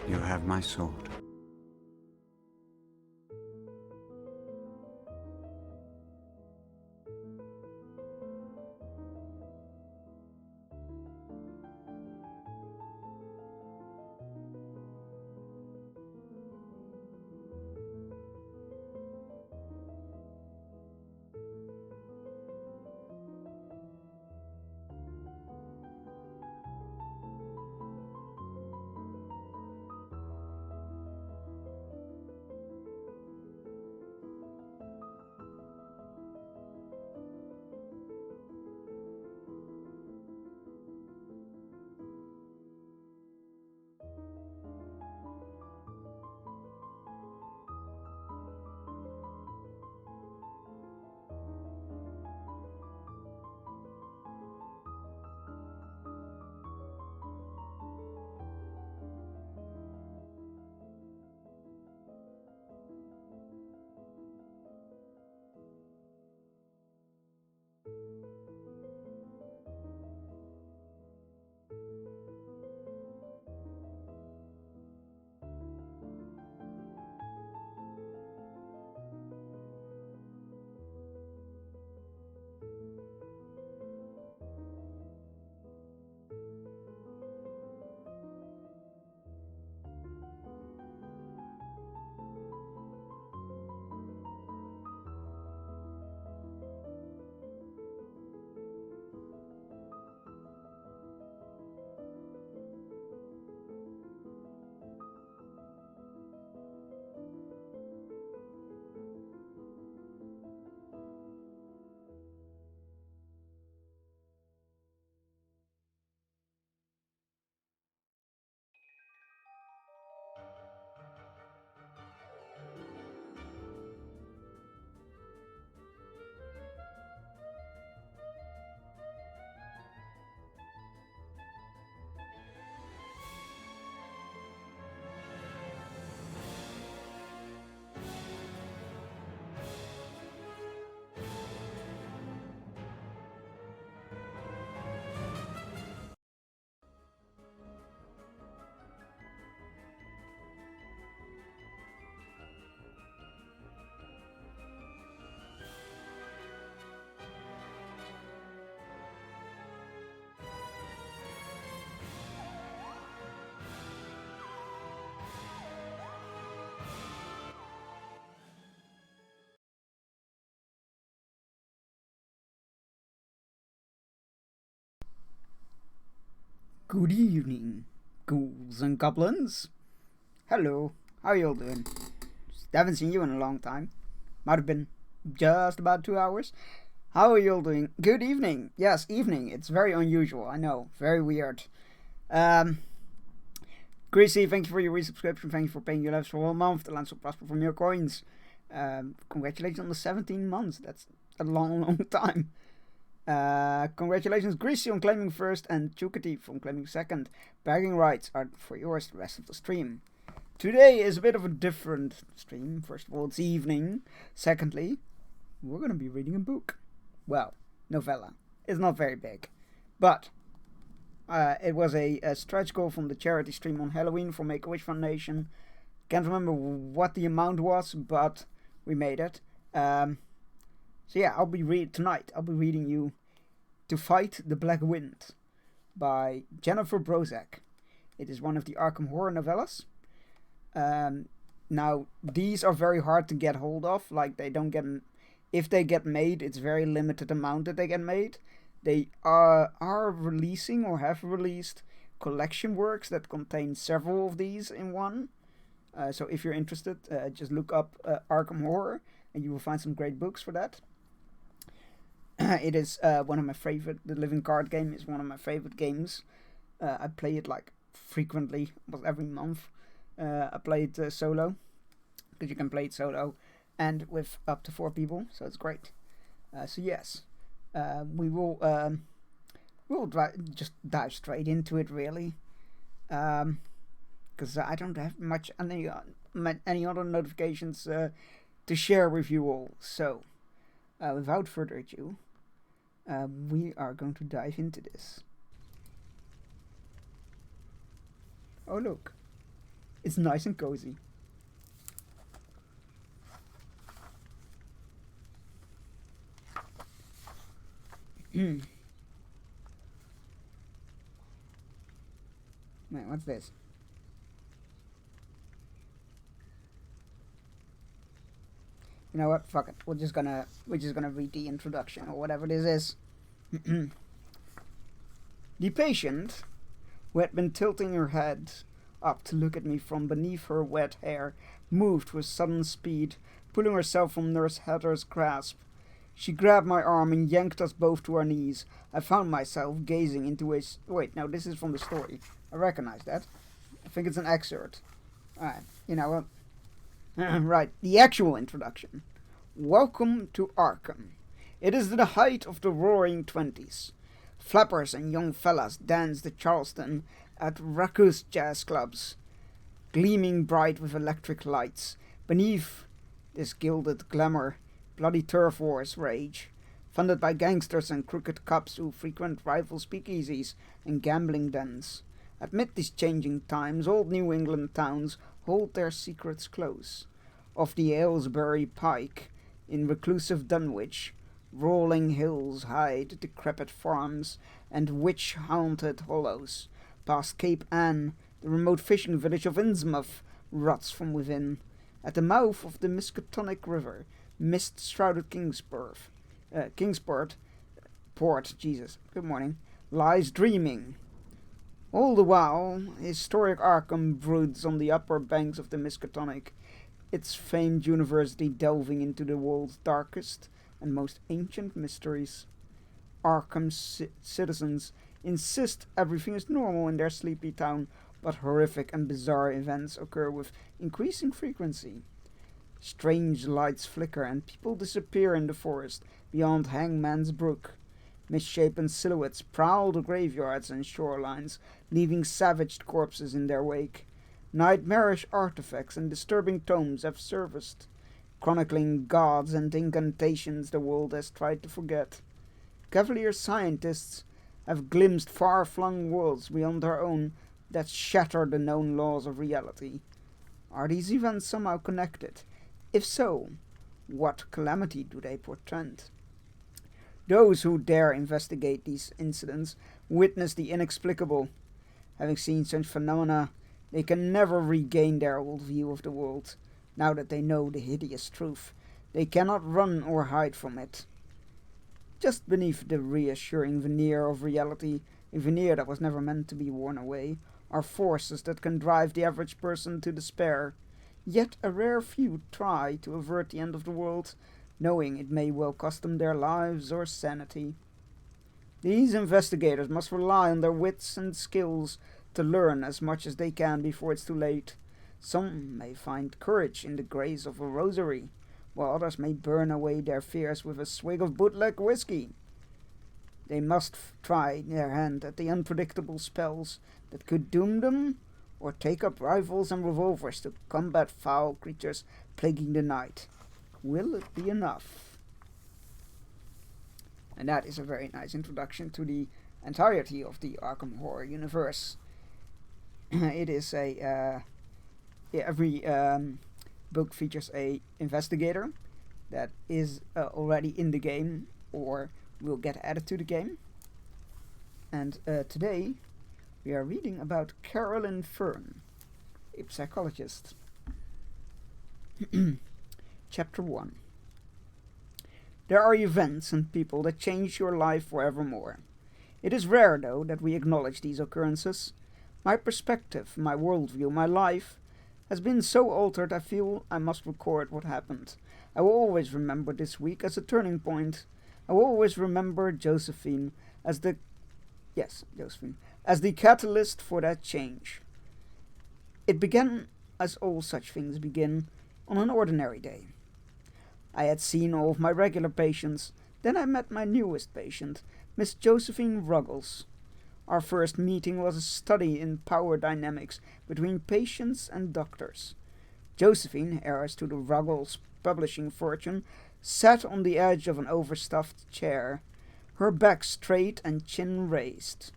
You have my sword. Good evening, ghouls and goblins. Hello, how you all doing? Haven't seen you in a long time. Might have been just about 2 hours. How are you all doing? Good evening. Yes, evening. It's very unusual. I know. Very weird. Um, Greasy, thank you for your resubscription. Thank you for paying your lives for 1 month. The land so prosper from your coins. Congratulations on the 17 months. That's a long, long time. Congratulations, Greasy, on claiming first, and Chukati on claiming second. Bragging rights are for yours the rest of the stream. Today is a bit of a different stream. First of all, it's evening. Secondly, we're going to be reading a book. Well, novella. It's not very big. But it was a stretch goal from the charity stream on Halloween for Make-A-Wish Foundation. Can't remember what the amount was, but we made it. So yeah, tonight I'll be reading you To Fight the Black Wind by Jennifer Brozak. It is one of the Arkham Horror novellas. Now, these are very hard to get hold of. Like, they don't get... If they get made, it's very limited amount that they get made. They are releasing or have released collection works that contain several of these in one. So if you're interested, just look up Arkham Horror and you will find some great books for that. It is one of my favorite. The Living Card Game is one of my favorite games. I play it like frequently, almost every month. I play it solo, because you can play it solo and with up to 4 people, so it's great. So yes, we'll just dive straight into it, really, because I don't have any other notifications to share with you all. So without further ado, we are going to dive into this. Oh look, It's nice and cozy. Wait, what's this? You know what? Fuck it. We're just gonna read the introduction or whatever this is. The patient, who had been tilting her head up to look at me from beneath her wet hair, moved with sudden speed, pulling herself from Nurse Heather's grasp. She grabbed my arm and yanked us both to our knees. I found myself gazing into a... Wait, no, this is from the story. I recognize that. I think it's an excerpt. Alright, you know what? Right, the actual introduction. Welcome to Arkham. It is the height of the roaring 20s. Flappers and young fellas dance the Charleston at raucous jazz clubs, gleaming bright with electric lights. Beneath this gilded glamour, bloody turf wars rage, funded by gangsters and crooked cops who frequent rival speakeasies and gambling dens. Amid these changing times, old New England towns hold their secrets close. Off the Aylesbury Pike, in reclusive Dunwich, rolling hills hide decrepit farms and witch-haunted hollows. Past Cape Ann, the remote fishing village of Innsmouth rots from within. At the mouth of the Miskatonic River, mist-shrouded Kingsport, good morning, lies dreaming. All the while, historic Arkham broods on the upper banks of the Miskatonic, its famed university delving into the world's darkest and most ancient mysteries. Arkham's citizens insist everything is normal in their sleepy town, but horrific and bizarre events occur with increasing frequency. Strange lights flicker and people disappear in the forest beyond Hangman's Brook. Misshapen silhouettes prowl the graveyards and shorelines, leaving savaged corpses in their wake. Nightmarish artifacts and disturbing tomes have surfaced, chronicling gods and incantations the world has tried to forget. Cavalier scientists have glimpsed far-flung worlds beyond our own that shatter the known laws of reality. Are these events somehow connected? If so, what calamity do they portend? Those who dare investigate these incidents witness the inexplicable. Having seen such phenomena, they can never regain their old view of the world. Now that they know the hideous truth, they cannot run or hide from it. Just beneath the reassuring veneer of reality, a veneer that was never meant to be worn away, are forces that can drive the average person to despair. Yet a rare few try to avert the end of the world, knowing it may well cost them their lives or sanity. These investigators must rely on their wits and skills to learn as much as they can before it's too late. Some may find courage in the grace of a rosary, while others may burn away their fears with a swig of bootleg whiskey. They must try their hand at the unpredictable spells that could doom them, or take up rifles and revolvers to combat foul creatures plaguing the night. Will it be enough? And that is a very nice introduction to the entirety of the Arkham Horror universe. It is every book features a investigator that is already in the game or will get added to the game. And today we are reading about Carolyn Fern, a psychologist. Chapter 1. There are events and people that change your life forevermore. It is rare, though, that we acknowledge these occurrences. My perspective, my worldview, my life has been so altered I feel I must record what happened. I will always remember this week as a turning point. I will always remember Josephine as the catalyst for that change. It began, as all such things begin, on an ordinary day. I had seen all of my regular patients. Then I met my newest patient, Miss Josephine Ruggles. Our first meeting was a study in power dynamics between patients and doctors. Josephine, heiress to the Ruggles publishing fortune, sat on the edge of an overstuffed chair, her back straight and chin raised.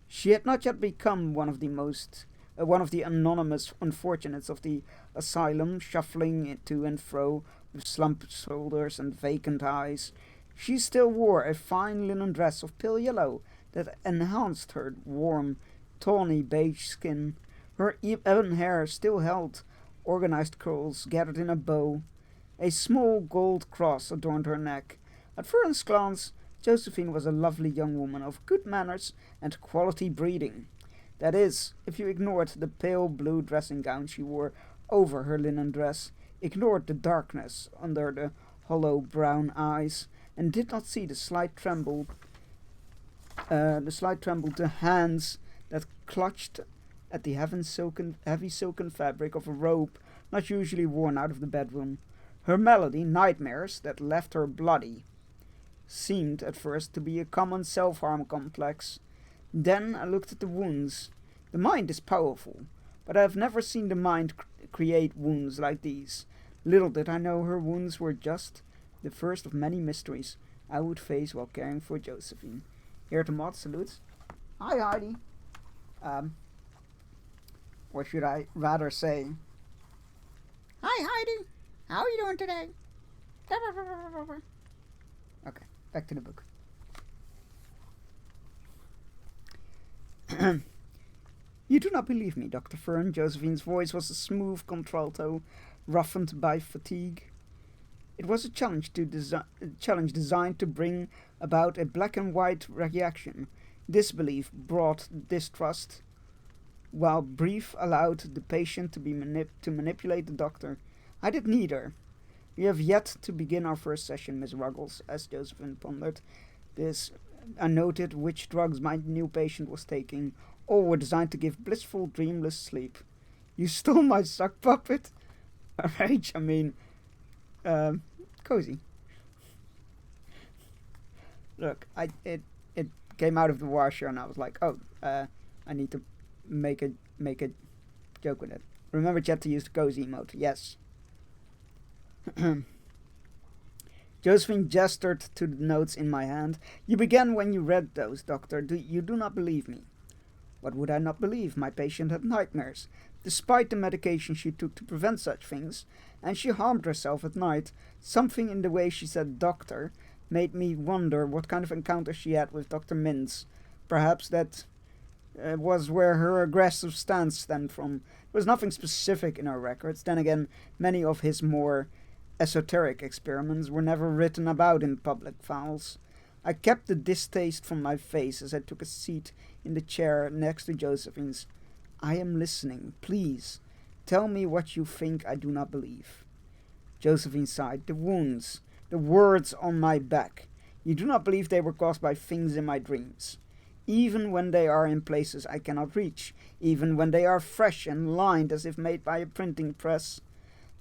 She had not yet become one of the most one of the anonymous unfortunates of the asylum, shuffling to and fro with slumped shoulders and vacant eyes. She still wore a fine linen dress of pale yellow that enhanced her warm, tawny beige skin. Her ebon hair still held organized curls gathered in a bow. A small gold cross adorned her neck. At first glance, Josephine was a lovely young woman of good manners and quality breeding. That is, if you ignored the pale blue dressing gown she wore over her linen dress, ignored the darkness under the hollow brown eyes, and did not see the slight tremble to hands that clutched at the heavy silken fabric of a robe not usually worn out of the bedroom. Her malady, nightmares that left her bloody, seemed at first to be a common self-harm complex. Then I looked at the wounds. The mind is powerful, but I have never seen the mind create wounds like these. Little did I know her wounds were just the first of many mysteries I would face while caring for Josephine. Here to Mod salutes. Hi Heidi. Or should I rather say, hi Heidi, how are you doing today? Okay, back to the book. You do not believe me, Dr. Fern. Josephine's voice was a smooth contralto, roughened by fatigue. It was a challenge designed to bring about a black and white reaction. Disbelief brought distrust, while brief allowed the patient to manipulate the doctor. I did neither. We have yet to begin our first session, Miss Ruggles, as Josephine pondered this. I noted which drugs my new patient was taking. All were designed to give blissful, dreamless sleep. You stole my sock puppet? Rage, I mean, cozy. Look, it came out of the washer, and I was like, oh, I need to make a joke with it. Remember, chat, to use the cozy emote. Yes. Josephine gestured to the notes in my hand. You began when you read those, Doctor. You do not believe me. What would I not believe? My patient had nightmares, despite the medication she took to prevent such things, and she harmed herself at night. Something in the way she said doctor made me wonder what kind of encounter she had with Dr. Mintz. Perhaps that was where her aggressive stance stemmed from. There was nothing specific in her records. Then again, many of his more esoteric experiments were never written about in public files. I kept the distaste from my face as I took a seat in the chair next to Josephine's. I am listening. Please, tell me what you think I do not believe. Josephine sighed. The wounds, the words on my back. You do not believe they were caused by things in my dreams. Even when they are in places I cannot reach, even when they are fresh and lined as if made by a printing press.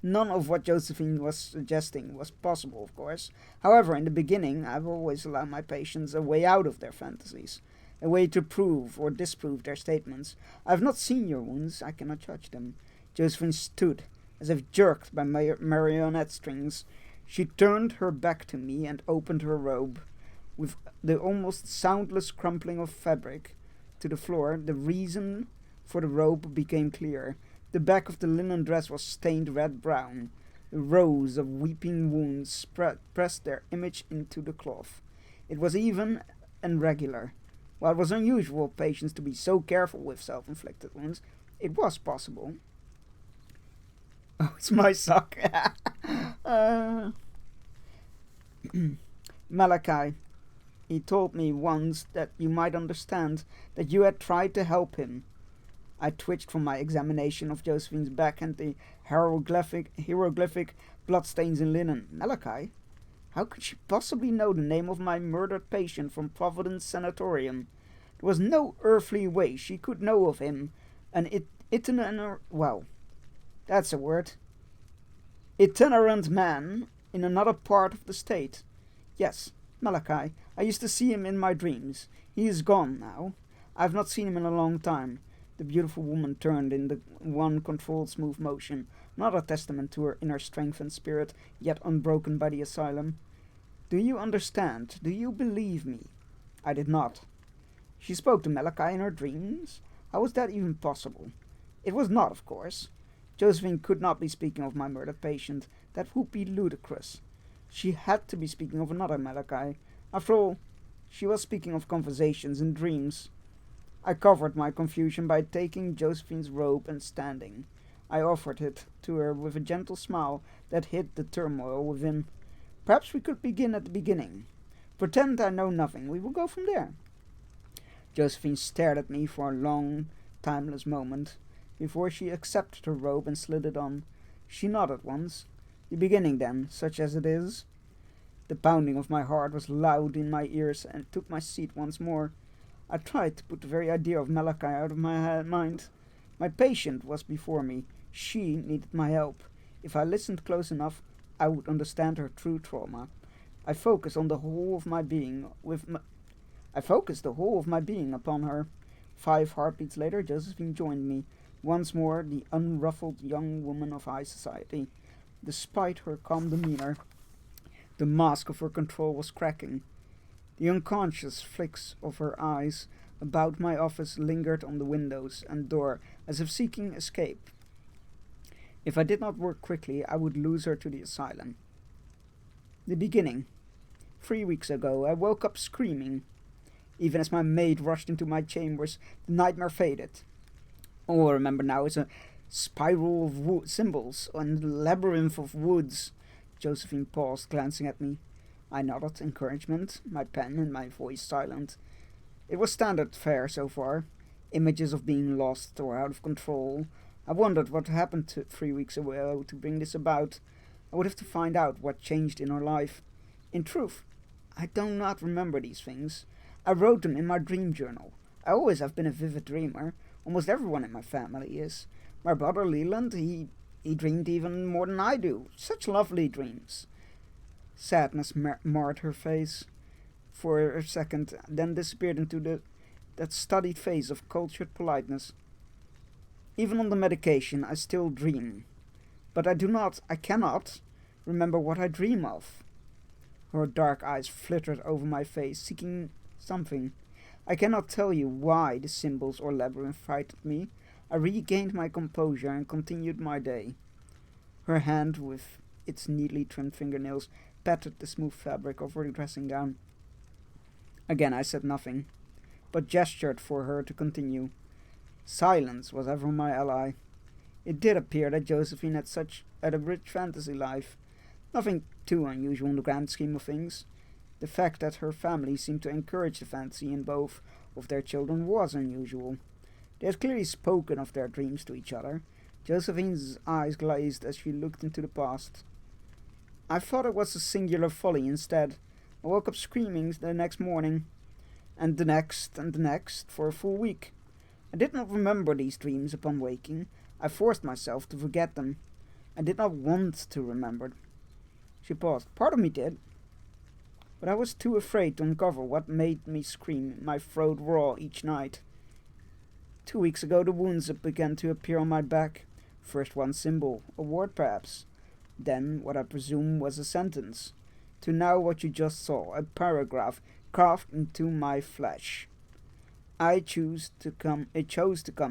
None of what Josephine was suggesting was possible, of course. However, in the beginning, I've always allowed my patients a way out of their fantasies, a way to prove or disprove their statements. I have not seen your wounds. I cannot judge them. Josephine stood, as if jerked by marionette strings. She turned her back to me and opened her robe. With the almost soundless crumpling of fabric to the floor, the reason for the robe became clear. The back of the linen dress was stained red-brown. Rows of weeping wounds pressed their image into the cloth. It was even and regular. While it was unusual for patients to be so careful with self-inflicted wounds, it was possible. Oh, it's my sock. Malachi, he told me once that you might understand, that you had tried to help him. I twitched from my examination of Josephine's back and the hieroglyphic bloodstains in linen. Malachi? How could she possibly know the name of my murdered patient from Providence Sanatorium? There was no earthly way she could know of him, an itinerant man in another part of the state. Yes, Malachi. I used to see him in my dreams. He is gone now. I have not seen him in a long time. The beautiful woman turned in the one controlled smooth motion, another testament to her inner strength and spirit, yet unbroken by the asylum. Do you understand? Do you believe me? I did not. She spoke to Malachi in her dreams? How was that even possible? It was not, of course. Josephine could not be speaking of my murdered patient. That would be ludicrous. She had to be speaking of another Malachi. After all, she was speaking of conversations and dreams. I covered my confusion by taking Josephine's robe and standing. I offered it to her with a gentle smile that hid the turmoil within. Perhaps we could begin at the beginning. Pretend I know nothing. We will go from there. Josephine stared at me for a long, timeless moment before she accepted her robe and slid it on. She nodded once. The beginning, then, such as it is. The pounding of my heart was loud in my ears and took my seat once more. I tried to put the very idea of Malachi out of my mind. My patient was before me. She needed my help. If I listened close enough, I would understand her true trauma. I focused the whole of my being upon her. 5 heartbeats later, Josephine joined me. Once more, the unruffled young woman of high society. Despite her calm demeanor, the mask of her control was cracking. The unconscious flicks of her eyes about my office lingered on the windows and door, as if seeking escape. If I did not work quickly, I would lose her to the asylum. The beginning. 3 weeks ago, I woke up screaming. Even as my maid rushed into my chambers, the nightmare faded. All I remember now is a spiral of symbols and a labyrinth of woods. Josephine paused, glancing at me. I nodded encouragement, my pen and my voice silent. It was standard fare so far. Images of being lost or out of control. I wondered what happened 3 weeks ago to bring this about. I would have to find out what changed in her life. In truth, I do not remember these things. I wrote them in my dream journal. I always have been a vivid dreamer. Almost everyone in my family is. My brother Leland, he dreamed even more than I do. Such lovely dreams. Sadness marred her face for a second, then disappeared into that studied face of cultured politeness. Even on the medication, I still dream. But I cannot remember what I dream of. Her dark eyes flittered over my face, seeking something. I cannot tell you why the symbols or labyrinth frightened me. I regained my composure and continued my day. Her hand, with its neatly trimmed fingernails, patted the smooth fabric of her dressing gown. Again I said nothing, but gestured for her to continue. Silence was ever my ally. It did appear that Josephine had a rich fantasy life. Nothing too unusual in the grand scheme of things. The fact that her family seemed to encourage the fantasy in both of their children was unusual. They had clearly spoken of their dreams to each other. Josephine's eyes glazed as she looked into the past. I thought it was a singular folly instead. I woke up screaming the next morning, and the next, for a full week. I did not remember these dreams upon waking. I forced myself to forget them. I did not want to remember. She paused. Part of me did. But I was too afraid to uncover what made me scream, my throat raw each night. 2 weeks ago the wounds began to appear on my back. First one symbol, a word perhaps. Then what I presume was a sentence. To now what you just saw, a paragraph carved into my flesh. I chose to come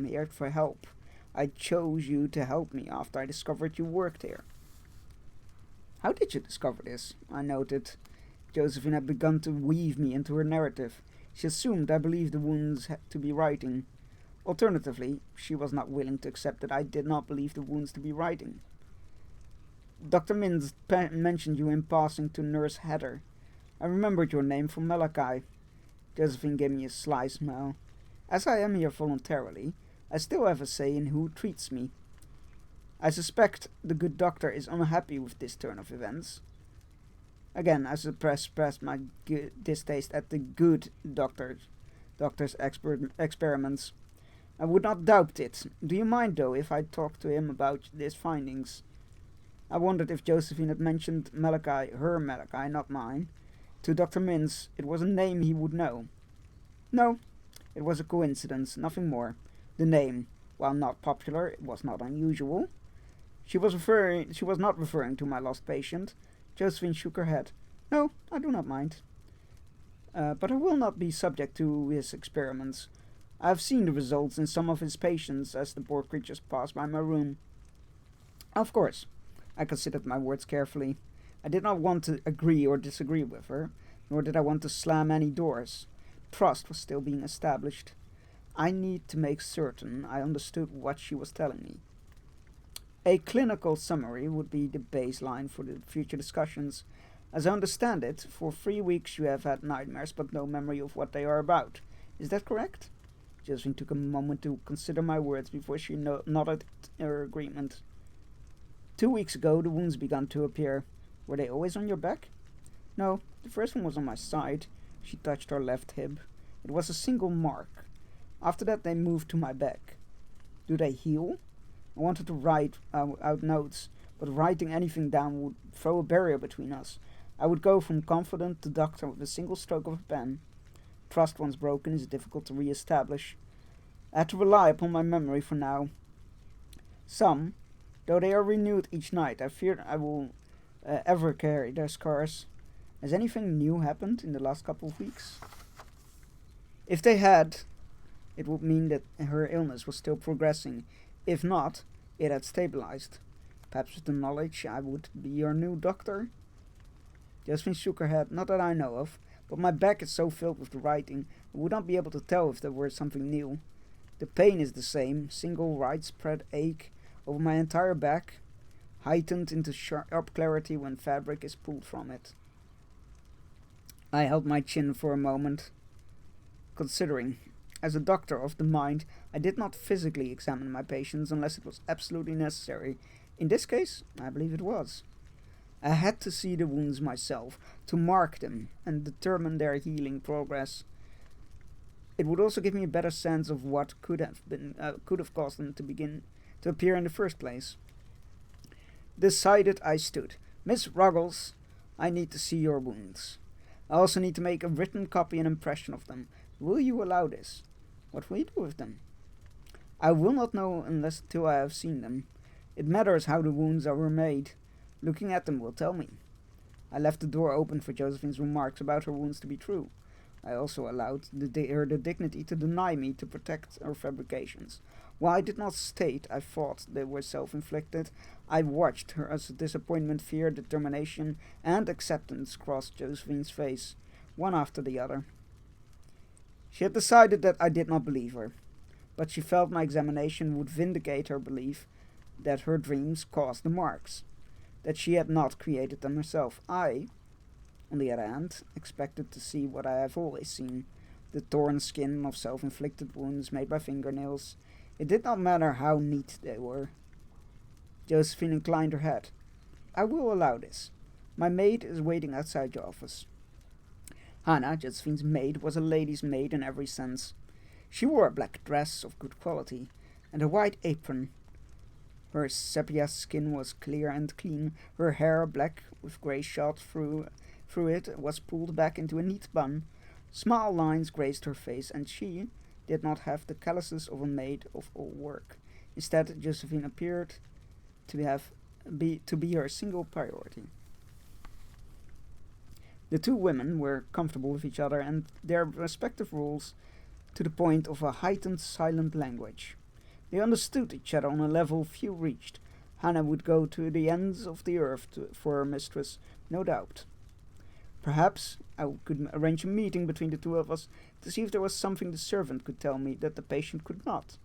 here for help. I chose you to help me after I discovered you worked here. How did you discover this? I noted. Josephine had begun to weave me into her narrative. She assumed I believed the wounds to be writing. Alternatively, she was not willing to accept that I did not believe the wounds to be writing. Dr. Mintz mentioned you in passing to Nurse Heather. I remembered your name from Malachi. Josephine gave me a sly smile. As I am here voluntarily, I still have a say in who treats me. I suspect the good doctor is unhappy with this turn of events. Again, I suppressed my distaste at the good doctor's experiments. I would not doubt it. Do you mind, though, if I talk to him about his findings? I wondered if Josephine had mentioned Malachi, her Malachi, not mine. To Dr. Mintz, it was a name he would know. No, it was a coincidence, nothing more. The name, while not popular, it was not unusual. She was not referring to my lost patient. Josephine shook her head. No, I do not mind. But I will not be subject to his experiments. I have seen the results in some of his patients as the poor creatures pass by my room. Of course, I considered my words carefully. I did not want to agree or disagree with her, nor did I want to slam any doors. Trust was still being established. I need to make certain I understood what she was telling me. A clinical summary would be the baseline for the future discussions. As I understand it, for 3 weeks you have had nightmares but no memory of what they are about. Is that correct? Josephine took a moment to consider my words before she nodded her agreement. 2 weeks ago the wounds began to appear. Were they always on your back? No, the first one was on my side. She touched her left hip. It was a single mark. After that they moved to my back. Do they heal? I wanted to write out notes, but writing anything down would throw a barrier between us. I would go from confidant to doctor with a single stroke of a pen. Trust once broken is difficult to re-establish. I had to rely upon my memory for now. Some, though they are renewed each night, I fear I will ever carry their scars. Has anything new happened in the last couple of weeks? If they had, it would mean that her illness was still progressing. If not, it had stabilized. Perhaps with the knowledge I would be your new doctor? Josephine shook her head. Not that I know of, but my back is so filled with the writing, I would not be able to tell if there were something new. The pain is the same, single widespread ache over my entire back, heightened into sharp clarity when fabric is pulled from it. I held my chin for a moment, considering. As a doctor of the mind, I did not physically examine my patients unless it was absolutely necessary. In this case, I believe it was. I had to see the wounds myself, to mark them and determine their healing progress. It would also give me a better sense of what could have caused them to appear in the first place. Decided I stood. Miss Ruggles, I need to see your wounds. I also need to make a written copy and impression of them. Will you allow this? What will you do with them? I will not know until I have seen them. It matters how the wounds were made. Looking at them will tell me. I left the door open for Josephine's remarks about her wounds to be true. I also allowed her the dignity to deny me to protect her fabrications. While I did not state I thought they were self-inflicted, I watched her as disappointment, fear, determination, and acceptance crossed Josephine's face, one after the other. She had decided that I did not believe her, but she felt my examination would vindicate her belief that her dreams caused the marks, that she had not created them herself. I, on the other hand, expected to see what I have always seen, the torn skin of self-inflicted wounds made by fingernails. It did not matter how neat they were. Josephine inclined her head. I will allow this. My maid is waiting outside your office. Hannah, Josephine's maid, was a lady's maid in every sense. She wore a black dress of good quality, and a white apron. Her sepia skin was clear and clean. Her hair, black with grey shot through it, was pulled back into a neat bun. Small lines graced her face, and she did not have the calluses of a maid of all work. Instead, Josephine appeared to be her single priority. The two women were comfortable with each other and their respective roles to the point of a heightened silent language. They understood each other on a level few reached. Hannah would go to the ends of the earth for her mistress, no doubt. Perhaps I could arrange a meeting between the two of us to see if there was something the servant could tell me that the patient could not.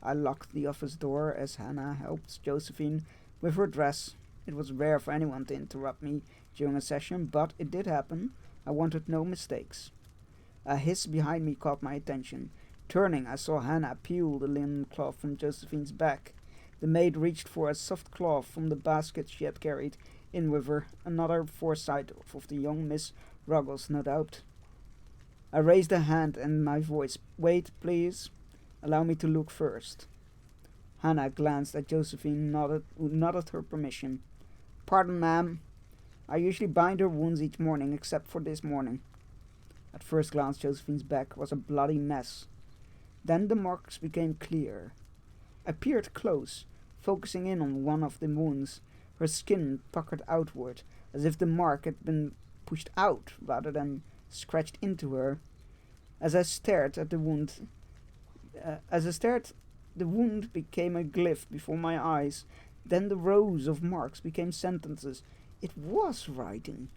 I locked the office door as Hannah helped Josephine with her dress. It was rare for anyone to interrupt me during a session, but it did happen. I wanted no mistakes. A hiss behind me caught my attention. Turning, I saw Hannah peel the linen cloth from Josephine's back. The maid reached for a soft cloth from the basket she had carried in with her, another foresight of the young Miss Ruggles, no doubt. I raised a hand and my voice. Wait, please. Allow me to look first. Hannah glanced at Josephine, nodded her permission. Pardon, ma'am. I usually bind her wounds each morning, except for this morning. At first glance, Josephine's back was a bloody mess. Then the marks became clear. I peered close, focusing in on one of the wounds. Her skin puckered outward, as if the mark had been pushed out rather than scratched into her. As I stared at the wound, As I stared, the wound became a glyph before my eyes. Then the rows of marks became sentences. It was writing.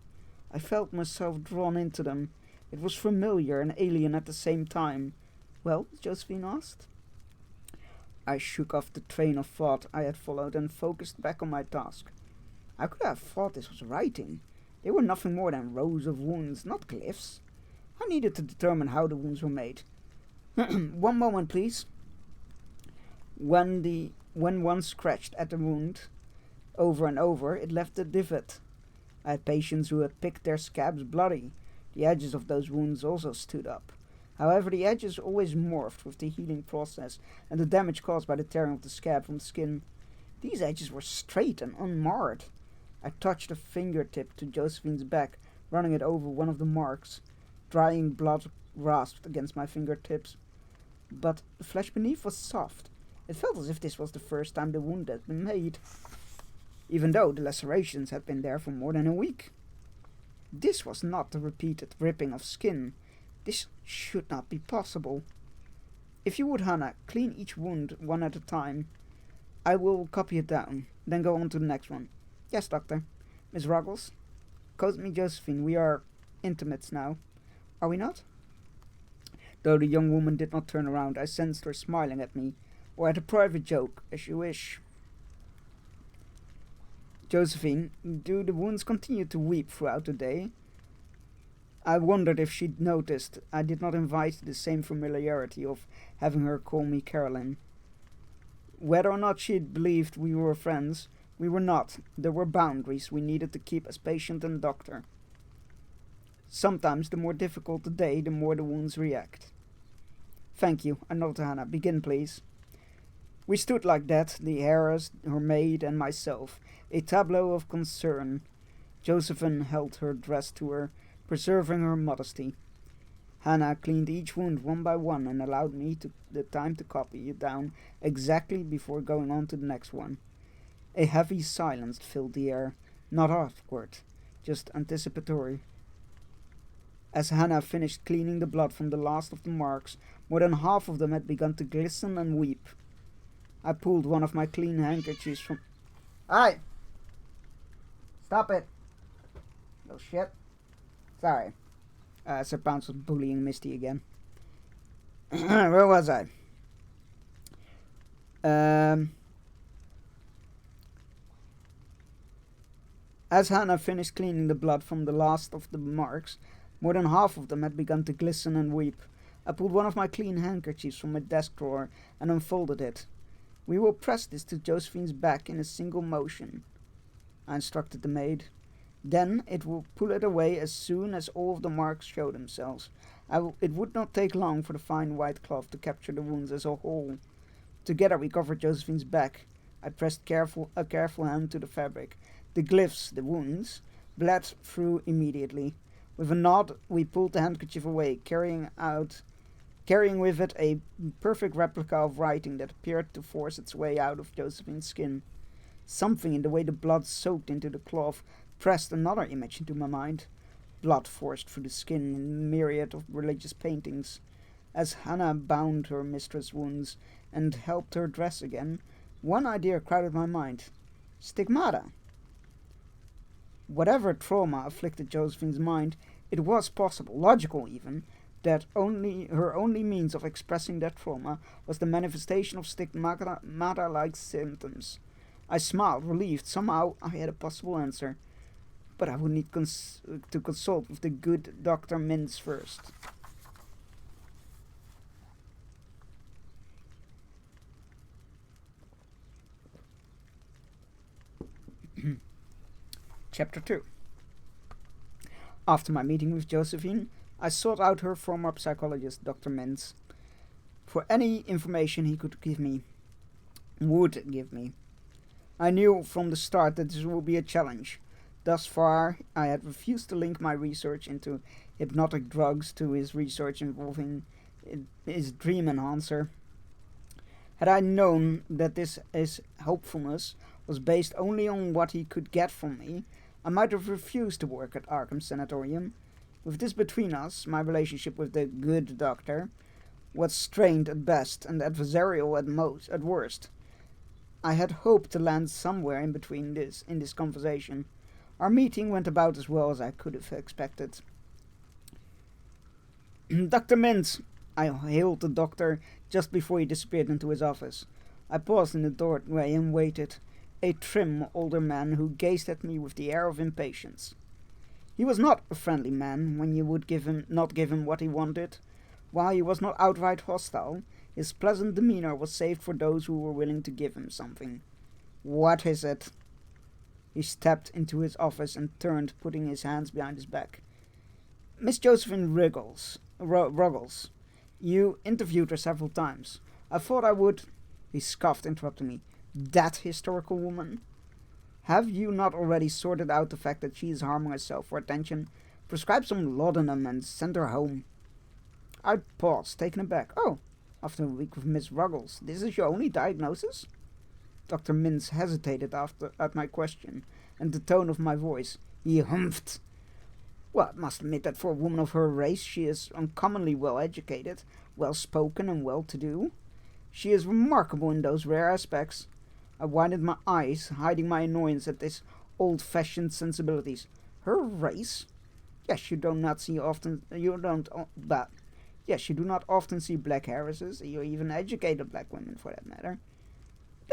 I felt myself drawn into them. It was familiar and alien at the same time. Well? Josephine asked. I shook off the train of thought I had followed and focused back on my task. I could have thought this was writing. They were nothing more than rows of wounds, not glyphs. I needed to determine how the wounds were made. One moment, please. When one scratched at the wound over and over, it left a divot. I had patients who had picked their scabs bloody. The edges of those wounds also stood up. However, the edges always morphed with the healing process and the damage caused by the tearing of the scab from the skin. These edges were straight and unmarred. I touched a fingertip to Josephine's back, running it over one of the marks. Drying blood rasped against my fingertips. But the flesh beneath was soft. It felt as if this was the first time the wound had been made, even though the lacerations had been there for more than a week. This was not the repeated ripping of skin. This should not be possible. If you would, Hannah, clean each wound one at a time. I will copy it down, then go on to the next one. Yes, Doctor. Miss Ruggles? Quote me, Josephine, we are intimates now. Are we not? Though the young woman did not turn around, I sensed her smiling at me, or at a private joke, as you wish. Josephine, do the wounds continue to weep throughout the day? I wondered if she'd noticed I did not invite the same familiarity of having her call me Caroline. Whether or not she'd believed we were friends, we were not. There were boundaries we needed to keep as patient and doctor. Sometimes the more difficult the day, the more the wounds react. Thank you, I nodded to Hannah. Begin, please. We stood like that, the heiress, her maid, and myself, a tableau of concern. Josephine held her dress to her, preserving her modesty. Hannah cleaned each wound one by one and allowed me the time to copy it down exactly before going on to the next one. A heavy silence filled the air, not awkward, just anticipatory. As Hannah finished cleaning the blood from the last of the marks, more than half of them had begun to glisten and weep. I pulled one of my clean handkerchiefs from... Aye! Stop it! Little shit. Sorry. Sir Pounce was bullying Misty again. Where was I? As Hannah finished cleaning the blood from the last of the marks, more than half of them had begun to glisten and weep. I pulled one of my clean handkerchiefs from my desk drawer and unfolded it. We will press this to Josephine's back in a single motion, I instructed the maid. Then it will pull it away as soon as all of the marks show themselves. It would not take long for the fine white cloth to capture the wounds as a whole. Together we covered Josephine's back. I pressed a careful hand to the fabric. The glyphs, the wounds, bled through immediately. With a nod, we pulled the handkerchief away, carrying with it a perfect replica of writing that appeared to force its way out of Josephine's skin. Something in the way the blood soaked into the cloth pressed another image into my mind. Blood forced through the skin in a myriad of religious paintings. As Hannah bound her mistress' wounds and helped her dress again, one idea crowded my mind. Stigmata. Whatever trauma afflicted Josephine's mind, it was possible, logical even, that her only means of expressing that trauma was the manifestation of stigmata-like symptoms. I smiled, relieved. Somehow I had a possible answer. But I would need to consult with the good Dr. Mintz first. Chapter 2. After my meeting with Josephine, I sought out her former psychologist, Dr. Mintz, for any information he would give me. I knew from the start that this would be a challenge. Thus far, I had refused to link my research into hypnotic drugs to his research involving his dream enhancer. Had I known that his hopefulness was based only on what he could get from me, I might have refused to work at Arkham Sanatorium. With this between us, my relationship with the good doctor was strained at best and adversarial at worst. I had hoped to land somewhere in this conversation. Our meeting went about as well as I could have expected. Dr. Mintz, I hailed the doctor just before he disappeared into his office. I paused in the doorway and waited, a trim older man who gazed at me with the air of impatience. He was not a friendly man when you would not give him what he wanted. While he was not outright hostile, his pleasant demeanor was saved for those who were willing to give him something. What is it? He stepped into his office and turned, putting his hands behind his back. Miss Josephine Ruggles. You interviewed her several times. I thought I would... He scoffed, interrupting me. That historical woman? Have you not already sorted out the fact that she is harming herself for attention? Prescribe some laudanum and send her home. I paused, taken aback. Oh, after a week with Miss Ruggles, this is your only diagnosis? Dr. Mintz hesitated at my question, and the tone of my voice. He humphed. Well, I must admit that for a woman of her race, she is uncommonly well educated, well spoken, and well to do. She is remarkable in those rare aspects. I widened my eyes, hiding my annoyance at this old-fashioned sensibilities. Her race? Yes, you do not often see black heiresses, or even educated black women for that matter.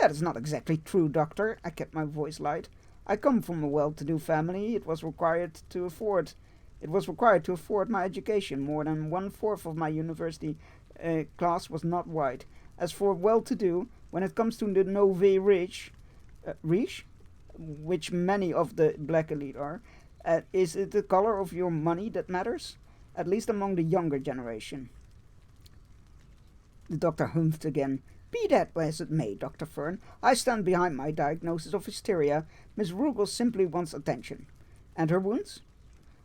That is not exactly true, doctor. I kept my voice light. I come from a well-to-do family. It was required to afford my education. More than 1/4 of my university class was not white. As for well-to-do, when it comes to the nouveau riche, which many of the black elite are, is it the color of your money that matters? At least among the younger generation. The doctor humphed again. Be that as it may, Dr. Fern, I stand behind my diagnosis of hysteria. Miss Ruggles simply wants attention. And her wounds?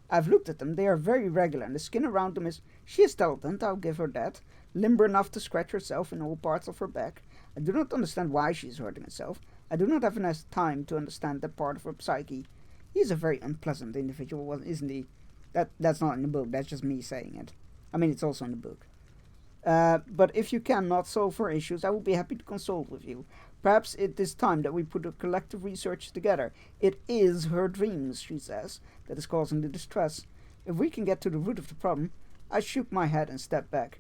I've looked at them. They are very regular, and the skin around them is... She is talented, I'll give her that. Limber enough to scratch herself in all parts of her back. I do not understand why she is hurting herself. I do not have enough time to understand that part of her psyche. He is a very unpleasant individual, isn't he? That's not in the book, that's just me saying it. I mean, it's also in the book. But if you cannot solve her issues, I will be happy to consult with you. Perhaps it is time that we put a collective research together. It is her dreams, she says, that is causing the distress. If we can get to the root of the problem... I shook my head and stepped back.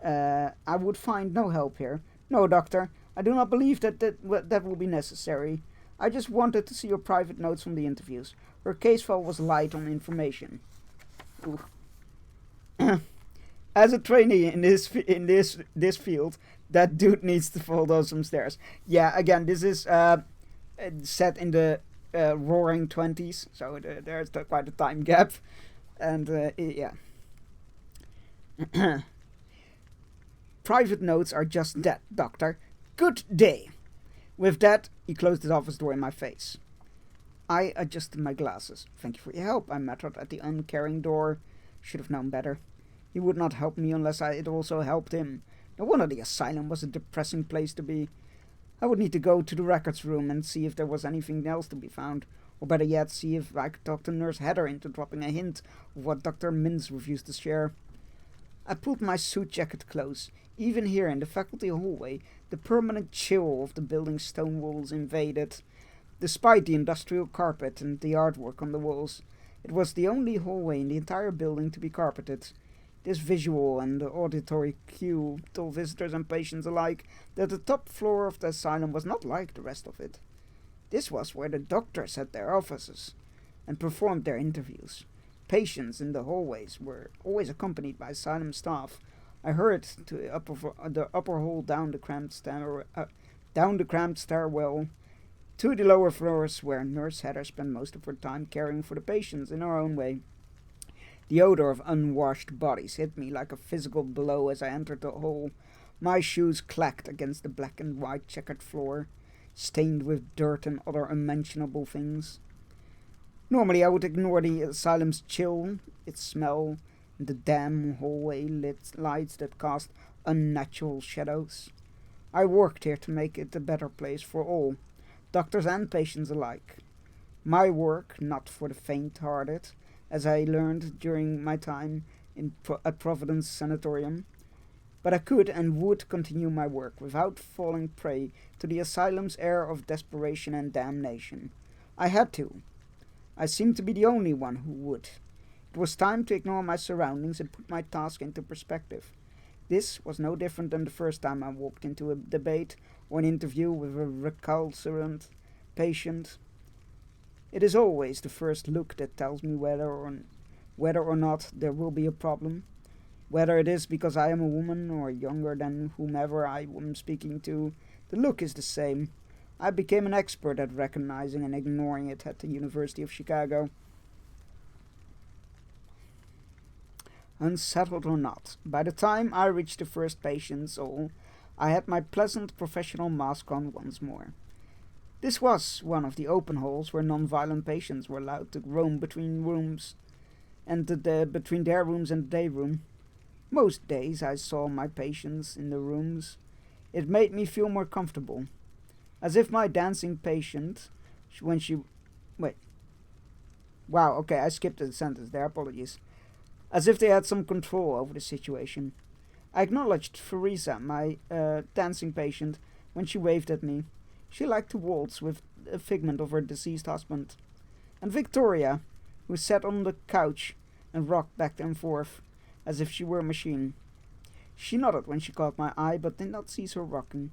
I would find no help here. No, doctor, I do not believe that will be necessary. I just wanted to see your private notes from the interviews. Her case file was light on information. As a trainee in this field, that dude needs to fall down some stairs. Yeah, again, this is set in the roaring 20s, so there's quite a time gap, and yeah. Private notes are just that, doctor. Good day. With that, he closed his office door in my face. I adjusted my glasses. Thank you for your help, I muttered at the uncaring door. Should have known better. He would not help me unless it also helped him. No wonder the asylum was a depressing place to be. I would need to go to the records room and see if there was anything else to be found. Or better yet, see if I could talk to Nurse Heather into dropping a hint of what Dr. Mintz refused to share. I pulled my suit jacket close. Even here in the faculty hallway, the permanent chill of the building's stone walls invaded. Despite the industrial carpet and the artwork on the walls, it was the only hallway in the entire building to be carpeted. This visual and auditory cue told visitors and patients alike that the top floor of the asylum was not like the rest of it. This was where the doctors had their offices and performed their interviews. Patients in the hallways were always accompanied by asylum staff. I hurried to the upper hall down the cramped stairwell to the lower floors where Nurse Heather spent most of her time caring for the patients in her own way. The odor of unwashed bodies hit me like a physical blow as I entered the hall. My shoes clacked against the black and white checkered floor, stained with dirt and other unmentionable things. Normally I would ignore the asylum's chill, its smell, and the damn hallway lights that cast unnatural shadows. I worked here to make it a better place for all, doctors and patients alike. My work not for the faint-hearted, as I learned during my time at Providence Sanatorium. but I could and would continue my work without falling prey to the asylum's air of desperation and damnation. I had to. I seemed to be the only one who would. It was time to ignore my surroundings and put my task into perspective. This was no different than the first time I walked into a debate or an interview with a recalcitrant patient. It is always the first look that tells me whether or not there will be a problem. Whether it is because I am a woman or younger than whomever I am speaking to, the look is the same. I became an expert at recognizing and ignoring it at the University of Chicago. Unsettled or not, by the time I reached the first patient's hall, I had my pleasant professional mask on once more. This was one of the open halls where non-violent patients were allowed to roam between rooms and between their rooms and the day room. Most days I saw my patients in the rooms. It made me feel more comfortable. As if my dancing patient, when she... Wait. Wow, okay, I skipped a sentence there, apologies. As if they had some control over the situation. I acknowledged Theresa, my dancing patient, when she waved at me. She liked to waltz with a figment of her deceased husband. And Victoria, who sat on the couch and rocked back and forth, as if she were a machine. She nodded when she caught my eye, but did not cease her rocking.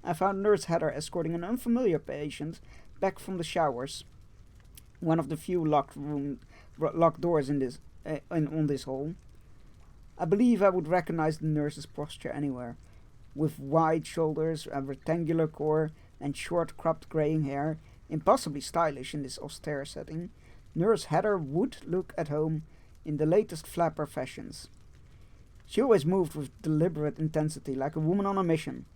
I found Nurse Heather escorting an unfamiliar patient back from the showers. One of the few locked doors in this on this hall. I believe I would recognize the nurse's posture anywhere, with wide shoulders, a rectangular core, and short cropped greying hair, impossibly stylish in this austere setting. Nurse Heather would look at home in the latest flapper fashions. She always moved with deliberate intensity, like a woman on a mission.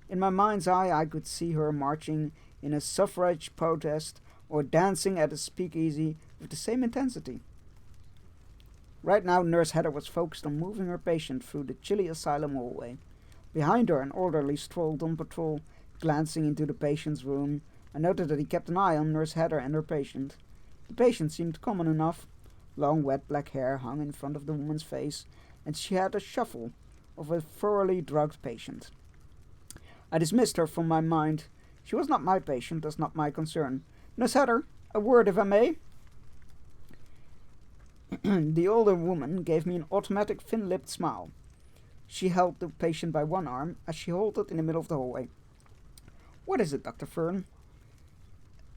In my mind's eye, I could see her marching in a suffrage protest or dancing at a speakeasy with the same intensity. Right now, Nurse Heather was focused on moving her patient through the chilly asylum hallway. Behind her, an orderly strolled on patrol, glancing into the patient's room. I noted that he kept an eye on Nurse Heather and her patient. The patient seemed common enough. Long, wet black hair hung in front of the woman's face, and she had a shuffle of a thoroughly drugged patient. I dismissed her from my mind. She was not my patient, thus not my concern. Nurse Heather, a word if I may. The older woman gave me an automatic thin-lipped smile. She held the patient by one arm as she halted in the middle of the hallway. What is it, Dr. Fern?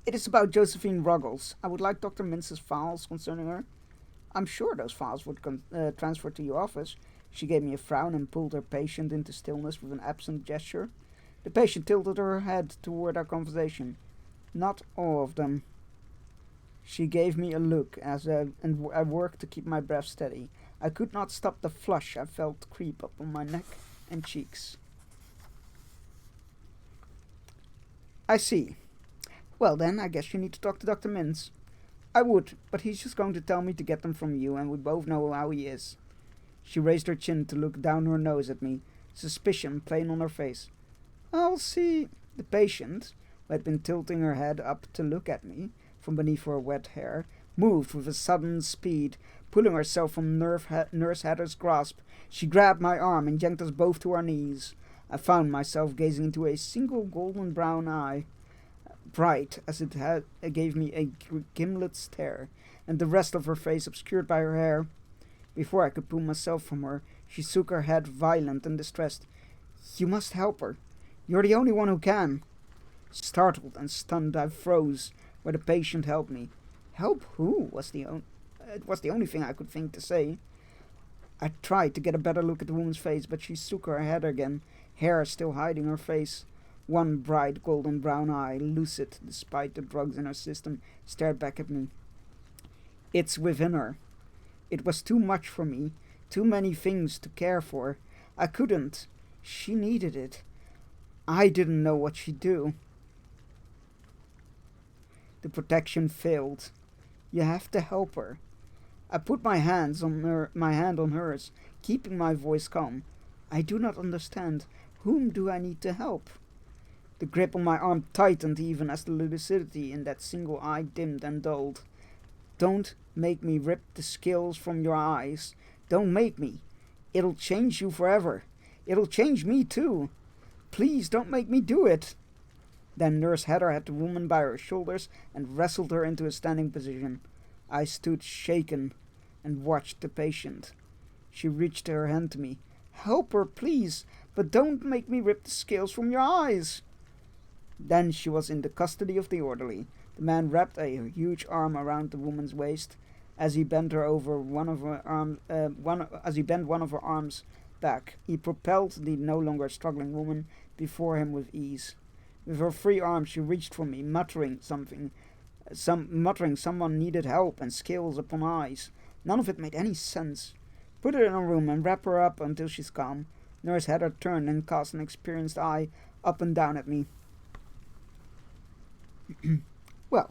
It is about Josephine Ruggles. I would like Dr. Mintz's files concerning her. I'm sure those files would transfer to your office. She gave me a frown and pulled her patient into stillness with an absent gesture. The patient tilted her head toward our conversation. Not all of them. She gave me a look and I worked to keep my breath steady. I could not stop the flush I felt creep up on my neck and cheeks. I see. Well then, I guess you need to talk to Dr. Mintz. I would, but he's just going to tell me to get them from you, and we both know how he is. She raised her chin to look down her nose at me, suspicion plain on her face. I'll see. The patient, who had been tilting her head up to look at me from beneath her wet hair, moved with a sudden speed, pulling herself from Nurse Heather's grasp. She grabbed my arm and yanked us both to our knees. I found myself gazing into a single golden brown eye, bright as it gave me a gimlet stare, and the rest of her face obscured by her hair. Before I could pull myself from her, she shook her head, violent and distressed. You must help her. You're the only one who can. Startled and stunned, I froze where the patient held me. Help who? It was the only thing I could think to say. I tried to get a better look at the woman's face, but she shook her head again, hair still hiding her face. One bright golden brown eye, lucid despite the drugs in her system, stared back at me. It's within her. It was too much for me, too many things to care for. I couldn't. She needed it. I didn't know what she'd do. The protection failed. You have to help her. I put my hand on hers, keeping my voice calm. I do not understand. Whom do I need to help? The grip on my arm tightened even as the lucidity in that single eye dimmed and dulled. Don't make me rip the scales from your eyes. Don't make me. It'll change you forever. It'll change me too. Please don't make me do it. Then Nurse Heather had the woman by her shoulders and wrestled her into a standing position. I stood shaken and watched the patient. She reached her hand to me. Help her, please, but don't make me rip the scales from your eyes. Then she was in the custody of the orderly. The man wrapped a huge arm around the woman's waist as he bent her over one of her arms. As he bent one of her arms back, he propelled the no longer struggling woman before him with ease. With her free arm, she reached for me, muttering someone needed help and scales upon eyes. None of it made any sense. Put her in a room and wrap her up until she's calm. Nurse Heather turned and cast an experienced eye up and down at me. Well,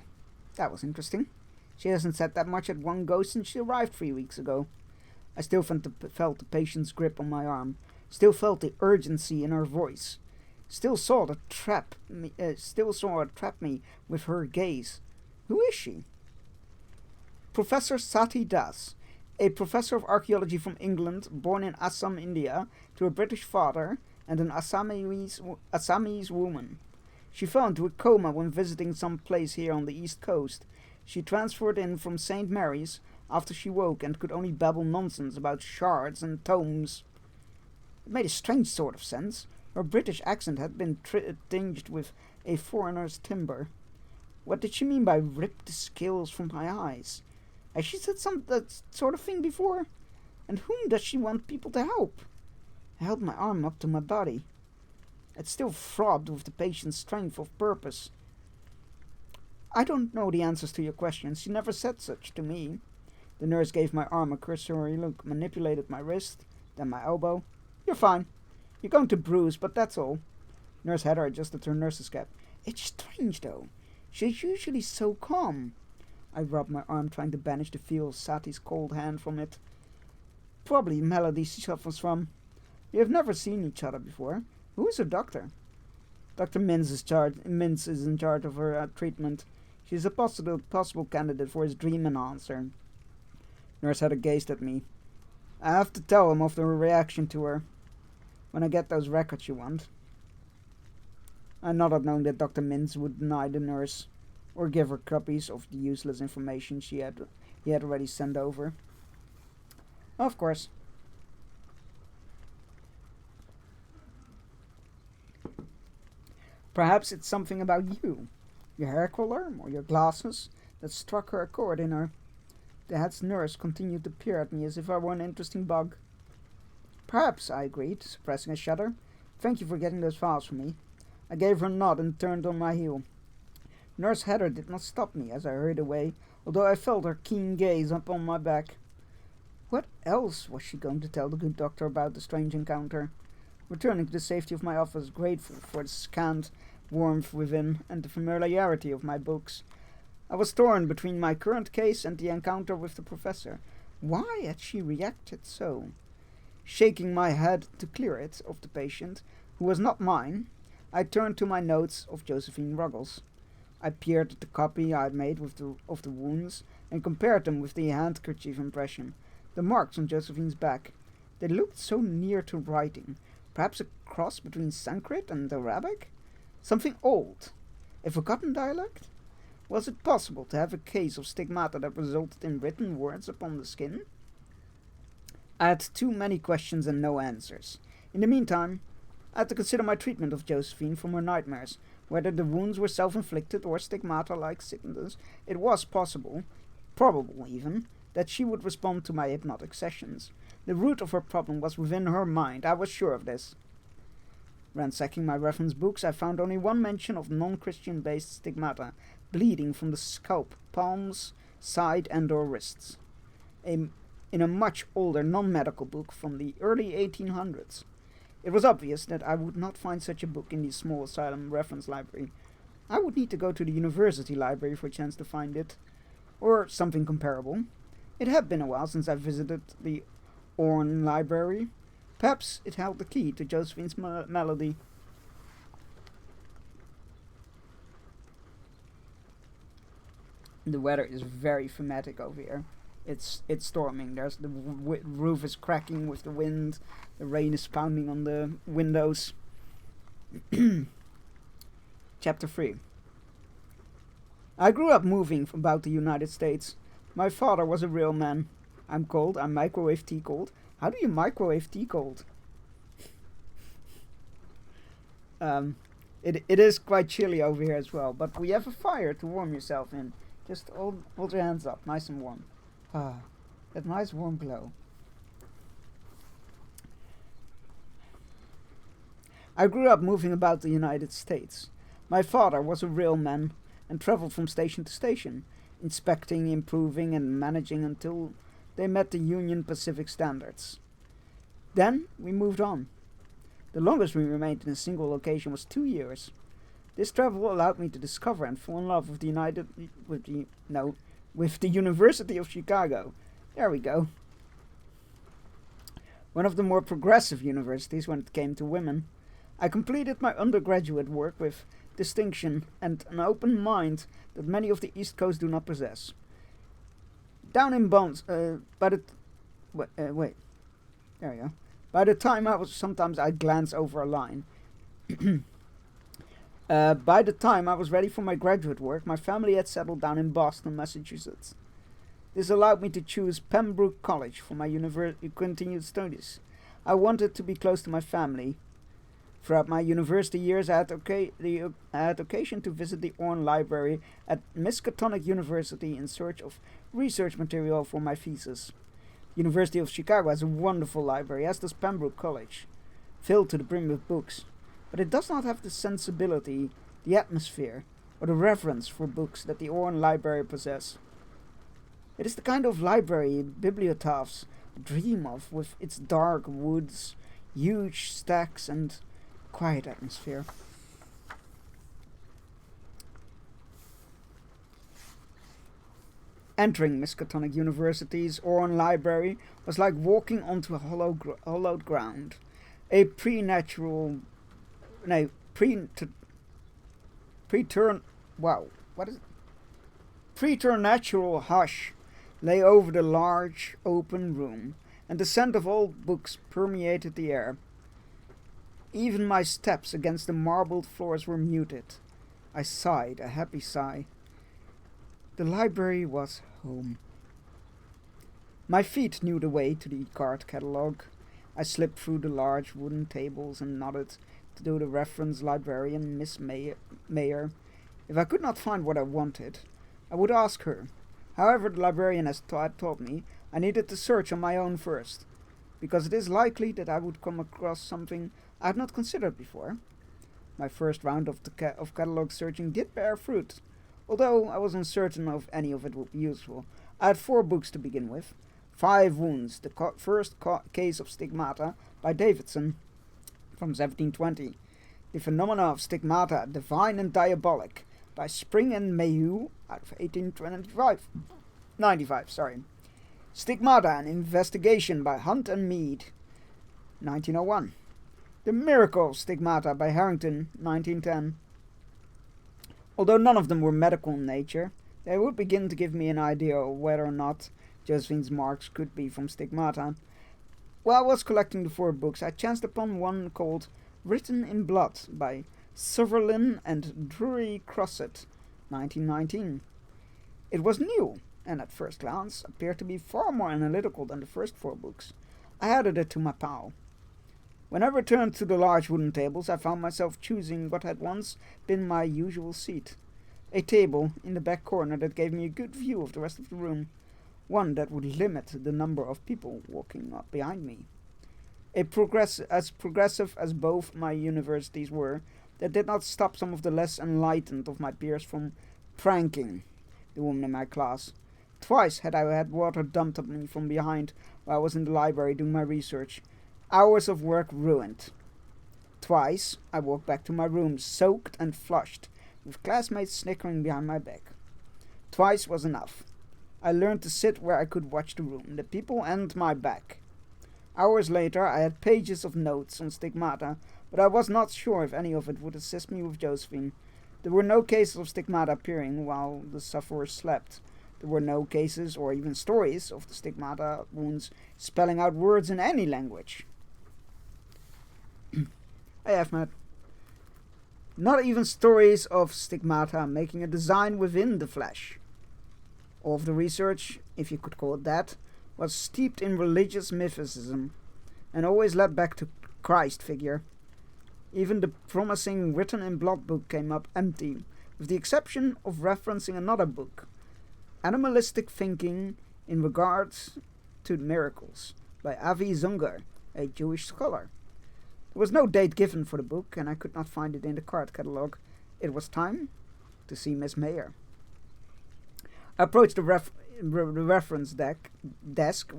that was interesting. She hasn't said that much at one go since she arrived 3 weeks ago. I still felt the patient's grip on my arm, still felt the urgency in her voice, still saw her trap me with her gaze. Who is she? Professor Sati Das, a professor of archaeology from England, born in Assam, India, to a British father and an Assamese woman. She fell into a coma when visiting some place here on the east coast. She transferred in from St. Mary's after she woke and could only babble nonsense about shards and tomes. It made a strange sort of sense. Her British accent had been tinged with a foreigner's timbre. What did she mean by rip the scales from my eyes? Has she said that sort of thing before? And whom does she want people to help? I held my arm up to my body. It still throbbed with the patient's strength of purpose. I don't know the answers to your questions. She never said such to me. The nurse gave my arm a cursory look, manipulated my wrist, then my elbow. You're fine. You're going to bruise, but that's all. Nurse Heather adjusted her nurse's cap. It's strange, though. She's usually so calm. I rubbed my arm, trying to banish the feel of Sati's cold hand from it. Probably Melody she suffers from. We have never seen each other before. Who is her doctor? Dr. Mintz is in charge of her treatment. She is a possible candidate for his dream enhancer. Nurse Heather gazed at me. I have to tell him of the reaction to her when I get those records you want. I nodded, knowing that Dr. Mintz would deny the nurse or give her copies of the useless information he had already sent over. Of course. Perhaps it's something about you, your hair color or your glasses, that struck her a chord in her. The head nurse continued to peer at me as if I were an interesting bug. Perhaps, I agreed, suppressing a shudder. Thank you for getting those files for me. I gave her a nod and turned on my heel. Nurse Heather did not stop me as I hurried away, although I felt her keen gaze upon my back. What else was she going to tell the good doctor about the strange encounter? Returning to the safety of my office, grateful for the scant warmth within and the familiarity of my books, I was torn between my current case and the encounter with the professor. Why had she reacted so? Shaking my head to clear it of the patient, who was not mine, I turned to my notes of Josephine Ruggles. I peered at the copy I had made of the wounds and compared them with the handkerchief impression, the marks on Josephine's back. They looked so near to writing, perhaps a cross between Sanskrit and Arabic? Something old. A forgotten dialect? Was it possible to have a case of stigmata that resulted in written words upon the skin? I had too many questions and no answers. In the meantime, I had to consider my treatment of Josephine from her nightmares. Whether the wounds were self-inflicted or stigmata-like sickness, it was possible, probable even, that she would respond to my hypnotic sessions. The root of her problem was within her mind. I was sure of this. Ransacking my reference books, I found only one mention of non-Christian-based stigmata, bleeding from the scalp, palms, side and/or wrists, in a much older non-medical book from the early 1800s. It was obvious that I would not find such a book in the small asylum reference library. I would need to go to the university library for a chance to find it, or something comparable. It had been a while since I visited the Orne Library. Perhaps it held the key to Josephine's melody. The weather is very thematic over here. It's storming. There's the roof is cracking with the wind. The rain is pounding on the windows. Chapter 3. I grew up moving about the United States. My father was a real man. I'm cold. I'm microwave tea cold. How do you microwave tea cold? It is quite chilly over here as well, but we have a fire to warm yourself in. Just hold your hands up, nice and warm. Ah, that nice warm glow. I grew up moving about the United States. My father was a real man and traveled from station to station, inspecting, improving, and managing until they met the Union Pacific standards. Then we moved on. The longest we remained in a single location was 2 years. This travel allowed me to discover and fall in love with the University of Chicago. There we go. One of the more progressive universities when it came to women. I completed my undergraduate work with distinction and an open mind that many of the East Coast do not possess. Down in Bonds, there we go. By the time I'd glance over a line. By the time I was ready for my graduate work, my family had settled down in Boston, Massachusetts. This allowed me to choose Pembroke College for my continued studies. I wanted to be close to my family. Throughout my university years, I had occasion to visit the Orne Library at Miskatonic University in search of research material for my thesis. The University of Chicago has a wonderful library, as does Pembroke College, filled to the brim with books, but it does not have the sensibility, the atmosphere, or the reverence for books that the Orne Library possess. It is the kind of library bibliophils dream of, with its dark woods, huge stacks, and quiet atmosphere. Entering Miskatonic University's Orne Library was like walking onto a hollowed ground. A preternatural hush lay over the large, open room, and the scent of old books permeated the air. Even my steps against the marbled floors were muted. I sighed, a happy sigh. The library was home. My feet knew the way to the card catalogue. I slipped through the large wooden tables and nodded to the reference librarian, Miss Mayer. If I could not find what I wanted, I would ask her. However, the librarian had taught me I needed to search on my own first, because it is likely that I would come across something I had not considered before. My first round of catalogue searching did bear fruit. Although I was uncertain if any of it would be useful, I had 4 books to begin with. 5 Wounds, the first case of stigmata by Davidson from 1720. The Phenomena of Stigmata, Divine and Diabolic by Spring and Mayhew out of 1895. Stigmata, an Investigation by Hunt and Mead, 1901. The Miracle of Stigmata by Harrington, 1910. Although none of them were medical in nature, they would begin to give me an idea of whether or not Josephine's marks could be from stigmata. While I was collecting the 4 books, I chanced upon one called Written in Blood by Sutherland and Drury Crosset, 1919. It was new, and at first glance appeared to be far more analytical than the first 4 books. I added it to my pile. When I returned to the large wooden tables, I found myself choosing what had once been my usual seat. A table in the back corner that gave me a good view of the rest of the room. One that would limit the number of people walking up behind me. As progressive as both my universities were, that did not stop some of the less enlightened of my peers from pranking the woman in my class. Twice had I had water dumped on me from behind while I was in the library doing my research. Hours of work ruined. Twice I walked back to my room soaked and flushed, with classmates snickering behind my back. Twice was enough. I learned to sit where I could watch the room, the people, and my back. Hours later I had pages of notes on stigmata, but I was not sure if any of it would assist me with Josephine. There were no cases of stigmata appearing while the sufferer slept. There were no cases or even stories of the stigmata wounds spelling out words in any language. Hey Ahmed. Not even stories of stigmata making a design within the flesh. All of the research, if you could call it that, was steeped in religious mysticism and always led back to Christ figure. Even the promising written in blood book came up empty, with the exception of referencing another book, Animalistic Thinking in Regards to Miracles, by Avi Zunger, a Jewish scholar. There was no date given for the book, and I could not find it in the card catalogue. It was time to see Miss Mayer. I approached the reference desk,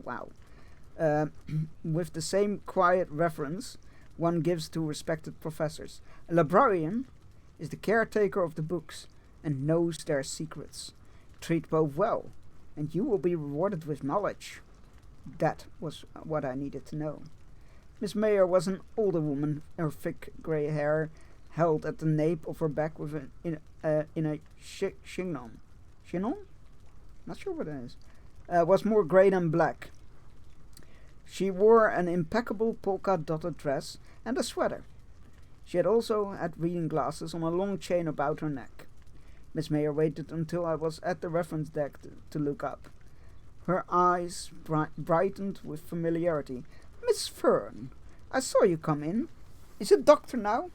with the same quiet reverence one gives to respected professors. A librarian is the caretaker of the books and knows their secrets. Treat both well, and you will be rewarded with knowledge. That was what I needed to know. Miss Mayer was an older woman, her thick grey hair held at the nape of her back in a chignon. Chignon? Not sure what it is. Was more grey than black. She wore an impeccable polka-dotted dress and a sweater. She also had reading glasses on a long chain about her neck. Miss Mayer waited until I was at the reference deck to look up. Her eyes brightened with familiarity. Miss Fern, I saw you come in. Is it doctor now?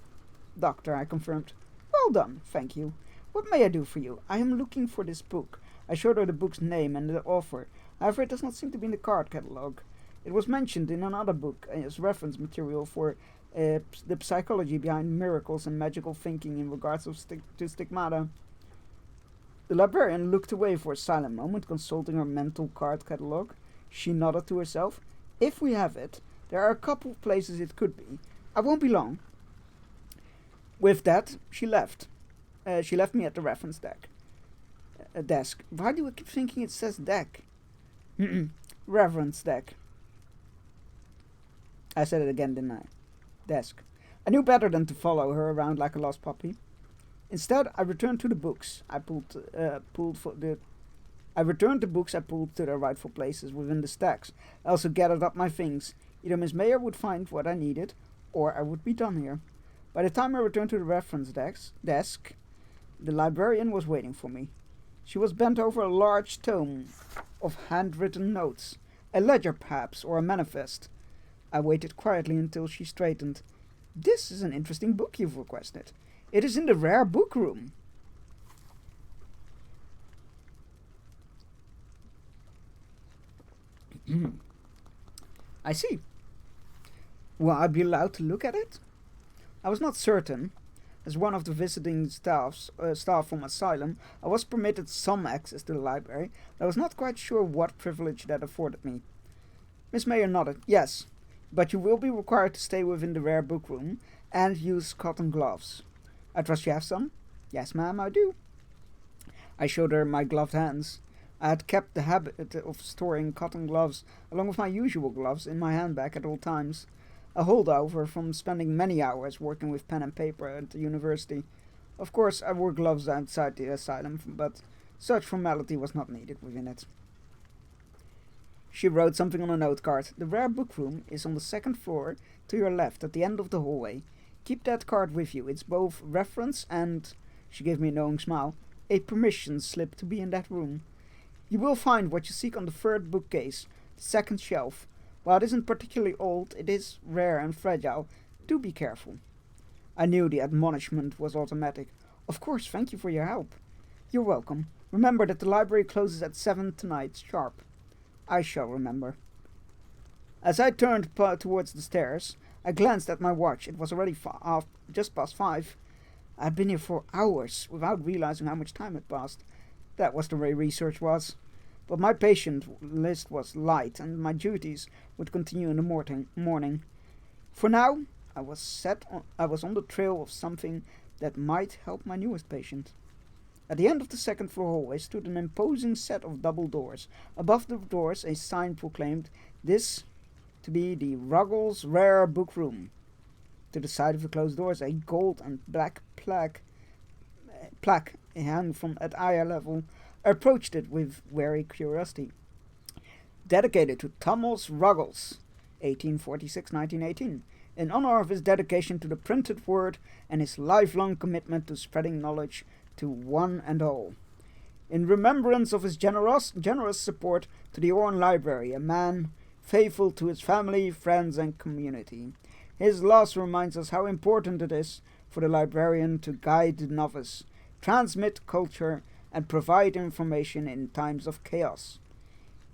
Doctor, I confirmed. Well done, thank you. What may I do for you? I am looking for this book. I showed her the book's name and the author. However, it does not seem to be in the card catalogue. It was mentioned in another book as reference material for the psychology behind miracles and magical thinking in regards to stigmata. The librarian looked away for a silent moment, consulting her mental card catalogue. She nodded to herself. If we have it, there are a couple of places it could be. I won't be long. With that, she left. She left me at the reference desk. Why do I keep thinking it says deck? Reference deck. I said it again, didn't I? Desk. I knew better than to follow her around like a lost puppy. Instead, I returned to the books I returned the books I pulled to their rightful places within the stacks. I also gathered up my things. Either Miss Mayer would find what I needed, or I would be done here. By the time I returned to the reference desk, the librarian was waiting for me. She was bent over a large tome of handwritten notes, a ledger perhaps, or a manifest. I waited quietly until she straightened. This is an interesting book you've requested. It is in the rare book room. I see. Will I be allowed to look at it? I was not certain. As one of the visiting staff from Asylum, I was permitted some access to the library, but I was not quite sure what privilege that afforded me. Miss Mayer nodded. Yes, but you will be required to stay within the rare book room and use cotton gloves. I trust you have some? Yes, ma'am, I do. I showed her my gloved hands. I had kept the habit of storing cotton gloves, along with my usual gloves, in my handbag at all times. A holdover from spending many hours working with pen and paper at the university. Of course, I wore gloves outside the asylum, but such formality was not needed within it. She wrote something on a note card. The rare book room is on the second floor, to your left, at the end of the hallway. Keep that card with you. It's both reference and, she gave me a knowing smile, a permission slip to be in that room. You will find what you seek on the third bookcase, the second shelf. While it isn't particularly old, it is rare and fragile. Do be careful. I knew the admonishment was automatic. Of course, thank you for your help. You're welcome. Remember that the library closes at 7 tonight, sharp. I shall remember. As I turned towards the stairs, I glanced at my watch. It was already just past 5. I had been here for hours without realizing how much time had passed. That was the way research was. But my patient list was light, and my duties would continue in the morning. For now, I was on the trail of something that might help my newest patient. At the end of the second floor hallway stood an imposing set of double doors. Above the doors, a sign proclaimed this to be the Ruggles Rare Book Room. To the side of the closed doors, a gold and black plaque hung from at eye level I approached it with wary curiosity. Dedicated to Thomas Ruggles, 1846-1918, in honor of his dedication to the printed word and his lifelong commitment to spreading knowledge to one and all. In remembrance of his generous support to the Oran Library, a man faithful to his family, friends, and community. His loss reminds us how important it is for the librarian to guide the novice, transmit culture, and provide information in times of chaos.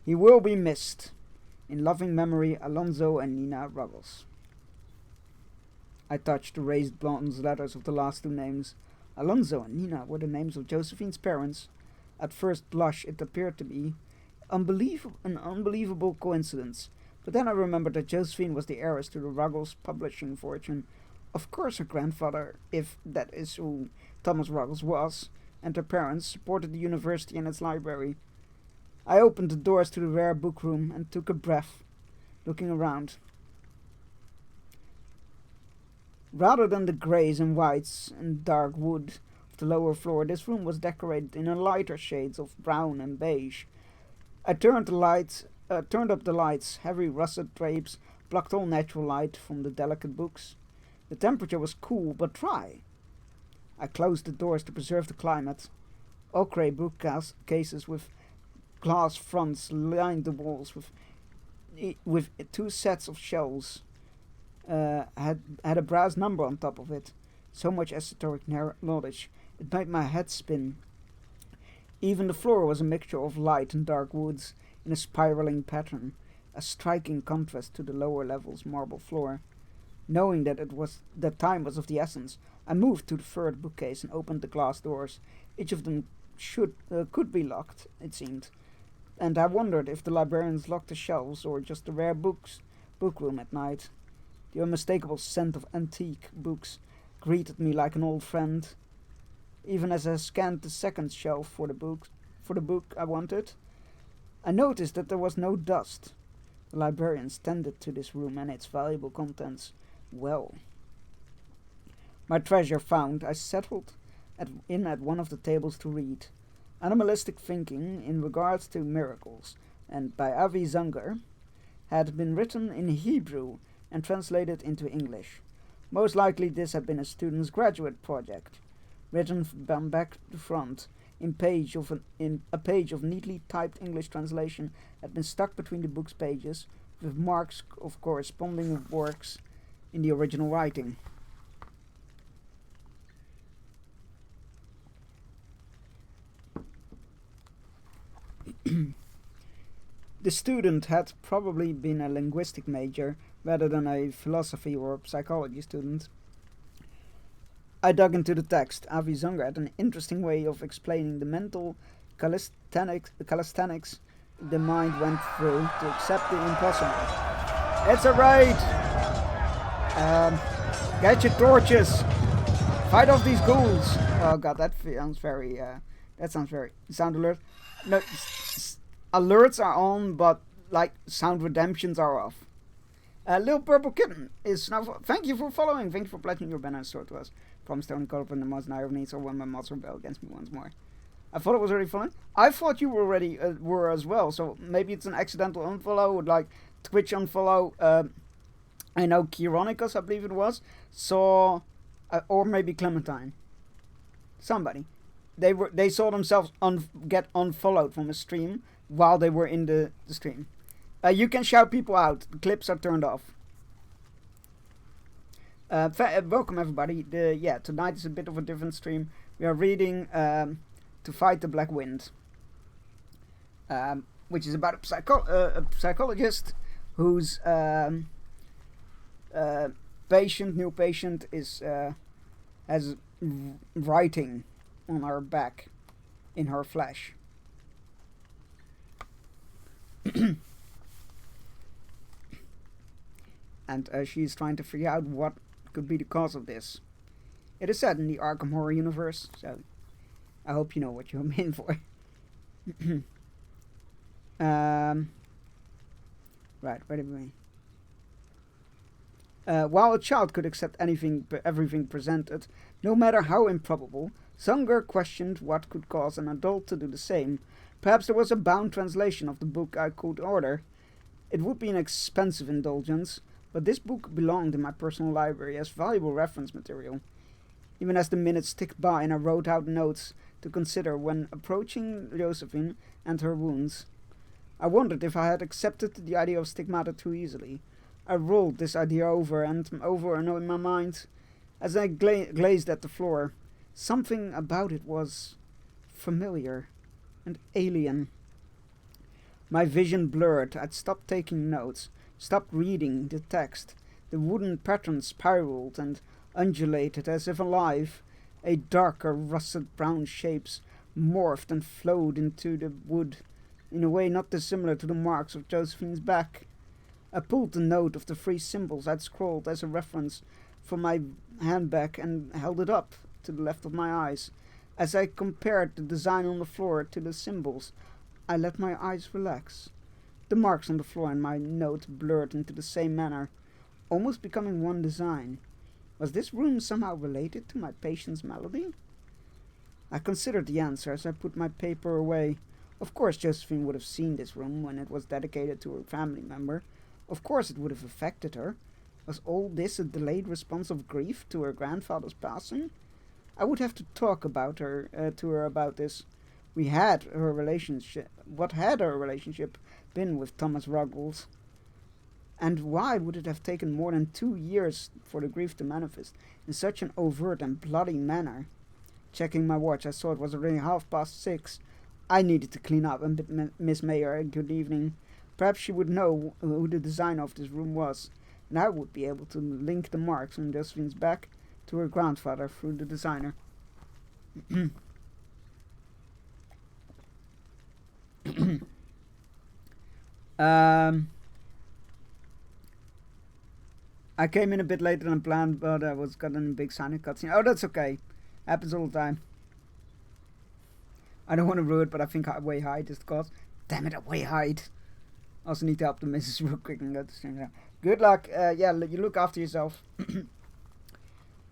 He will be missed. In loving memory, Alonzo and Nina Ruggles. I touched the raised bronze letters of the last two names. Alonzo and Nina were the names of Josephine's parents. At first blush, it appeared to be an unbelievable coincidence. But then I remembered that Josephine was the heiress to the Ruggles publishing fortune. Of course her grandfather, if that is who Thomas Ruggles was, and her parents supported the university and its library. I opened the doors to the rare book room and took a breath, looking around. Rather than the greys and whites and dark wood of the lower floor, this room was decorated in a lighter shades of brown and beige. I turned up the lights. Heavy russet drapes blocked all natural light from the delicate books. The temperature was cool but dry. I closed the doors to preserve the climate. Ochre bookcases with glass fronts lined the walls with two sets of shelves. Had a brass number on top of it. So much esoteric knowledge. It made my head spin. Even the floor was a mixture of light and dark woods in a spiraling pattern, a striking contrast to the lower level's marble floor. Knowing that time was of the essence, I moved to the third bookcase and opened the glass doors. Each of them could be locked, it seemed, and I wondered if the librarians locked the shelves or just the rare book room at night. The unmistakable scent of antique books greeted me like an old friend. Even as I scanned the second shelf for the book I wanted, I noticed that there was no dust. The librarians tended to this room and its valuable contents well. My treasure found, I settled at one of the tables to read. Animalistic Thinking in Regards to Miracles, and by Avi Zanger, had been written in Hebrew and translated into English. Most likely this had been a student's graduate project, written from back to front. In a page of neatly typed English translation had been stuck between the book's pages, with marks of corresponding works in the original writing. The student had probably been a linguistic major rather than a philosophy or psychology student. I dug into the text. Avi Zanger had an interesting way of explaining the mental calisthenics the mind went through to accept the impossible. It's a raid! Get your torches! Fight off these ghouls! Oh god, that sounds very, sound alert. No, alerts are on, but, like, sound redemptions are off. Little Purple Kitten is now, thank you for following, thank you for pledging your banner store to us. From Stone Cold and the Mouse and Irony, so when my mods rebel against me once more. I thought it was already following. I thought you were already were as well, so maybe it's an accidental unfollow, like Twitch unfollow. I know Kironicus, I believe it was, saw, or maybe Clementine. Somebody. They saw themselves get unfollowed from a stream while they were in the stream. You can shout people out. The clips are turned off. Welcome everybody. Tonight is a bit of a different stream. We are reading To Fight the Black Wind, which is about a psychologist whose new patient is has writing on her back in her flesh. And she's trying to figure out what could be the cause of this. It is set in the Arkham Horror universe, so I hope you know what you're in for. Right, wait a minute. While a child could accept everything presented, no matter how improbable, Zunger questioned what could cause an adult to do the same. Perhaps there was a bound translation of the book I could order. It would be an expensive indulgence, but this book belonged in my personal library as valuable reference material. Even as the minutes ticked by and I wrote out notes to consider when approaching Josephine and her wounds, I wondered if I had accepted the idea of stigmata too easily. I rolled this idea over and in my mind as I glazed at the floor. Something about it was familiar and alien. My vision blurred. I'd stopped taking notes, stopped reading the text. The wooden pattern spiraled and undulated as if alive. A darker, russet brown shapes morphed and flowed into the wood in a way not dissimilar to the marks of Josephine's back. I pulled the note of the 3 symbols I'd scrawled as a reference from my handbag and held it up to the left of my eyes. As I compared the design on the floor to the symbols, I let my eyes relax. The marks on the floor and my note blurred into the same manner, almost becoming one design. Was this room somehow related to my patient's malady? I considered the answer as I put my paper away. Of course Josephine would have seen this room when it was dedicated to her family member. Of course it would have affected her. Was all this a delayed response of grief to her grandfather's passing? I would have to talk to her about this. What had her relationship been with Thomas Ruggles? And why would it have taken more than 2 years for the grief to manifest in such an overt and bloody manner? Checking my watch, I saw it was already 6:30. I needed to clean up and bid Miss Mayer a good evening. Perhaps she would know who the designer of this room was, and I would be able to link the marks on Josephine's back to her grandfather through the designer. I came in a bit later than planned, but I was gotten a big signing cutscene. Oh, that's okay. Happens all the time. I don't want to ruin it, but I think Way Hide is the cause. Damn it, Way Hide. Also need to help the missus real quick and go to stream. Good luck. Yeah, you look after yourself.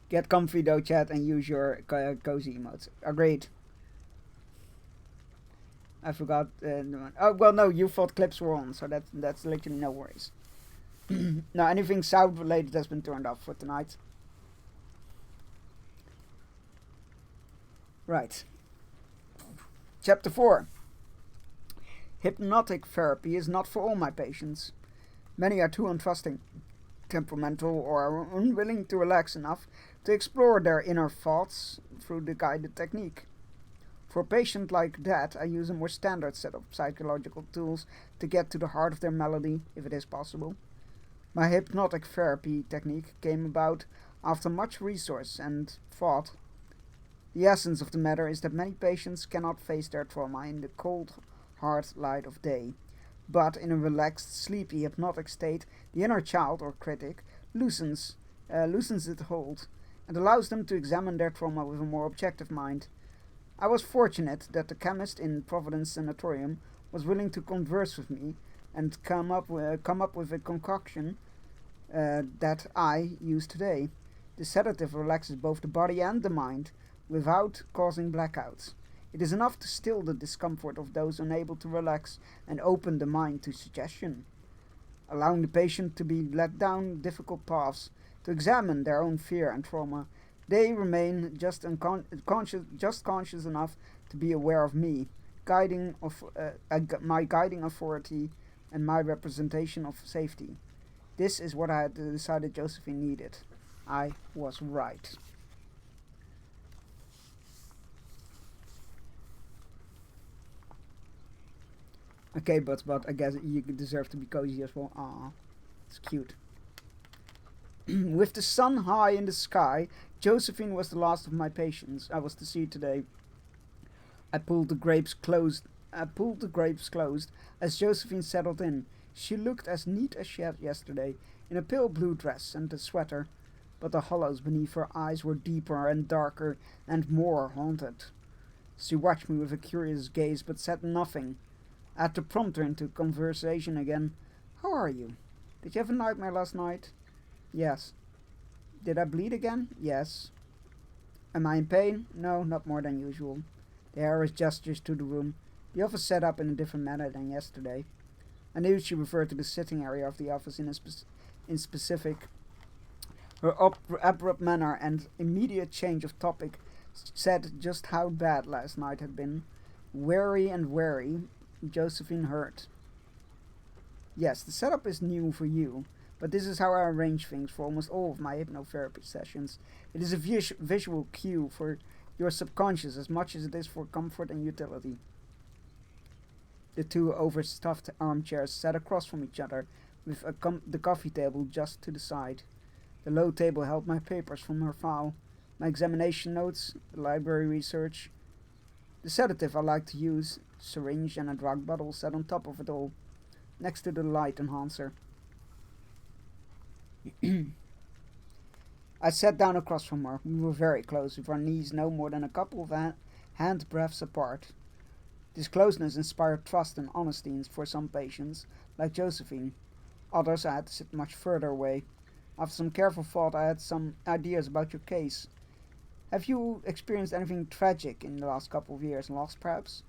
Get comfy though, chat, and use your cozy emotes. Agreed. I forgot. Oh well, no, you thought clips were on, so that's literally no worries. Now anything sound related has been turned off for tonight. Right. Chapter 4. Hypnotic therapy is not for all my patients. Many are too untrusting, temperamental, or are unwilling to relax enough to explore their inner thoughts through the guided technique. For a patient like that, I use a more standard set of psychological tools to get to the heart of their malady, if it is possible. My hypnotic therapy technique came about after much research and thought. The essence of the matter is that many patients cannot face their trauma in the cold, hard light of day, but in a relaxed, sleepy, hypnotic state, the inner child or critic loosens its hold and allows them to examine their trauma with a more objective mind. I was fortunate that the chemist in Providence Sanatorium was willing to converse with me and come up with a concoction that I use today. The sedative relaxes both the body and the mind without causing blackouts. It is enough to still the discomfort of those unable to relax and open the mind to suggestion, allowing the patient to be led down difficult paths, to examine their own fear and trauma. They remain just conscious enough to be aware of me, my guiding authority and my representation of safety. This is what I had decided Josephine needed. I was right. Okay, but I guess you deserve to be cozy as well. Aww, it's cute. With the sun high in the sky, Josephine was the last of my patients I was to see today. I pulled the grapes closed as Josephine settled in. She looked as neat as she had yesterday, in a pale blue dress and a sweater, but the hollows beneath her eyes were deeper and darker and more haunted. She watched me with a curious gaze, but said nothing. I had to prompt her into conversation again. How are you? Did you have a nightmare last night? Yes. Did I bleed again? Yes. Am I in pain? No, not more than usual. The heiress gestures to the room. The office set up in a different manner than yesterday. I knew she referred to the sitting area of the office in specific. Her abrupt manner and immediate change of topic said just how bad last night had been. Wary and wary, Josephine heard. Yes, the setup is new for you, but this is how I arrange things for almost all of my hypnotherapy sessions. It is a visual cue for your subconscious as much as it is for comfort and utility. The two overstuffed armchairs sat across from each other, with the coffee table just to the side. The low table held my papers from her file, my examination notes, the library research. The sedative I like to use, syringe and a drug bottle, sat on top of it all, next to the light enhancer. I sat down across from her. We were very close, with our knees no more than a couple of hand breaths apart. This closeness inspired trust and honesty for some patients, like Josephine. Others I had to sit much further away. After some careful thought, I had some ideas about your case. Have you experienced anything tragic in the last couple of years, loss perhaps?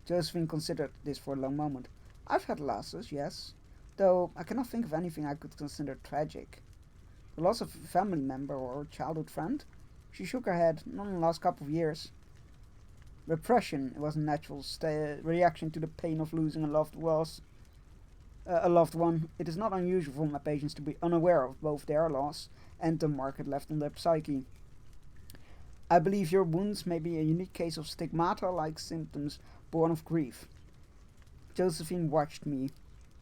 Josephine considered this for a long moment. I've had losses, yes, though I cannot think of anything I could consider tragic. The loss of a family member or childhood friend? She shook her head. Not in the last couple of years. Repression was a natural reaction to the pain of losing a loved one. It is not unusual for my patients to be unaware of both their loss and the mark it left on their psyche. I believe your wounds may be a unique case of stigmata-like symptoms born of grief. Josephine watched me,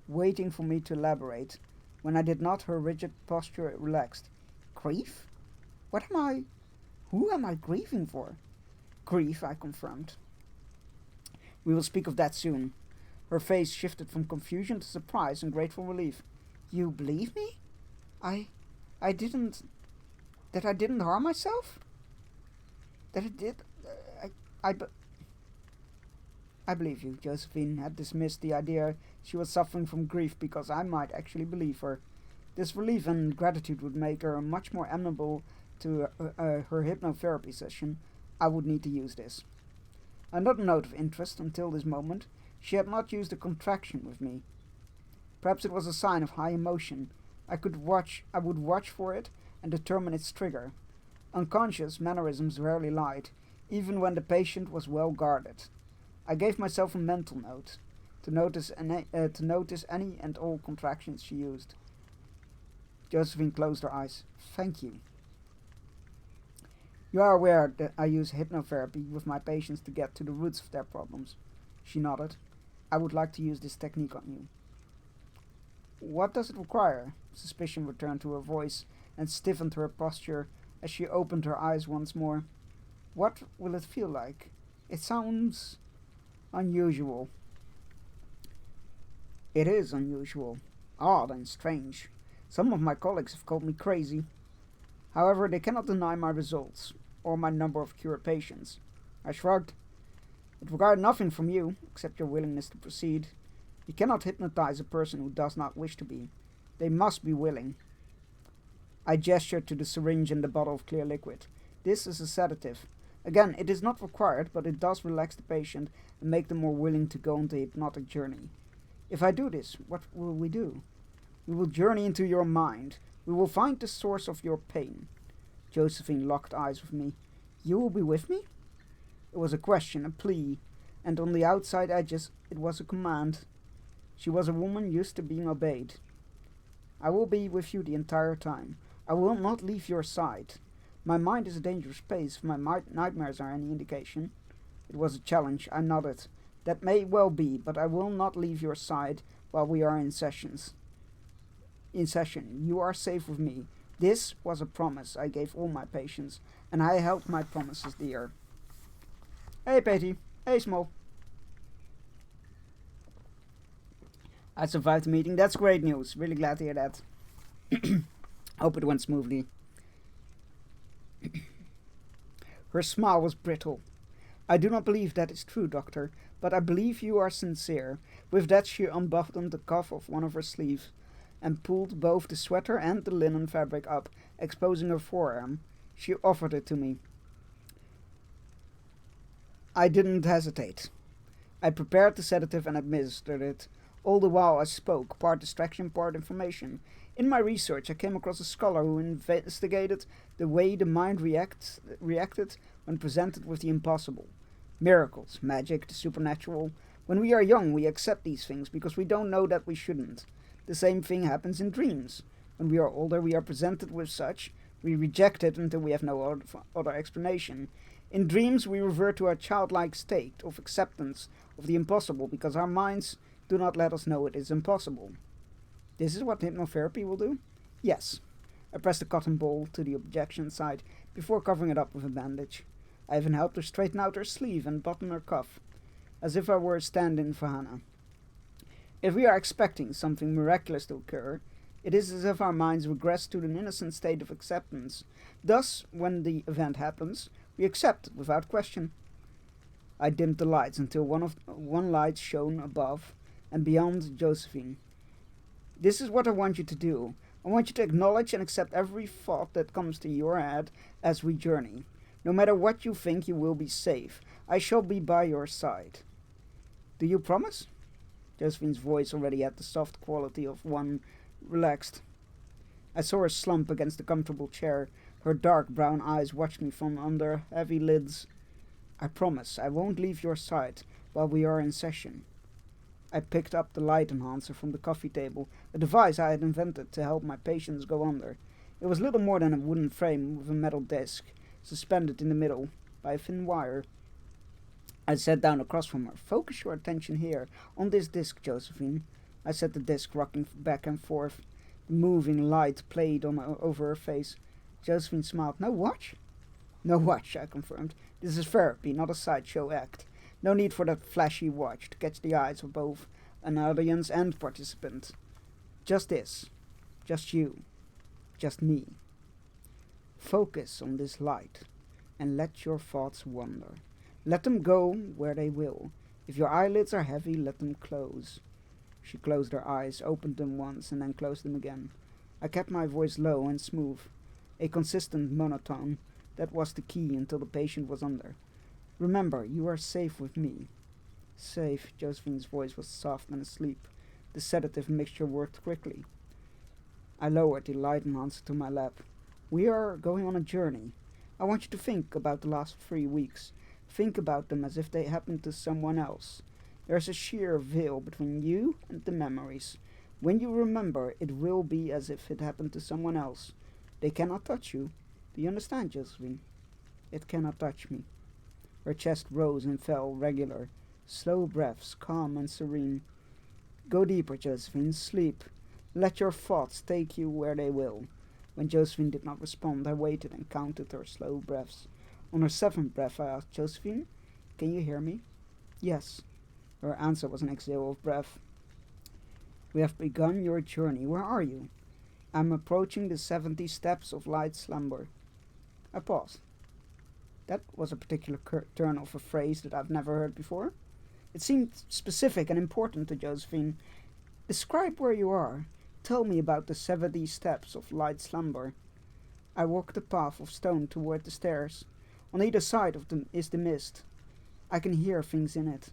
waiting for me to elaborate. When I did not, her rigid posture relaxed. Grief? Who am I grieving for? Grief, I confirmed. We will speak of that soon. Her face shifted from confusion to surprise and grateful relief. You believe me? I didn't harm myself? That it did? I believe you. Josephine had dismissed the idea she was suffering from grief because I might actually believe her. This relief and gratitude would make her much more amenable to her hypnotherapy session. I would need to use this. Another note of interest until this moment, she had not used a contraction with me. Perhaps it was a sign of high emotion. I would watch for it and determine its trigger. Unconscious mannerisms rarely lied, even when the patient was well guarded. I gave myself a mental note to notice any and all contractions she used. Josephine closed her eyes. Thank you. You are aware that I use hypnotherapy with my patients to get to the roots of their problems. She nodded. I would like to use this technique on you. What does it require? Suspicion returned to her voice and stiffened her posture as she opened her eyes once more. What will it feel like? It sounds unusual. It is unusual, odd and strange. Some of my colleagues have called me crazy. However, they cannot deny my results, or my number of cured patients. I shrugged. It required nothing from you, except your willingness to proceed. You cannot hypnotize a person who does not wish to be. They must be willing. I gestured to the syringe and the bottle of clear liquid. This is a sedative. Again, it is not required, but it does relax the patient and make them more willing to go on the hypnotic journey. If I do this, what will we do? We will journey into your mind. We will find the source of your pain. Josephine locked eyes with me. You will be with me? It was a question, a plea, and on the outside edges it was a command. She was a woman used to being obeyed. I will be with you the entire time. I will not leave your side. My mind is a dangerous place if my nightmares are any indication. It was a challenge. I nodded. That may well be, but I will not leave your side while we are in session. You are safe with me. This was a promise I gave all my patients, and I held my promises dear. Hey, Patty. Hey, Small. I survived the meeting. That's great news. Really glad to hear that. Hope it went smoothly. Her smile was brittle. I do not believe that is true, Doctor, but I believe you are sincere. With that she unbuttoned the cuff of one of her sleeves and pulled both the sweater and the linen fabric up, exposing her forearm. She offered it to me. I didn't hesitate. I prepared the sedative and administered it. All the while I spoke, part distraction, part information. In my research, I came across a scholar who investigated the way the mind reacted when presented with the impossible. Miracles, magic, the supernatural. When we are young, we accept these things because we don't know that we shouldn't. The same thing happens in dreams. When we are older, we are presented with such. We reject it until we have no other explanation. In dreams, we revert to our childlike state of acceptance of the impossible because our minds do not let us know it is impossible. This is what hypnotherapy will do? Yes. I pressed the cotton ball to the objection side before covering it up with a bandage. I even helped her straighten out her sleeve and button her cuff, as if I were a stand-in for Hannah. If we are expecting something miraculous to occur, it is as if our minds regress to an innocent state of acceptance. Thus, when the event happens, we accept it without question. I dimmed the lights until one light shone above and beyond Josephine. This is what I want you to do. I want you to acknowledge and accept every thought that comes to your head as we journey. No matter what you think, you will be safe. I shall be by your side. Do you promise? Josephine's voice already had the soft quality of one relaxed. I saw her slump against the comfortable chair. Her dark brown eyes watched me from under heavy lids. I promise I won't leave your side while we are in session. I picked up the light enhancer from the coffee table, a device I had invented to help my patients go under. It was little more than a wooden frame with a metal disc, suspended in the middle by a thin wire. I sat down across from her. Focus your attention here, on this disc, Josephine. I set the disc rocking back and forth. The moving light played over her face. Josephine smiled. No watch? No watch, I confirmed. This is therapy, not a sideshow act. No need for that flashy watch to catch the eyes of both an audience and participant. Just this. Just you. Just me. Focus on this light and let your thoughts wander. Let them go where they will. If your eyelids are heavy, let them close. She closed her eyes, opened them once, and then closed them again. I kept my voice low and smooth, a consistent monotone. That was the key until the patient was under. Remember, you are safe with me. Safe. Josephine's voice was soft and asleep. The sedative mixture worked quickly. I lowered the light enhancer to my lap. We are going on a journey. I want you to think about the last 3 weeks. Think about them as if they happened to someone else. There's a sheer veil between you and the memories. When you remember, it will be as if it happened to someone else. They cannot touch you. Do you understand, Josephine? It cannot touch me. Her chest rose and fell, regular. Slow breaths, calm and serene. Go deeper, Josephine. Sleep. Let your thoughts take you where they will. When Josephine did not respond, I waited and counted her slow breaths. On her 7th breath, I asked, Josephine, can you hear me? Yes. Her answer was an exhale of breath. We have begun your journey. Where are you? I'm approaching the 70 steps of light slumber. I paused. That was a particular turn of a phrase that I've never heard before. It seemed specific and important to Josephine. Describe where you are. Tell me about the 70 steps of light slumber. I walked the path of stone toward the stairs. On either side of them is the mist. I can hear things in it.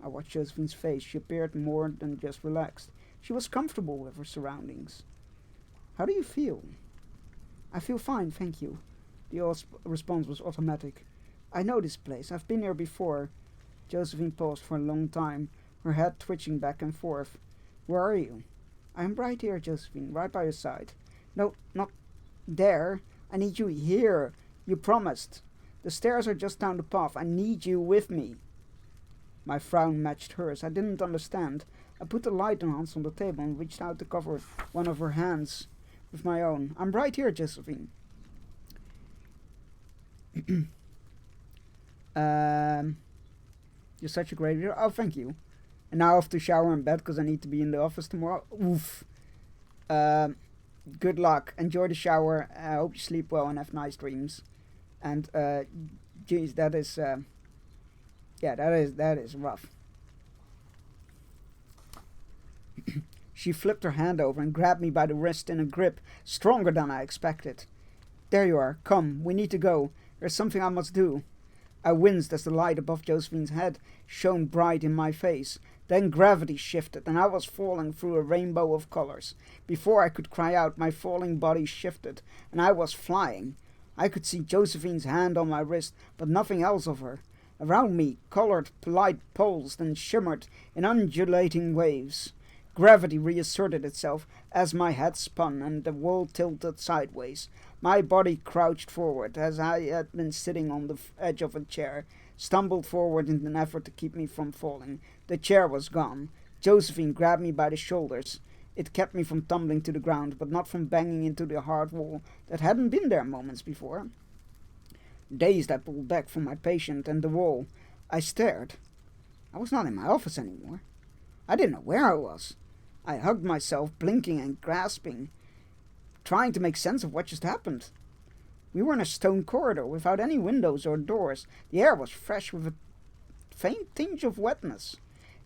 I watched Josephine's face. She appeared more than just relaxed. She was comfortable with her surroundings. How do you feel? I feel fine, thank you. The response was automatic. I know this place. I've been here before. Josephine paused for a long time, her head twitching back and forth. Where are you? I am right here, Josephine, right by your side. No, not there. I need you here. You promised. The stairs are just down the path. I need you with me. My frown matched hers. I didn't understand. I put the light enhancer on the table and reached out to cover one of her hands with my own. I'm right here, Josephine. You're such a great leader. Oh, thank you. And now I have to shower in bed because I need to be in the office tomorrow. Oof. Good luck. Enjoy the shower. I hope you sleep well and have nice dreams. And, geez, that is, yeah, that is rough. She flipped her hand over and grabbed me by the wrist in a grip stronger than I expected. There you are. Come, we need to go. There's something I must do. I winced as the light above Josephine's head shone bright in my face. Then gravity shifted, and I was falling through a rainbow of colors. Before I could cry out, my falling body shifted, and I was flying. I could see Josephine's hand on my wrist, but nothing else of her. Around me, colored light pulsed and shimmered in undulating waves. Gravity reasserted itself as my head spun and the world tilted sideways. My body crouched forward as I had been sitting on the edge of a chair, stumbled forward in an effort to keep me from falling. The chair was gone. Josephine grabbed me by the shoulders. It kept me from tumbling to the ground, but not from banging into the hard wall that hadn't been there moments before. Dazed, I pulled back from my patient and the wall. I stared. I was not in my office anymore. I didn't know where I was. I hugged myself, blinking and grasping, trying to make sense of what just happened. We were in a stone corridor without any windows or doors. The air was fresh with a faint tinge of wetness.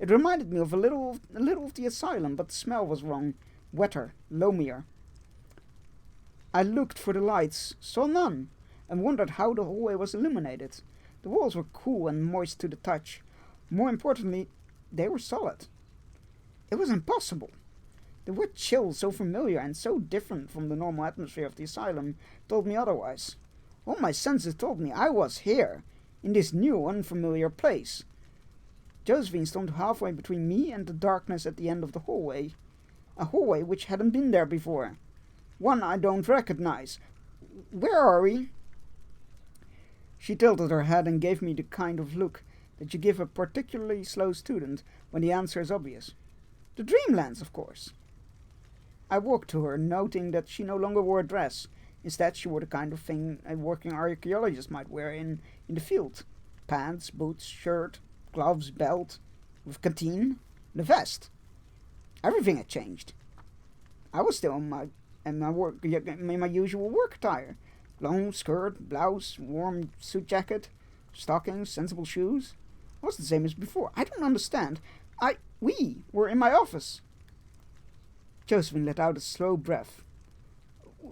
It reminded me of a little of the asylum, but the smell was wrong. Wetter, loamier. I looked for the lights, saw none, and wondered how the hallway was illuminated. The walls were cool and moist to the touch. More importantly, they were solid. It was impossible. The wet chill, so familiar and so different from the normal atmosphere of the asylum, told me otherwise. All my senses told me I was here, in this new, unfamiliar place. Josephine stood halfway between me and the darkness at the end of the hallway. A hallway which hadn't been there before. One I don't recognize. Where are we? She tilted her head and gave me the kind of look that you give a particularly slow student when the answer is obvious. The Dreamlands, of course. I walked to her, noting that she no longer wore a dress. Instead, she wore the kind of thing a working archaeologist might wear in the field. Pants, boots, shirt, gloves, belt, with canteen, and a vest. Everything had changed. I was still in my usual work attire. Long skirt, blouse, warm suit jacket, stockings, sensible shoes. It was the same as before. I don't understand. We were in my office. Josephine let out a slow breath.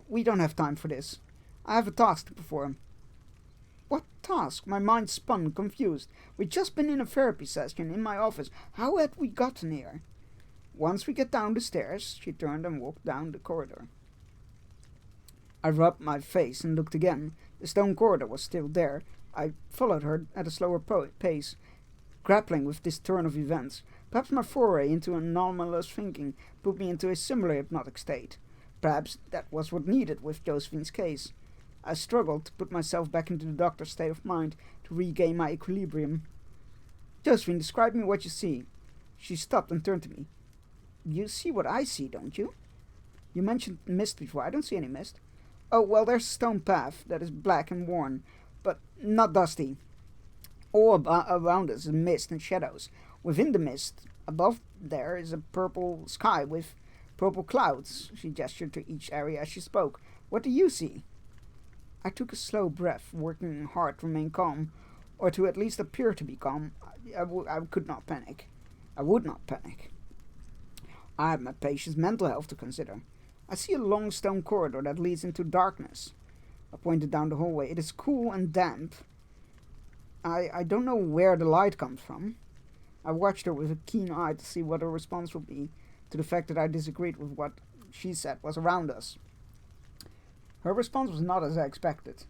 We don't have time for this. I have a task to perform. What task? My mind spun, confused. We'd just been in a therapy session in my office. How had we gotten here? Once we get down the stairs, she turned and walked down the corridor. I rubbed my face and looked again. The stone corridor was still there. I followed her at a slower pace, grappling with this turn of events. Perhaps my foray into anomalous thinking put me into a similar hypnotic state. Perhaps that was what needed with Josephine's case. I struggled to put myself back into the doctor's state of mind to regain my equilibrium. Josephine, describe me what you see. She stopped and turned to me. You see what I see, don't you? You mentioned mist before. I don't see any mist. Oh, well, there's a stone path that is black and worn, but not dusty. All around us is mist and shadows. Within the mist, above there, is a purple sky with purple clouds. She gestured to each area as she spoke. What do you see? I took a slow breath, working hard to remain calm, or to at least appear to be calm. I could not panic. I would not panic. I had my patient's mental health to consider. I see a long stone corridor that leads into darkness. I pointed down the hallway. It is cool and damp. I don't know where the light comes from. I watched her with a keen eye to see what her response would be to the fact that I disagreed with what she said was around us. Her response was not as I expected.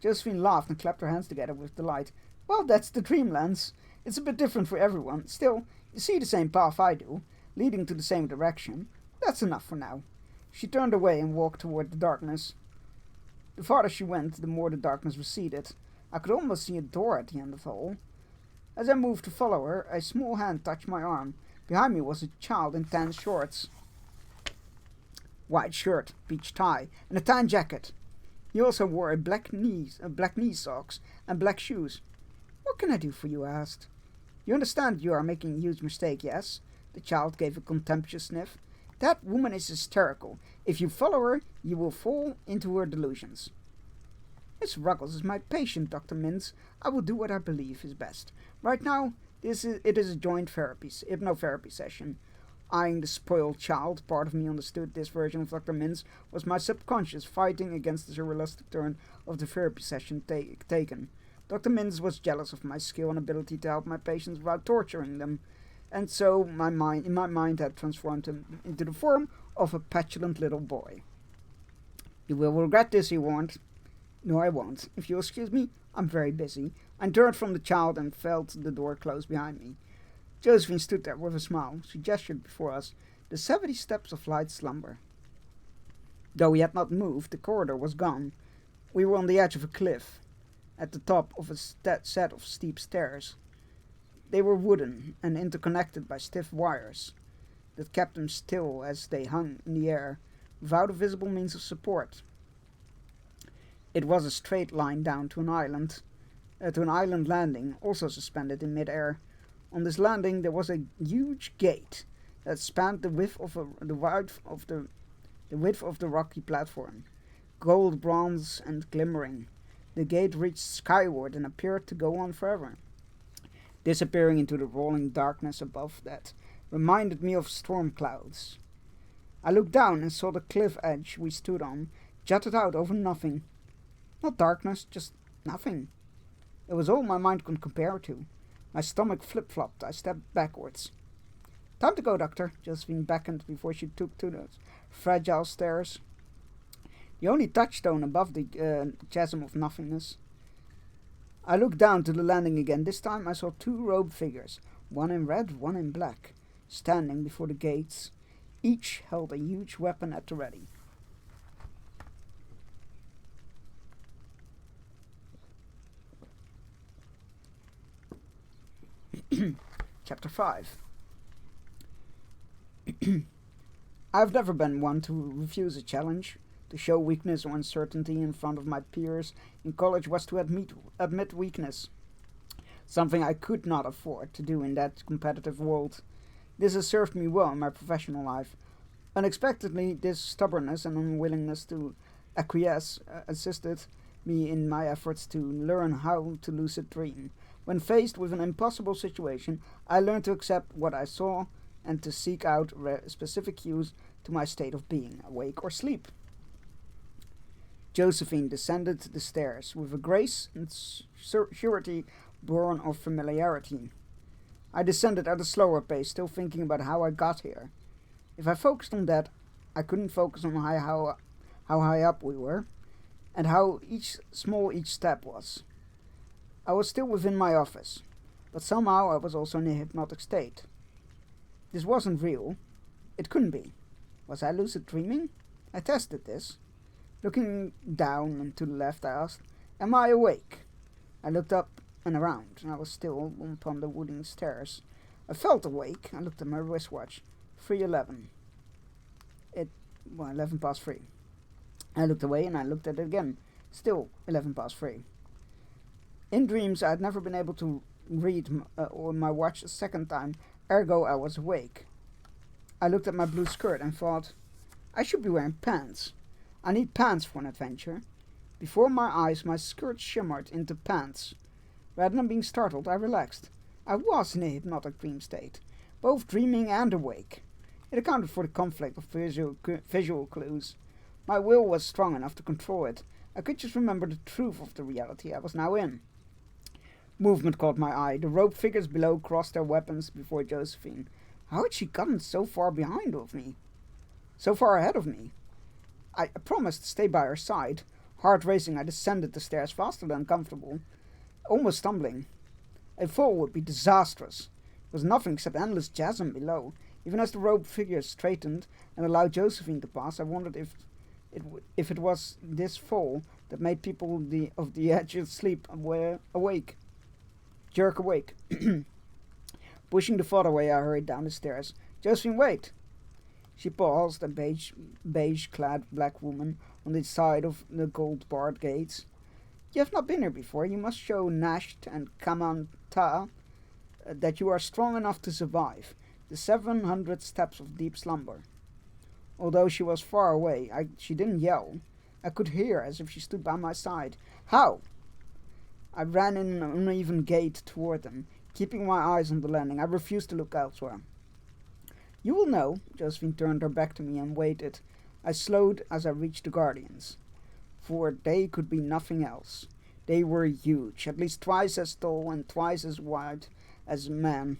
Josephine laughed and clapped her hands together with delight. Well, that's the Dreamlands. It's a bit different for everyone. Still, you see the same path I do, leading to the same direction. That's enough for now. She turned away and walked toward the darkness. The farther she went, the more the darkness receded. I could almost see a door at the end of the hall. As I moved to follow her, a small hand touched my arm. Behind me was a child in tan shorts, white shirt, beige tie, and a tan jacket. He also wore black knee socks and black shoes. What can I do for you? I asked. You understand you are making a huge mistake, yes? The child gave a contemptuous sniff. That woman is hysterical. If you follow her, you will fall into her delusions. Miss Ruggles is my patient, Dr. Mintz. I will do what I believe is best. Right now, it is a joint hypnotherapy session. Eyeing the spoiled child, part of me understood this version of Dr. Mintz was my subconscious fighting against the realistic turn of the therapy session taken. Dr. Mintz was jealous of my skill and ability to help my patients without torturing them, and so in my mind had transformed him into the form of a petulant little boy. "You will regret this," he warned. "No, I won't. If you'll excuse me, I'm very busy." I turned from the child and felt the door close behind me. Josephine stood there with a smile. She gestured before us, the 70 steps of light slumber. Though we had not moved, the corridor was gone. We were on the edge of a cliff, at the top of a set of steep stairs. They were wooden and interconnected by stiff wires that kept them still as they hung in the air, without a visible means of support. It was a straight line down to an island landing, also suspended in mid-air. On this landing there was a huge gate that spanned the width of the width of the rocky platform, gold, bronze, and glimmering. The gate reached skyward and appeared to go on forever, disappearing into the rolling darkness above that reminded me of storm clouds. I looked down and saw the cliff edge we stood on jutted out over nothing. Not darkness, just nothing. It was all my mind could compare to. My stomach flip-flopped. I stepped backwards. "Time to go, Doctor," Josephine beckoned before she took to those fragile stairs. The only touchstone above the chasm of nothingness. I looked down to the landing again. This time I saw 2 robed figures, one in red, one in black, standing before the gates. Each held a huge weapon at the ready. Chapter 5. I've never been one to refuse a challenge. To show weakness or uncertainty in front of my peers in college was to admit weakness, something I could not afford to do in that competitive world. This has served me well in my professional life. Unexpectedly, this stubbornness and unwillingness to acquiesce assisted me in my efforts to learn how to lucid dream. When faced with an impossible situation, I learned to accept what I saw and to seek out specific cues to my state of being, awake or asleep. Josephine descended the stairs with a grace and surety born of familiarity. I descended at a slower pace, still thinking about how I got here. If I focused on that, I couldn't focus on how high up we were, and how small each step was. I was still within my office, but somehow I was also in a hypnotic state. This wasn't real. It couldn't be. Was I lucid dreaming? I tested this. Looking down and to the left, I asked, "Am I awake?" I looked up and around, and I was still upon the wooden stairs. I felt awake. I looked at my wristwatch. 3:11. 11 past 3. I looked away and I looked at it again. Still 11 past 3. In dreams, I had never been able to read my watch a second time, ergo I was awake. I looked at my blue skirt and thought, I should be wearing pants. I need pants for an adventure. Before my eyes, my skirt shimmered into pants. Rather than being startled, I relaxed. I was in a hypnotic dream state, both dreaming and awake. It accounted for the conflict of visual clues. My will was strong enough to control it. I could just remember the truth of the reality I was now in. Movement caught my eye. The robed figures below crossed their weapons before Josephine. How had she gotten so far behind of me? So far ahead of me? I promised to stay by her side. Heart racing, I descended the stairs faster than comfortable, almost stumbling. A fall would be disastrous. There was nothing except endless chasm below. Even as the robed figures straightened and allowed Josephine to pass, I wondered if it was this fall that made people of the edge of sleep awake. Jerk awake. Pushing the thought away, I hurried down the stairs. Josephine, wait! She paused, a beige-clad black woman on the side of the gold-barred gates. You have not been here before. You must show Nasht and Kamanta that you are strong enough to survive the 700 steps of deep slumber. Although she was far away, she didn't yell. I could hear as if she stood by my side. How? I ran in an uneven gait toward them, keeping my eyes on the landing. I refused to look elsewhere. You will know. Josephine turned her back to me and waited. I slowed as I reached the Guardians, for they could be nothing else. They were huge, at least twice as tall and twice as wide as a man.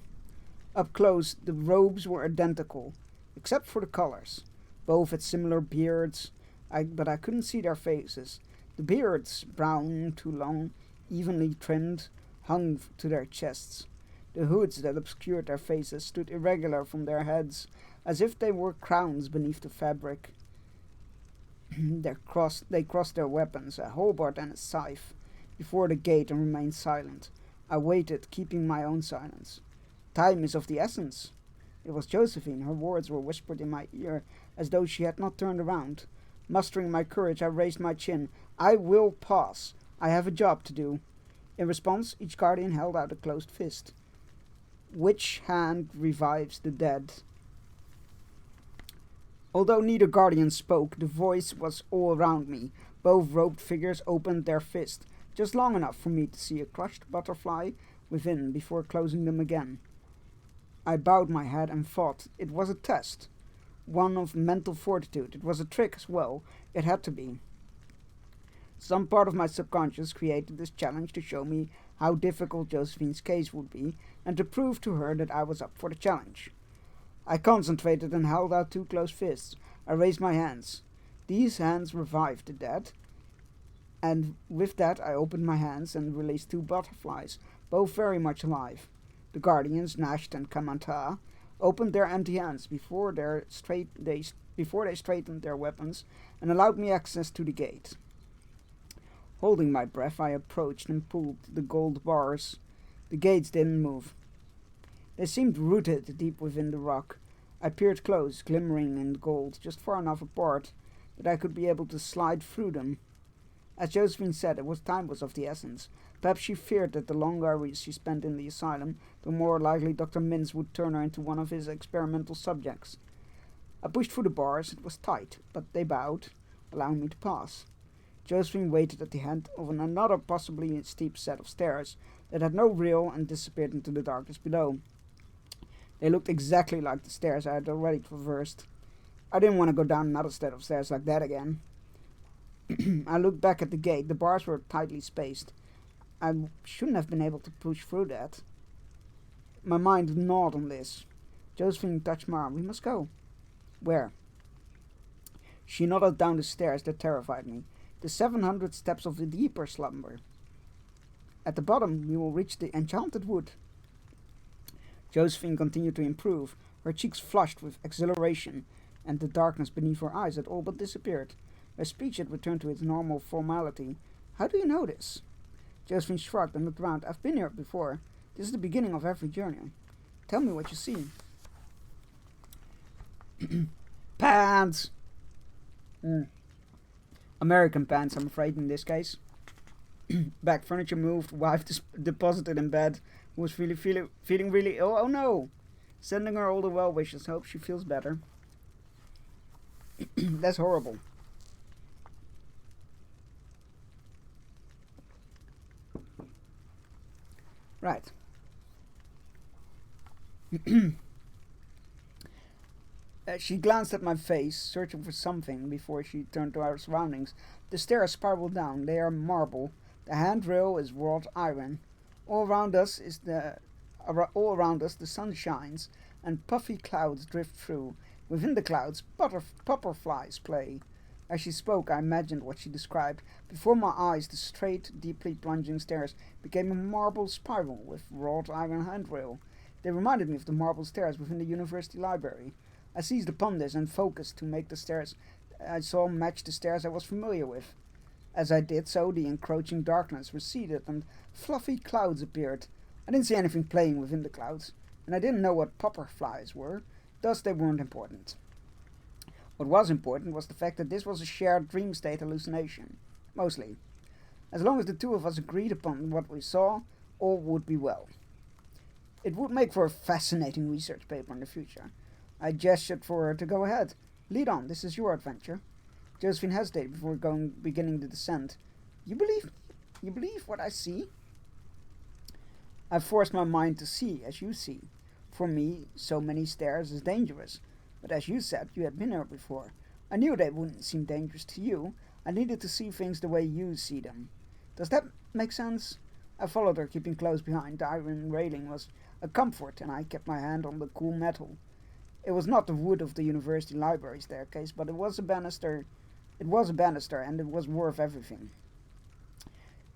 Up close, the robes were identical, except for the colors. Both had similar beards, but I couldn't see their faces. The beards, brown, too long, evenly trimmed, hung to their chests. The hoods that obscured their faces stood irregular from their heads, as if they were crowns beneath the fabric. They crossed their weapons, a halberd and a scythe, before the gate and remained silent. I waited, keeping my own silence. Time is of the essence. It was Josephine. Her words were whispered in my ear, as though she had not turned around. Mustering my courage, I raised my chin. I will pass. I have a job to do. In response, each guardian held out a closed fist. Which hand revives the dead? Although neither guardian spoke, the voice was all around me. Both robed figures opened their fists, just long enough for me to see a crushed butterfly within before closing them again. I bowed my head and thought it was a test. One of mental fortitude. It was a trick as well. It had to be. Some part of my subconscious created this challenge to show me how difficult Josephine's case would be, and to prove to her that I was up for the challenge. I concentrated and held out two closed fists. I raised my hands. These hands revived the dead, and with that I opened my hands and released two butterflies, both very much alive. The guardians, Nasht and Kamanta, opened their empty hands before they straightened their weapons and allowed me access to the gate. Holding my breath, I approached and pulled the gold bars. The gates didn't move. They seemed rooted deep within the rock. I peered close, glimmering in gold, just far enough apart that I could be able to slide through them. As Josephine said, time was of the essence. Perhaps she feared that the longer she spent in the asylum, the more likely Dr. Mintz would turn her into one of his experimental subjects. I pushed through the bars. It was tight, but they bowed, allowing me to pass. Josephine waited at the head of another possibly steep set of stairs that had no rail and disappeared into the darkness below. They looked exactly like the stairs I had already traversed. I didn't want to go down another set of stairs like that again. I looked back at the gate. The bars were tightly spaced. I shouldn't have been able to push through that. My mind gnawed on this. Josephine touched my arm. We must go. Where? She nodded down the stairs that terrified me. The 700 steps of the deeper slumber. At the bottom, we will reach the enchanted wood. Josephine continued to improve. Her cheeks flushed with exhilaration, and the darkness beneath her eyes had all but disappeared. Her speech had returned to its normal formality. How do you know this? Josephine shrugged and looked round. I've been here before. This is the beginning of every journey. Tell me what you see. Pants! American pants, I'm afraid, in this case. Back furniture moved, wife deposited in bed, who was feeling really ill. Oh no! Sending her all the well wishes, hope she feels better. That's horrible. Right. She glanced at my face, searching for something before she turned to our surroundings. The stairs spiral down. They are marble. The handrail is wrought iron. All around us the sun shines, and puffy clouds drift through. Within the clouds, butterflies play. As she spoke, I imagined what she described. Before my eyes, the straight, deeply plunging stairs became a marble spiral with wrought iron handrail. They reminded me of the marble stairs within the university library. I seized upon this and focused to make the stairs I saw match the stairs I was familiar with. As I did so, the encroaching darkness receded and fluffy clouds appeared. I didn't see anything playing within the clouds, and I didn't know what butterflies were, thus they weren't important. What was important was the fact that this was a shared dream state hallucination, mostly. As long as the two of us agreed upon what we saw, all would be well. It would make for a fascinating research paper in the future. I gestured for her to go ahead. Lead on, this is your adventure. Josephine hesitated before beginning the descent. You believe what I see? I forced my mind to see as you see. For me, so many stairs is dangerous. But as you said, you had been here before. I knew they wouldn't seem dangerous to you. I needed to see things the way you see them. Does that make sense? I followed her, keeping close behind. The iron railing was a comfort, and I kept my hand on the cool metal. It was not the wood of the university library staircase, but it was a banister. It was a banister, and it was worth everything.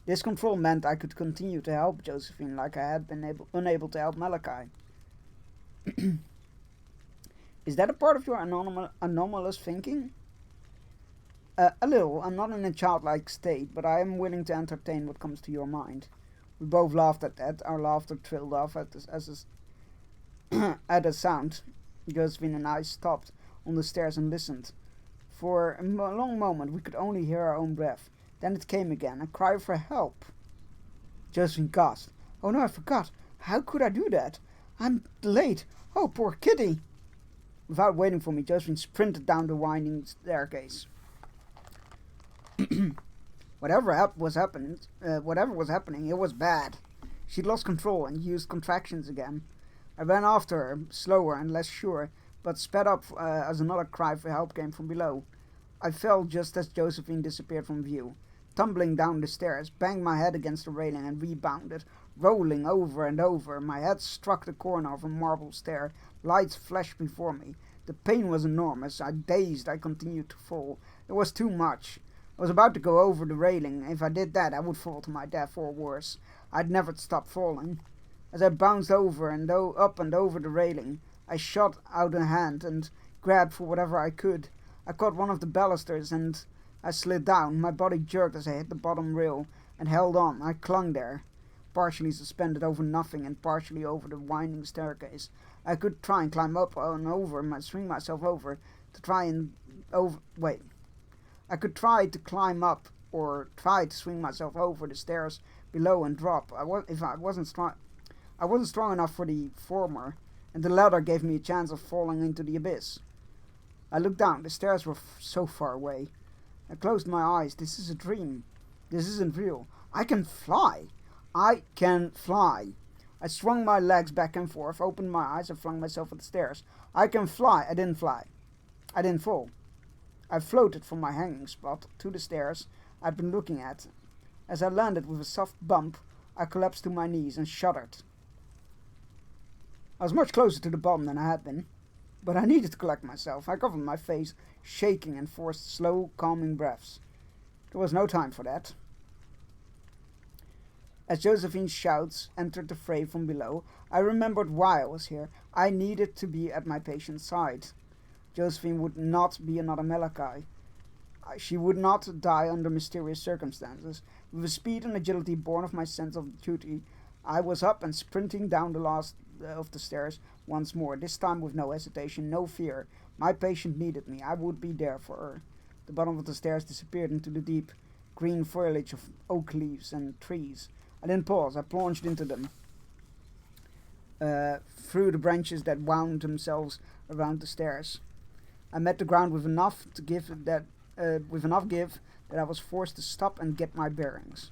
This control meant I could continue to help Josephine like I had been unable to help Malachi. Is that a part of your anomalous thinking? A little. I'm not in a childlike state, but I am willing to entertain what comes to your mind. We both laughed at that. Our laughter trailed off at a sound. Josephine and I stopped on the stairs and listened. For a long moment we could only hear our own breath. Then it came again, a cry for help. Josephine gasped. Oh no, I forgot. How could I do that? I'm late. Oh, poor kitty. Without waiting for me, Josephine sprinted down the winding staircase. Whatever was happening, it was bad. She'd lost control and used contractions again. I ran after her, slower and less sure, but sped up as another cry for help came from below. I fell just as Josephine disappeared from view. Tumbling down the stairs, banged my head against the railing and rebounded, rolling over and over. My head struck the corner of a marble stair. Lights flashed before me. The pain was enormous. Dazed, I continued to fall. It was too much. I was about to go over the railing. If I did that, I would fall to my death or worse. I'd never stop falling. As I bounced over and up and over the railing, I shot out a hand and grabbed for whatever I could. I caught one of the balusters and I slid down. My body jerked as I hit the bottom rail and held on. I clung there, partially suspended over nothing and partially over the winding staircase. I could try and climb up and over, swing myself over to try and I could try to climb up or try to swing myself over the stairs below and drop. I wasn't strong enough for the former, and the latter gave me a chance of falling into the abyss. I looked down. The stairs were so far away. I closed my eyes. This is a dream. This isn't real. I can fly. I can fly. I swung my legs back and forth, opened my eyes, and flung myself at the stairs. I can fly. I didn't fly. I didn't fall. I floated from my hanging spot to the stairs I'd been looking at. As I landed with a soft bump, I collapsed to my knees and shuddered. I was much closer to the bottom than I had been, but I needed to collect myself. I covered my face, shaking, and forced slow, calming breaths. There was no time for that. As Josephine's shouts entered the fray from below, I remembered why I was here. I needed to be at my patient's side. Josephine would not be another Malachi. She would not die under mysterious circumstances. With a speed and agility born of my sense of duty, I was up and sprinting down the last of the stairs once more, this time with no hesitation, no fear. My patient needed me. I would be there for her. The bottom of the stairs disappeared into the deep green foliage of oak leaves and trees. I didn't pause. I plunged into them, through the branches that wound themselves around the stairs. I met the ground with enough give that I was forced to stop and get my bearings.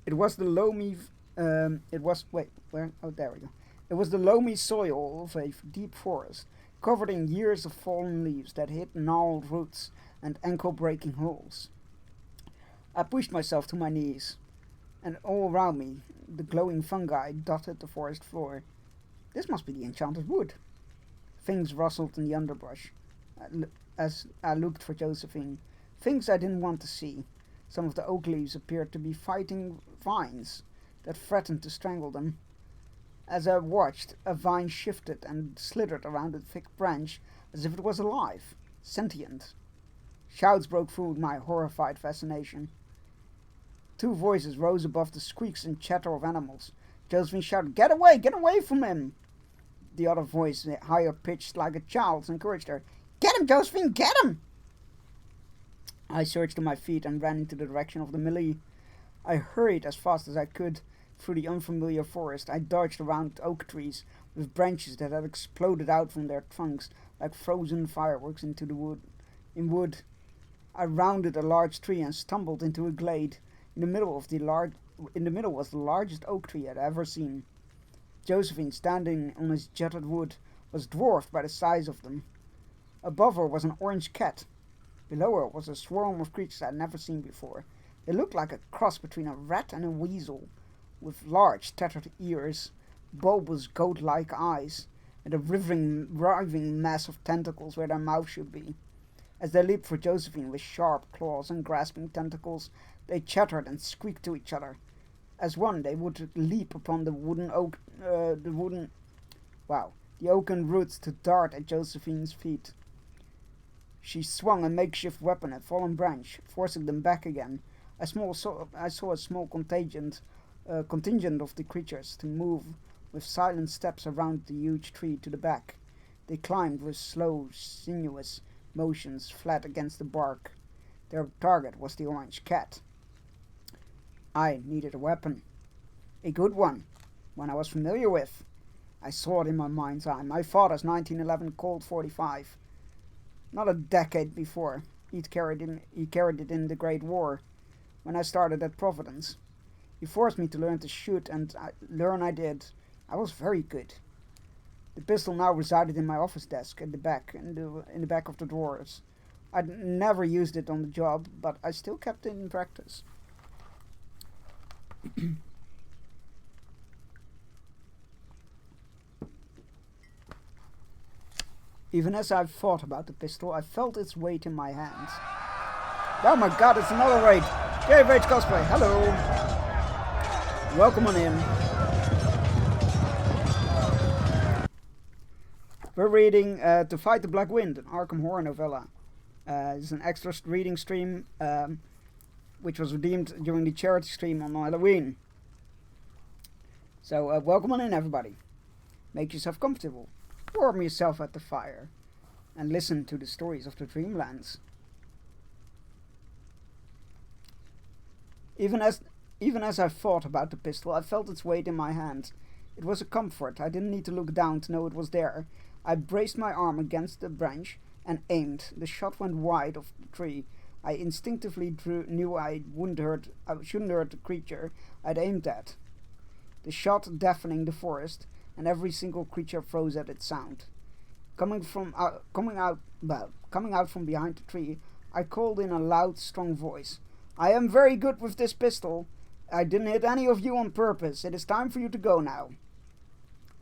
It was the loamy. It was the loamy soil of a deep forest, covered in years of fallen leaves that hid gnarled roots and ankle-breaking holes. I pushed myself to my knees, and all around me, the glowing fungi dotted the forest floor. This must be the enchanted wood. Things rustled in the underbrush as I looked for Josephine. Things I didn't want to see. Some of the oak leaves appeared to be fighting vines that threatened to strangle them. As I watched, a vine shifted and slithered around a thick branch as if it was alive, sentient. Shouts broke through my horrified fascination. Two voices rose above the squeaks and chatter of animals. Josephine shouted, Get away from him! The other voice, higher pitched like a child's, encouraged her. Get him, Josephine, get him! I surged to my feet and ran into the direction of the melee. I hurried as fast as I could through the unfamiliar forest. I dodged around oak trees with branches that had exploded out from their trunks like frozen fireworks into the wood. I rounded a large tree and stumbled into a glade. In the middle was the largest oak tree I'd ever seen. Josephine, standing on his jutted wood, was dwarfed by the size of them. Above her was an orange cat. Below her was a swarm of creatures I had never seen before. They looked like a cross between a rat and a weasel, with large, tattered ears, bulbous goat-like eyes, and a writhing mass of tentacles where their mouths should be. As they leaped for Josephine with sharp claws and grasping tentacles, they chattered and squeaked to each other. As one, they would leap upon the oaken roots to dart at Josephine's feet. She swung a makeshift weapon at fallen branch, forcing them back again. I saw a small contingent of the creatures to move with silent steps around the huge tree to the back. They climbed with slow, sinuous motions flat against the bark. Their target was the orange cat. I needed a weapon. A good one I was familiar with. I saw it in my mind's eye. My father's 1911 Colt 45. Not a decade before, he carried it in the Great War, when I started at Providence. He forced me to learn to shoot, and I did. I was very good. The pistol now resided in my office desk at the back, in the back of the drawers. I'd never used it on the job, but I still kept it in practice. Even as I thought about the pistol, I felt its weight in my hands. Oh my god, it's another raid! JFH Cosplay, hello! Welcome on in. We're reading To Fight the Black Wind, an Arkham Horror novella. It's an extra reading stream, which was redeemed during the charity stream on Halloween. So, welcome on in, everybody. Make yourself comfortable. Warm yourself at the fire and listen to the stories of the Dreamlands. Even as I thought about the pistol, I felt its weight in my hand. It was a comfort. I didn't need to look down to know it was there. I braced my arm against the branch and aimed. The shot went wide of the tree. I instinctively knew I shouldn't hurt the creature I'd aimed at. The shot deafening the forest, and every single creature froze at its sound. Coming out from behind the tree, I called in a loud, strong voice. I am very good with this pistol. I didn't hit any of you on purpose. It is time for you to go now.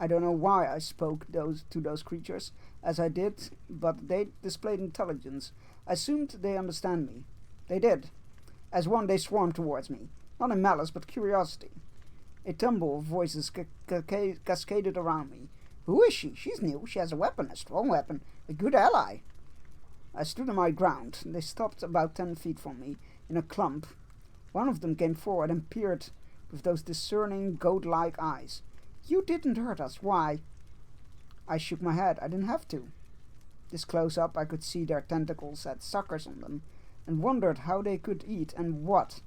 I don't know why I spoke to those creatures as I did, but they displayed intelligence. I assumed they understand me. They did. As one, they swarmed towards me, not in malice, but curiosity. A tumble of voices cascaded around me. Who is she? She's new. She has a weapon, a strong weapon, a good ally. I stood on my ground. They stopped about 10 feet from me, in a clump. One of them came forward and peered with those discerning, goat-like eyes. You didn't hurt us. Why? I shook my head. I didn't have to. This close-up, I could see their tentacles had suckers on them, and wondered how they could eat and what.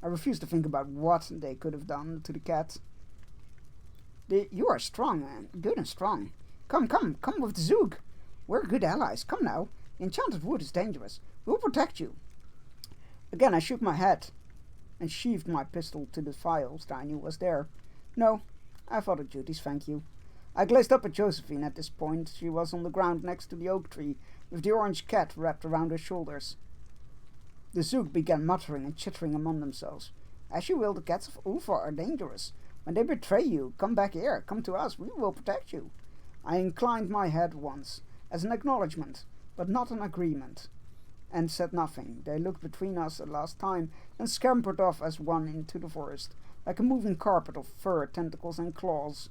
I refused to think about what they could have done to the cat. You are strong, man. Good and strong. Come with the Zoog. We're good allies. Come now. The enchanted wood is dangerous. We'll protect you. Again, I shook my head and sheathed my pistol to the files that I knew was there. No, I've other duties, thank you. I glanced up at Josephine at this point. She was on the ground next to the oak tree, with the orange cat wrapped around her shoulders. The Zoog began muttering and chittering among themselves. As you will, the cats of Ulfa are dangerous. When they betray you, come back here, come to us, we will protect you. I inclined my head once, as an acknowledgement, but not an agreement, and said nothing. They looked between us a last time, and scampered off as one into the forest, like a moving carpet of fur, tentacles, and claws.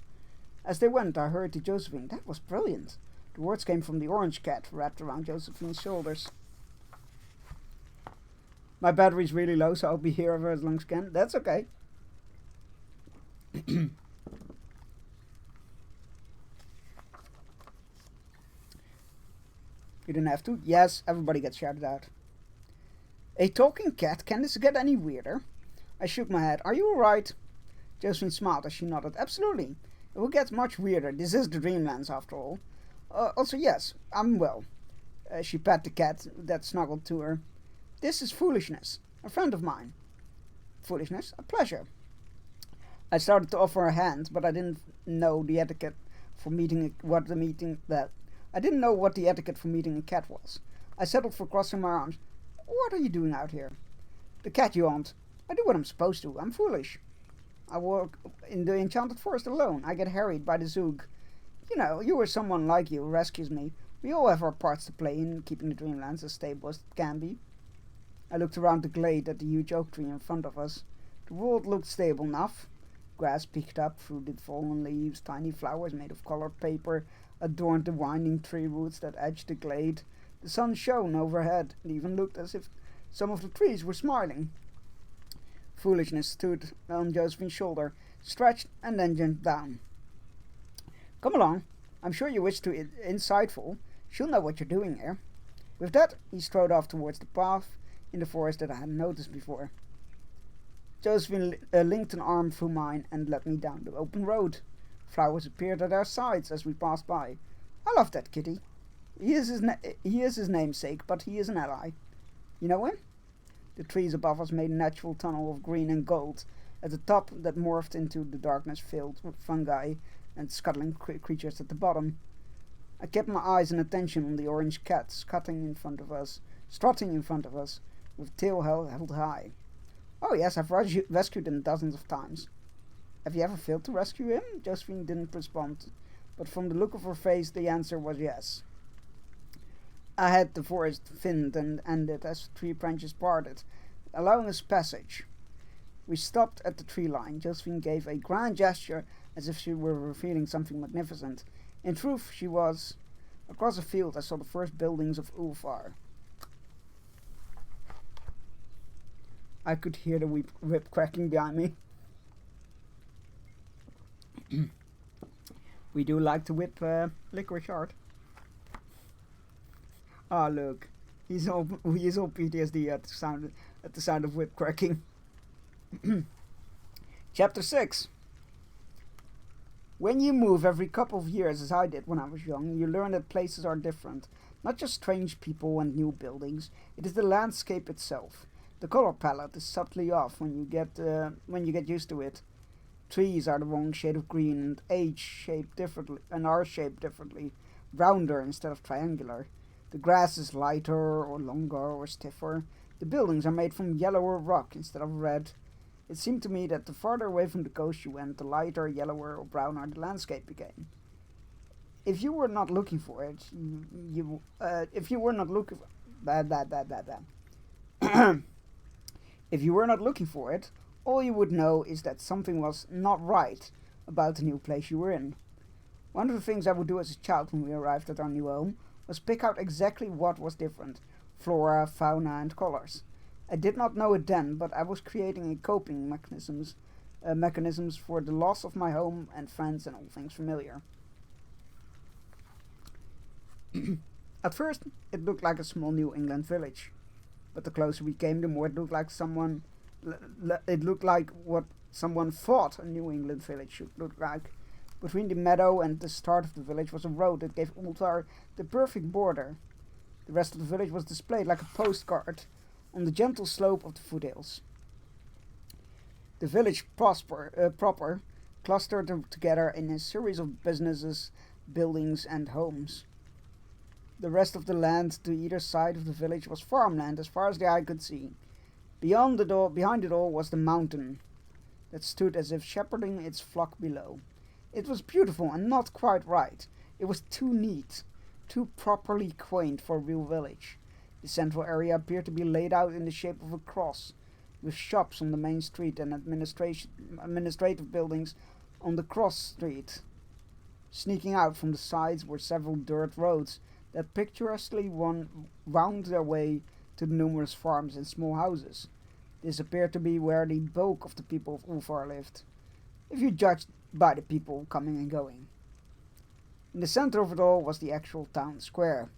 As they went, I heard to Josephine, "That was brilliant." The words came from the orange cat, wrapped around Josephine's shoulders. My battery's really low, so I'll be here for as long as I can. That's okay. You didn't have to? Yes, everybody gets shouted out. A talking cat? Can this get any weirder? I shook my head. Are you alright? Josephine smiled as she nodded. Absolutely. It will get much weirder. This is the Dreamlands, after all. Also, yes, I'm well. She pat the cat that snuggled to her. This is Foolishness, a friend of mine. Foolishness? A pleasure. I started to offer a hand, but I didn't know the etiquette for I didn't know what the etiquette for meeting a cat was. I settled for crossing my arms. What are you doing out here? The cat yawned. I do what I'm supposed to. I'm foolish. I walk in the enchanted forest alone. I get harried by the Zoog. You know, you or someone like you rescues me. We all have our parts to play in keeping the Dreamlands as stable as it can be. I looked around the glade at the huge oak tree in front of us. The world looked stable enough. Grass peeked up through the fallen leaves. Tiny flowers made of colored paper adorned the winding tree roots that edged the glade. The sun shone overhead. It even looked as if some of the trees were smiling. Foolishness stood on Josephine's shoulder, stretched, and then jumped down. Come along. I'm sure you wish to insightful. She'll know what you're doing here. With that, he strode off towards the path in the forest that I hadn't noticed before. Josephine linked an arm through mine and led me down the open road. Flowers appeared at our sides as we passed by. I love that kitty. He is his namesake, but he is an ally. You know him? The trees above us made a natural tunnel of green and gold at the top that morphed into the darkness filled with fungi and scuttling creatures at the bottom. I kept my eyes and attention on the orange cat strutting in front of us, with tail held high. Oh yes, I've rescued him dozens of times. Have you ever failed to rescue him? Josephine didn't respond, but from the look of her face the answer was yes. Ahead the forest thinned and ended as tree branches parted, allowing us passage. We stopped at the tree line. Josephine gave a grand gesture as if she were revealing something magnificent. In truth, she was. Across a field I saw the first buildings of Ulfar. I could hear the whip cracking behind me. We do like to whip Licorice hard. Ah, look, he is all PTSD at the sound of whip cracking. Chapter 6. When you move every couple of years, as I did when I was young, you learn that places are different. Not just strange people and new buildings. It is the landscape itself. The color palette is subtly off when you get used to it. Trees are the wrong shade of green and are shaped differently, rounder instead of triangular. The grass is lighter or longer or stiffer. The buildings are made from yellower rock instead of red. It seemed to me that the farther away from the coast you went, the lighter, yellower or browner the landscape became. If you were not looking for it, if you were not looking for it, all you would know is that something was not right about the new place you were in. One of the things I would do as a child when we arrived at our new home was pick out exactly what was different: flora, fauna, and colors. I did not know it then, but I was creating a coping mechanisms for the loss of my home and friends and all things familiar. At first, it looked like a small New England village, but the closer we came, the more it looked like what someone thought a New England village should look like. Between the meadow and the start of the village was a road that gave Ulfar the perfect border. The rest of the village was displayed like a postcard on the gentle slope of the foothills. The village proper clustered together in a series of businesses, buildings, and homes. The rest of the land to either side of the village was farmland as far as the eye could see. Behind it all was the mountain that stood as if shepherding its flock below. It was beautiful and not quite right. It was too neat, too properly quaint for a real village. The central area appeared to be laid out in the shape of a cross, with shops on the main street and administrative buildings on the cross street. Sneaking out from the sides were several dirt roads that picturesquely wound their way to the numerous farms and small houses. This appeared to be where the bulk of the people of Ulfar lived, if you judged by the people coming and going. In the center of it all was the actual town square.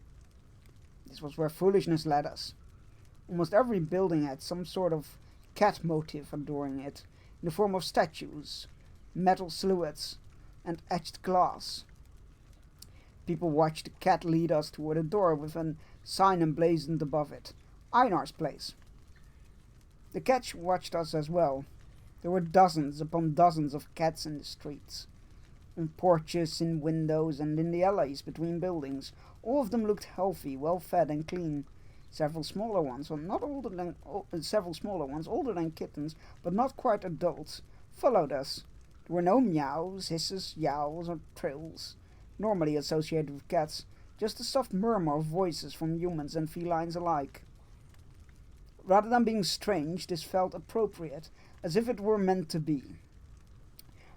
This was where foolishness led us. Almost every building had some sort of cat motif adoring it, in the form of statues, metal silhouettes, and etched glass. People watched the cat lead us toward a door with a sign emblazoned above it: Einar's place. The cat watched us as well. There were dozens upon dozens of cats in the streets. on porches, in windows, and in the alleys between buildings. All of them looked healthy, well fed, and clean. Several smaller ones, older than kittens, but not quite adults, followed us. There were no meows, hisses, yowls, or trills, normally associated with cats, just a soft murmur of voices from humans and felines alike. Rather than being strange, this felt appropriate, as if it were meant to be.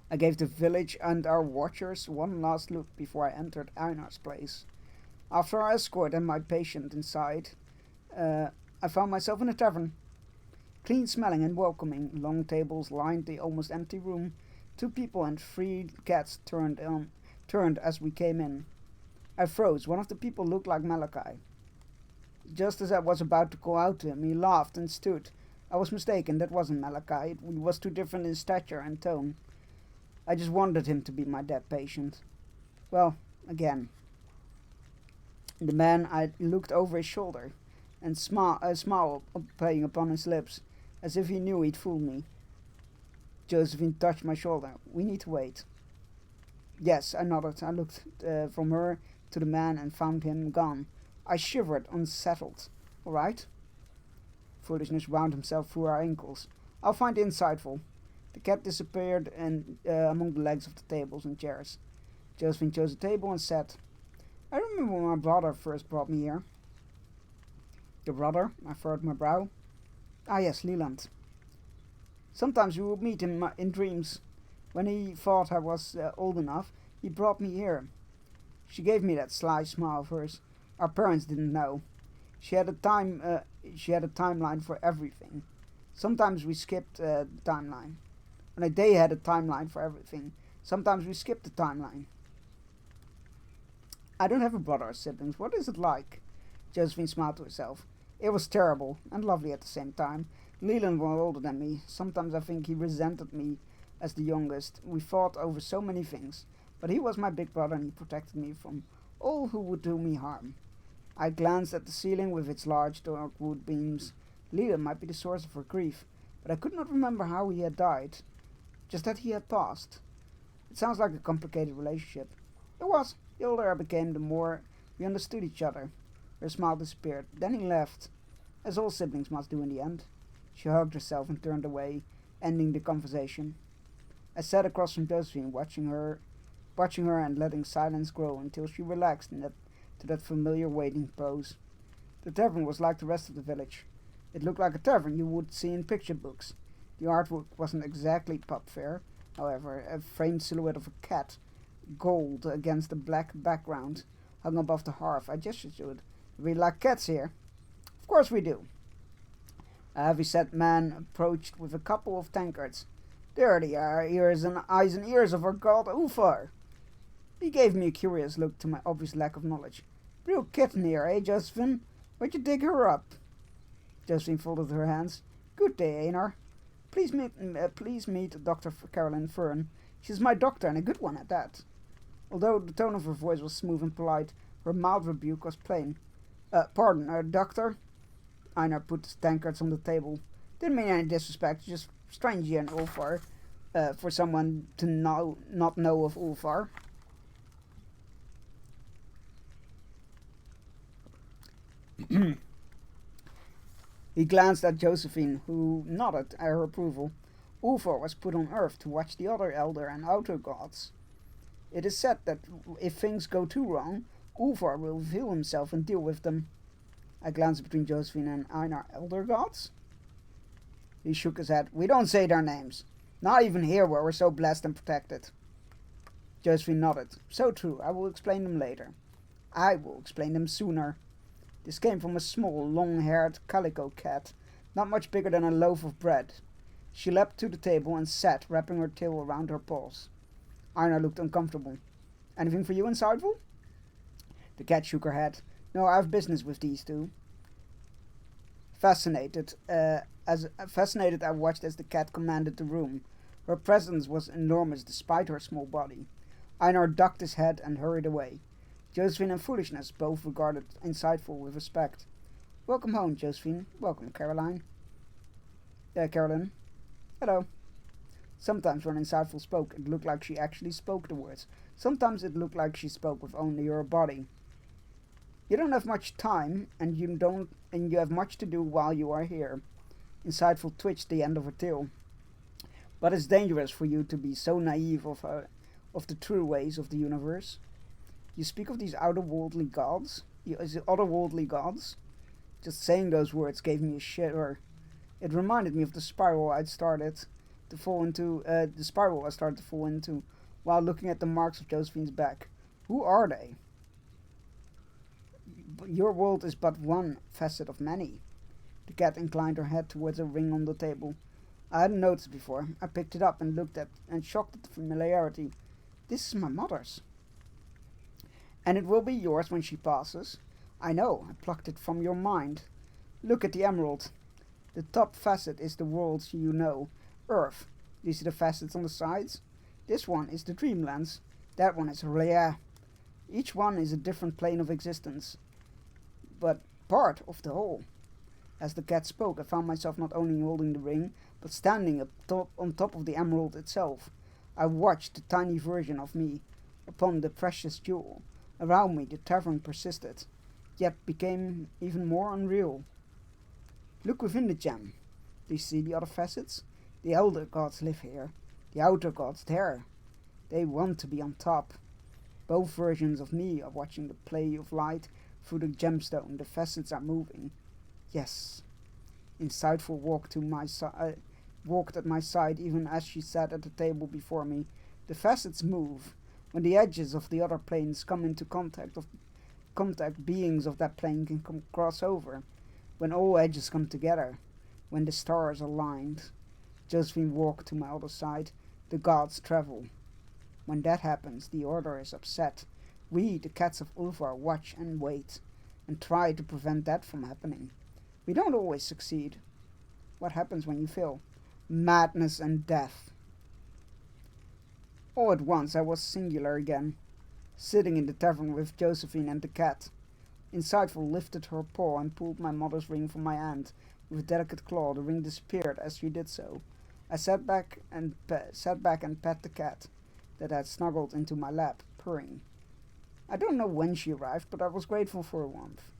I gave the village and our watchers one last look before I entered Einar's place. After our escort and my patient inside, I found myself in a tavern. Clean smelling and welcoming, long tables lined the almost empty room. 2 people and 3 cats turned as we came in. I froze. One of the people looked like Malachi. Just as I was about to call out to him, he laughed and stood. I was mistaken, that wasn't Malachi. He was too different in stature and tone. I just wanted him to be my dead patient. Well, again. The man, I looked over his shoulder, and a smile playing upon his lips, as if he knew he'd fooled me. Josephine touched my shoulder. We need to wait. Yes, I nodded. I looked from her to the man and found him gone. I shivered, unsettled. All right. Foolishness wound himself through our ankles. I'll find it insightful. The cat disappeared among the legs of the tables and chairs. Josephine chose a table and sat. I remember when my brother first brought me here. Your brother? I furrowed my brow. Ah yes, Leland. Sometimes we would meet in dreams. When he thought I was old enough, he brought me here. She gave me that sly smile of hers. Our parents didn't know. She had a timeline for everything. Sometimes we skipped the timeline. They had a timeline for everything. Sometimes we skipped the timeline. I don't have a brother or siblings. What is it like? Josephine smiled to herself. It was terrible and lovely at the same time. Leland was older than me. Sometimes I think he resented me as the youngest. We fought over so many things. But he was my big brother and he protected me from all who would do me harm. I glanced at the ceiling with its large dark wood beams. Leland might be the source of her grief, but I could not remember how he had died. Just that he had passed. It sounds like a complicated relationship. It was. The older I became, the more we understood each other. Her smile disappeared. Then he left, as all siblings must do in the end. She hugged herself and turned away, ending the conversation. I sat across from Josephine, watching her and letting silence grow until she relaxed to that familiar waiting pose. The tavern was like the rest of the village. It looked like a tavern you would see in picture books. The artwork wasn't exactly pub fare, however. A framed silhouette of a cat, gold against a black background, hung above the hearth. I gestured to it. We like cats here. Of course we do. A heavy-set man approached with a couple of tankards. There they are, eyes and ears of our god Ulfar. He gave me a curious look to my obvious lack of knowledge. Real kitten here, eh, Josephine? Where'd you dig her up? Josephine folded her hands. Good day, Einar. Please meet Dr. Caroline Fern. She's my doctor, and a good one at that. Although the tone of her voice was smooth and polite, her mild rebuke was plain. Pardon, doctor? Einar put the tankards on the table. Didn't mean any disrespect, just strange here in Ulfar, for someone to not know of Ulfar. He glanced at Josephine, who nodded at her approval. Ulfar was put on Earth to watch the other elder and outer gods. It is said that if things go too wrong, Ulfar will reveal himself and deal with them. I glanced between Josephine and Einar. Elder gods? He shook his head. We don't say their names. Not even here where we're so blessed and protected. Josephine nodded. So true. I will explain them later. I will explain them sooner. This came from a small, long-haired calico cat, not much bigger than a loaf of bread. She leapt to the table and sat, wrapping her tail around her paws. Einar looked uncomfortable. Anything for you, insightful? The cat shook her head. No, I have business with these two. Fascinated, I watched as the cat commanded the room. Her presence was enormous despite her small body. Einar ducked his head and hurried away. Josephine and Foolishness both regarded Insightful with respect. Welcome home, Josephine. Welcome, Caroline. Carolyn. Hello. Sometimes when Insightful spoke, it looked like she actually spoke the words. Sometimes it looked like she spoke with only her body. You don't have much time, and you have much to do while you are here. Insightful twitched the end of her tail. But it's dangerous for you to be so naive of the true ways of the universe. You speak of these otherworldly gods? Otherworldly gods? Just saying those words gave me a shiver. It reminded me of the spiral I started to fall into while looking at the marks of Josephine's back. Who are they? Your world is but one facet of many. The cat inclined her head towards a ring on the table. I hadn't noticed before. I picked it up and looked at and shocked at the familiarity. This is my mother's. And it will be yours when she passes. I know, I plucked it from your mind. Look at the emerald. The top facet is the world you know, Earth. Do you see the facets on the sides? This one is the Dreamlands. That one is R'lyeh. Each one is a different plane of existence, but part of the whole. As the cat spoke, I found myself not only holding the ring, but standing on top of the emerald itself. I watched the tiny version of me upon the precious jewel. Around me, the tavern persisted, yet became even more unreal. Look within the gem. Do you see the other facets? The elder gods live here, the outer gods there. They want to be on top. Both versions of me are watching the play of light through the gemstone. The facets are moving. Yes. Insightful walked at my side even as she sat at the table before me. The facets move. When the edges of the other planes come into contact, beings of that plane can cross over. When all edges come together. When the stars aligned. Josephine walked to my other side. The gods travel. When that happens, the Order is upset. We, the cats of Ulvar, watch and wait, and try to prevent that from happening. We don't always succeed. What happens when you fail? Madness and death. All at once I was singular again, sitting in the tavern with Josephine and the cat. Insightful lifted her paw and pulled my mother's ring from my hand. With a delicate claw, the ring disappeared as she did so. I sat back and pet the cat that had snuggled into my lap, purring. I don't know when she arrived, but I was grateful for her warmth.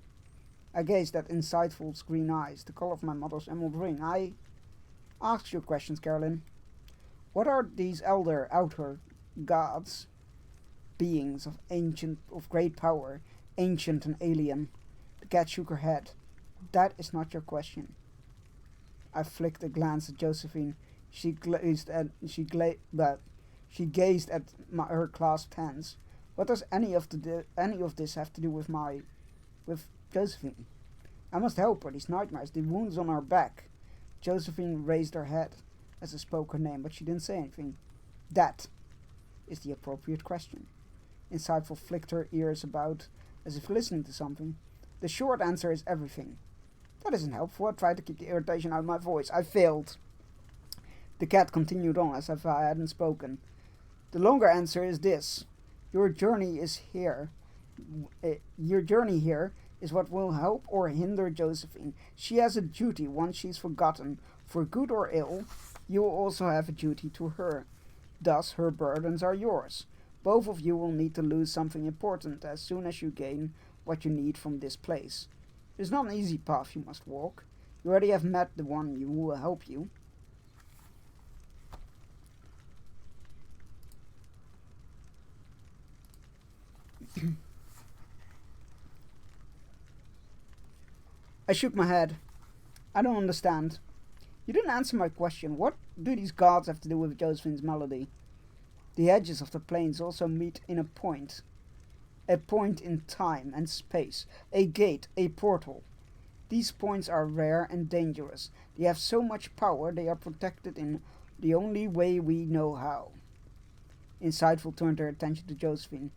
I gazed at Insightful's green eyes, the color of my mother's emerald ring. I asked you questions, Carolyn. What are these outer gods? Beings of great power, ancient and alien. The cat shook her head. That is not your question. I flicked a glance at Josephine. She gazed at her clasped hands. What does any of this have to do with Josephine? I must help her. These nightmares, the wounds on her back. Josephine raised her head as I spoke her name, but she didn't say anything. That is the appropriate question. Insightful flicked her ears about as if listening to something. The short answer is everything. That isn't helpful. I tried to keep the irritation out of my voice. I failed. The cat continued on as if I hadn't spoken. The longer answer is this. Your journey here is what will help or hinder Josephine. She has a duty once she's forgotten. For good or ill, you will also have a duty to her. Thus, her burdens are yours. Both of you will need to lose something important as soon as you gain what you need from this place. It is not an easy path you must walk. You already have met the one who will help you. I shook my head. I don't understand. You didn't answer my question. What do these gods have to do with Josephine's melody? The edges of the planes also meet in a point in time and space, a gate, a portal. These points are rare and dangerous. They have so much power they are protected in the only way we know how. Insightful turned her attention to Josephine.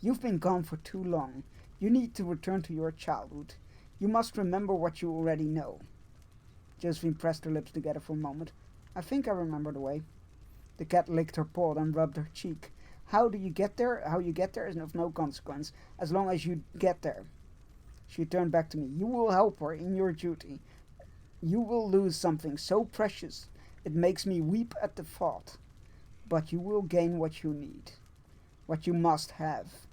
You've been gone for too long. You need to return to your childhood. You must remember what you already know. Josephine pressed her lips together for a moment. I think I remember the way. The cat licked her paw and rubbed her cheek. How you get there is of no consequence, as long as you get there. She turned back to me. You will help her in your duty. You will lose something so precious, it makes me weep at the thought. but you will gain what you need, what you must have,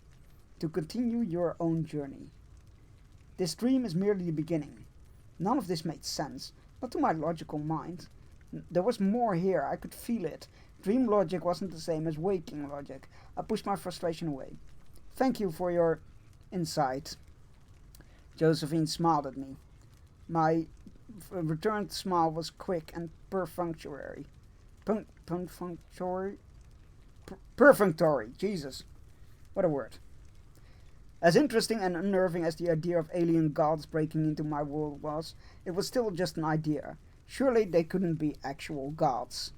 to continue your own journey. This dream is merely the beginning. None of this made sense, not to my logical mind. There was more here, I could feel it. Dream logic wasn't the same as waking logic. I pushed my frustration away. Thank you for your insight. Josephine smiled at me. My returned smile was quick and perfunctory. Perfunctory. Jesus. What a word. As interesting and unnerving as the idea of alien gods breaking into my world was, it was still just an idea. Surely they couldn't be actual gods.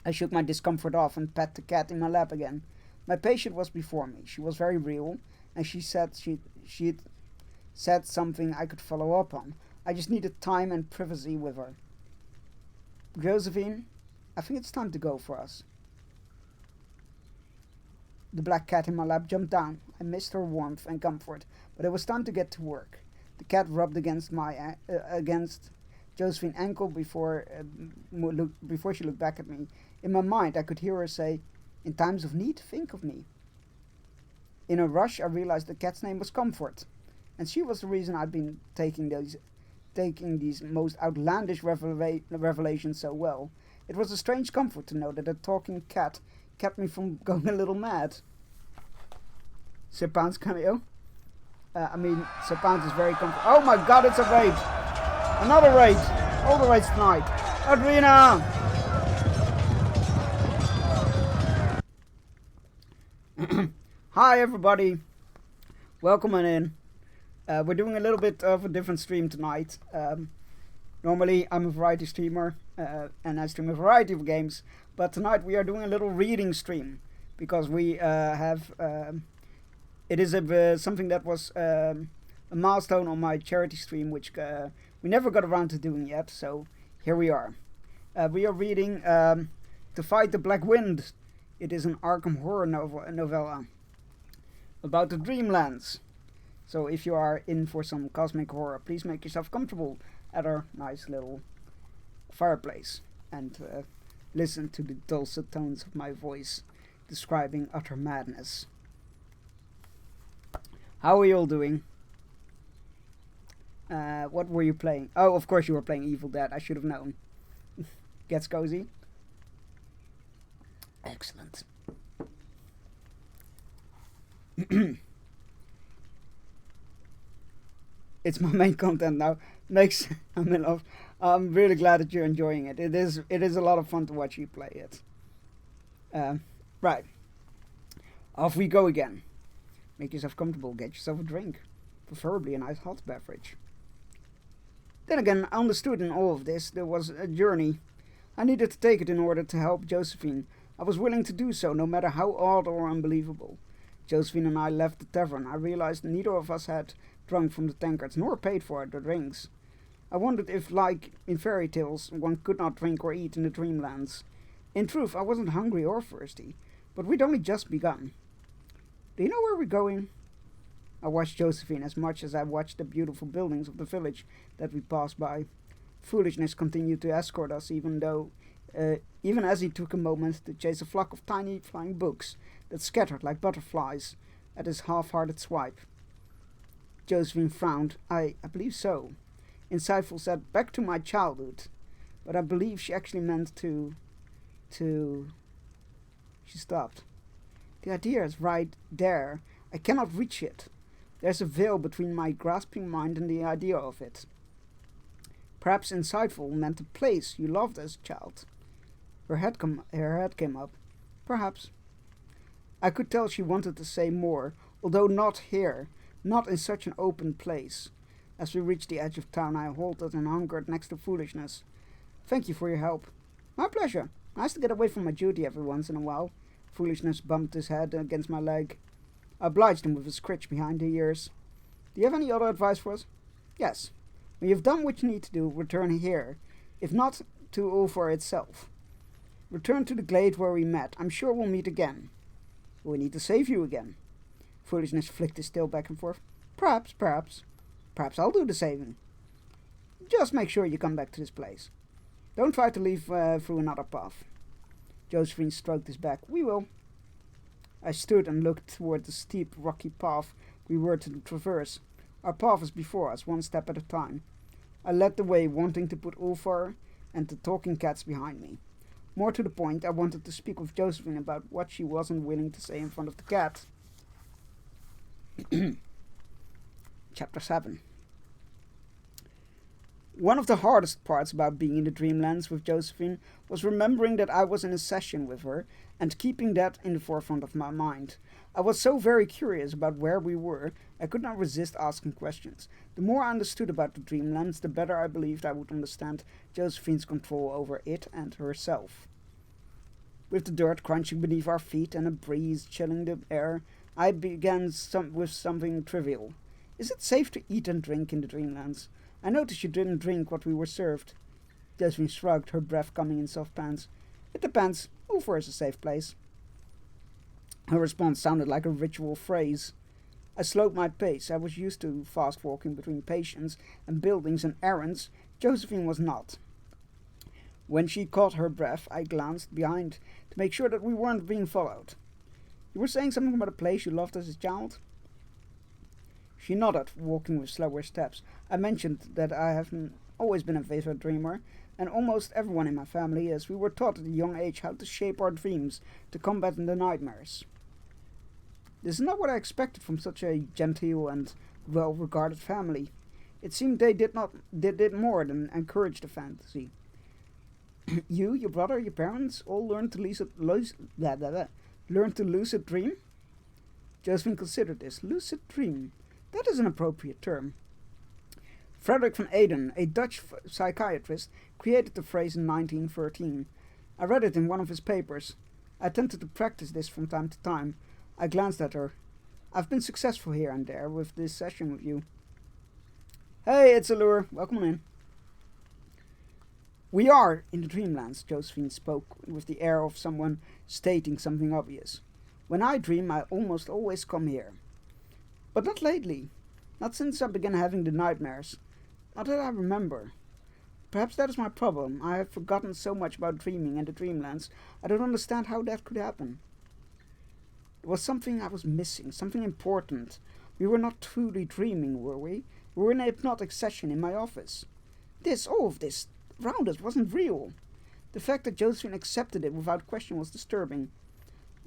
I shook my discomfort off and pat the cat in my lap again. My patient was before me. She was very real, and she said she'd said something I could follow up on. I just needed time and privacy with her. Josephine, I think it's time to go for us. The black cat in my lap jumped down. I missed her warmth and comfort, but it was time to get to work. The cat rubbed against against Josephine's ankle before she looked back at me. In my mind, I could hear her say, "In times of need, think of me." In a rush, I realized the cat's name was Comfort, and she was the reason I'd been taking these most outlandish revelations so well. It was a strange comfort to know that a talking cat kept me from going a little mad. Sir Pounds cameo? Sir Pounds is very comfortable. Oh my god, it's a raid! Another raid! All the raids tonight! Adrena! Hi everybody! Welcome on in. We're doing a little bit of a different stream tonight. Normally I'm a variety streamer and I stream a variety of games, but tonight we are doing a little reading stream because we have it is something that was a milestone on my charity stream, which we never got around to doing yet, so here we are. We are reading To Fight the Black Wind. It is an Arkham horror novella about the Dreamlands. So if you are in for some cosmic horror, please make yourself comfortable at our nice little fireplace and listen to the dulcet tones of my voice describing utter madness. How are you all doing? What were you playing? Oh, of course you were playing Evil Dead. I should have known. Gets cozy? Excellent. It's my main content now. I'm really glad that you're enjoying it. It is a lot of fun to watch you play it. Right. Off we go again. Make yourself comfortable. Get yourself a drink. Preferably a nice hot beverage. Then again, I understood in all of this there was a journey. I needed to take it in order to help Josephine. I was willing to do so, no matter how odd or unbelievable. Josephine and I left the tavern. I realized neither of us had drunk from the tankards, nor paid for the drinks. I wondered if, like in fairy tales, one could not drink or eat in the Dreamlands. In truth, I wasn't hungry or thirsty, but we'd only just begun. Do you know where we're going? I watched Josephine as much as I watched the beautiful buildings of the village that we passed by. Foolishness continued to escort us, even as he took a moment to chase a flock of tiny flying bugs that scattered like butterflies at his half-hearted swipe. Josephine frowned. I believe so. Insightful said, "Back to my childhood." But I believe she actually meant to... She stopped. The idea is right there. I cannot reach it. There's a veil between my grasping mind and the idea of it. Perhaps Insightful meant the place you loved as a child. Her head came up. Perhaps. I could tell she wanted to say more, although not here, not in such an open place. As we reached the edge of town, I halted and hungered next to Foolishness. "Thank you for your help." "My pleasure. Nice to get away from my duty every once in a while." Foolishness bumped his head against my leg. I obliged him with a scritch behind the ears. "Do you have any other advice for us?" "Yes. When you've done what you need to do, return here, if not to Ulfor itself. Return to the glade where we met. I'm sure we'll meet again." "We need to save you again." Foolishness flicked his tail back and forth. Perhaps. Perhaps I'll do the saving. Just make sure you come back to this place. Don't try to leave through another path." Josephine stroked his back. We will. I stood and looked toward the steep, rocky path we were to traverse. Our path was before us, one step at a time. I led the way, wanting to put Ulfar and the talking cats behind me. More to the point, I wanted to speak with Josephine about what she wasn't willing to say in front of the cat. Chapter 7. One of the hardest parts about being in the Dreamlands with Josephine was remembering that I was in a session with her and keeping that in the forefront of my mind. I was so very curious about where we were, I could not resist asking questions. The more I understood about the Dreamlands, the better I believed I would understand Josephine's control over it and herself. With the dirt crunching beneath our feet and a breeze chilling the air, I began with something trivial. Is it safe to eat and drink in the Dreamlands? I noticed you didn't drink what we were served. Josephine shrugged, her breath coming in soft pants. It depends. Ulfar is a safe place. Her response sounded like a ritual phrase. I slowed my pace. I was used to fast walking between patients and buildings and errands. Josephine was not. When she caught her breath, I glanced behind to make sure that we weren't being followed. You were saying something about a place you loved as a child? She nodded, walking with slower steps. I mentioned that I have always been a vivid dreamer, and almost everyone in my family is. We were taught at a young age how to shape our dreams to combat the nightmares. This is not what I expected from such a genteel and well-regarded family. It seemed they did more than encourage the fantasy. You, your brother, your parents all learned to lucid dream? Josephine considered this. Lucid dream. That is an appropriate term. Frederick van Eden, a Dutch psychiatrist, created the phrase in 1913. I read it in one of his papers. I attempted to practice this from time to time. I glanced at her. I've been successful here and there with this session with you. Hey, it's Allure. Welcome on in. We are in the Dreamlands, Josephine spoke with the air of someone stating something obvious. When I dream, I almost always come here. But not lately. Not since I began having the nightmares. Not that I remember. Perhaps that is my problem. I have forgotten so much about dreaming and the Dreamlands. I don't understand how that could happen. It was something I was missing, something important. We were not truly dreaming, were we? We were in a hypnotic session in my office. All of this, around us wasn't real. The fact that Josephine accepted it without question was disturbing.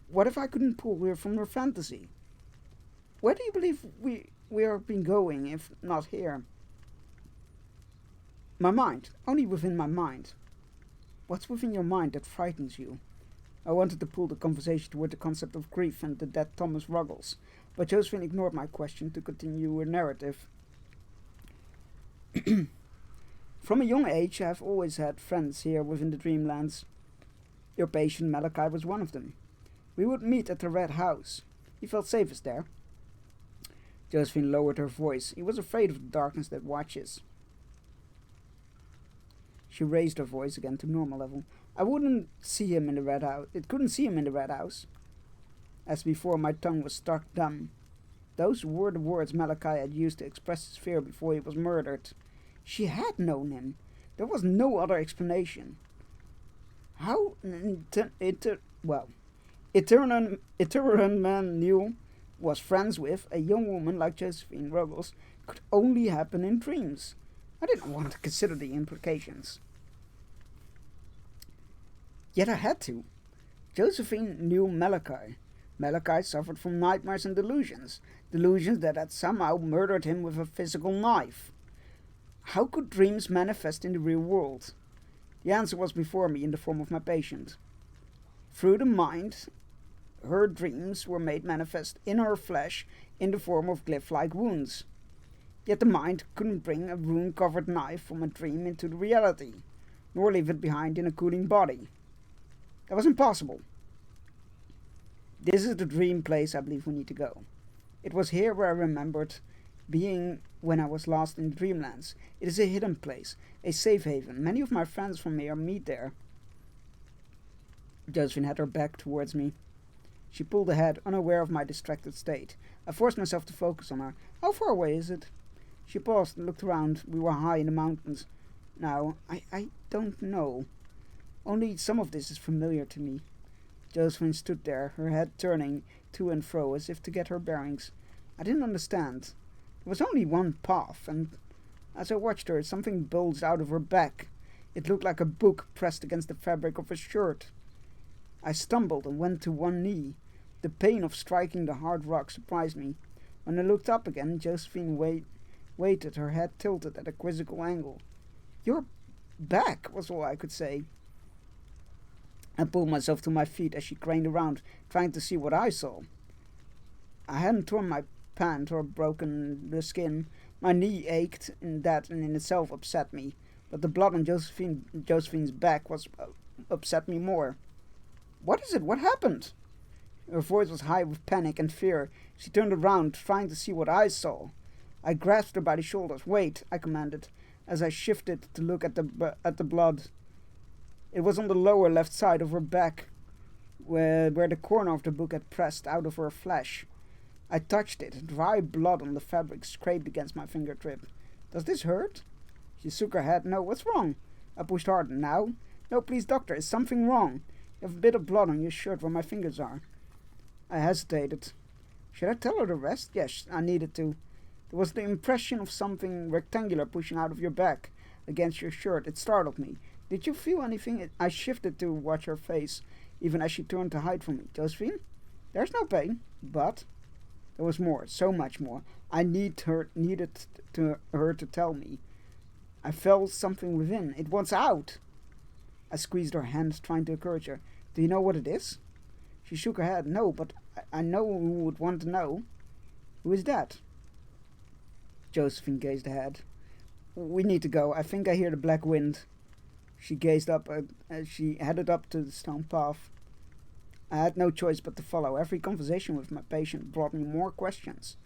What if I couldn't pull her from her fantasy? Where do you believe we are been going, if not here? My mind. Only within my mind. What's within your mind that frightens you? I wanted to pull the conversation toward the concept of grief and the dead Thomas Ruggles, but Josephine ignored my question to continue her narrative. From a young age, I have always had friends here within the Dreamlands. Your patient Malachi was one of them. We would meet at the Red House. He felt safest there. Josephine lowered her voice. He was afraid of the darkness that watches. She raised her voice again to normal level. I wouldn't see him in the Red House. It couldn't see him in the Red House. As before, my tongue was struck dumb. Those were the words Malachi had used to express his fear before he was murdered. She had known him. There was no other explanation. How Itinerant man knew was friends with a young woman like Josephine Ruggles could only happen in dreams. I didn't want to consider the implications. Yet I had to. Josephine knew Malachi. Malachi suffered from nightmares and delusions that had somehow murdered him with a physical knife. How could dreams manifest in the real world? The answer was before me in the form of my patient. Through the mind, her dreams were made manifest in her flesh in the form of glyph-like wounds. Yet the mind couldn't bring a wound-covered knife from a dream into the reality, nor leave it behind in a cooling body. That was impossible. This is the dream place I believe we need to go. It was here where I remembered being when I was lost in the Dreamlands. It is a hidden place, a safe haven. Many of my friends from here meet there. Josephine had her back towards me. She pulled ahead, unaware of my distracted state. I forced myself to focus on her. How far away is it? She paused and looked around. We were high in the mountains. Now, I don't know. Only some of this is familiar to me. Josephine stood there, her head turning to and fro as if to get her bearings. I didn't understand. There was only one path, and as I watched her, something bulged out of her back. It looked like a book pressed against the fabric of a shirt. I stumbled and went to one knee. The pain of striking the hard rock surprised me. When I looked up again, Josephine waited, her head tilted at a quizzical angle. "You're back," was all I could say. I pulled myself to my feet as she craned around, trying to see what I saw. I hadn't torn my pant or broken the skin. My knee ached, and that in itself upset me. But the blood on Josephine's back was upset me more. "What is it? What happened?" Her voice was high with panic and fear. She turned around, trying to see what I saw. I grasped her by the shoulders. "Wait," I commanded, as I shifted to look at the blood. It was on the lower left side of her back, where the corner of the book had pressed out of her flesh. I touched it. Dry blood on the fabric scraped against my fingertip. "Does this hurt?" She shook her head. "No, what's wrong?" I pushed harder. "Now?" "No, please, doctor, is something wrong? You have a bit of blood on your shirt where my fingers are." I hesitated. Should I tell her the rest? Yes, I needed to. There was the impression of something rectangular pushing out of your back against your shirt. It startled me. "Did you feel anything?" I shifted to watch her face, even as she turned to hide from me. "Josephine, there's no pain, but..." There was more, so much more. I needed her to tell me. I felt something within. It wants out. I squeezed her hand, trying to encourage her. "Do you know what it is?" She shook her head. "No, but I know who would want to know." "Who is that?" Josephine gazed ahead. "We need to go. I think I hear the black wind." She gazed up as she headed up to the stone path. I had no choice but to follow. Every conversation with my patient brought me more questions.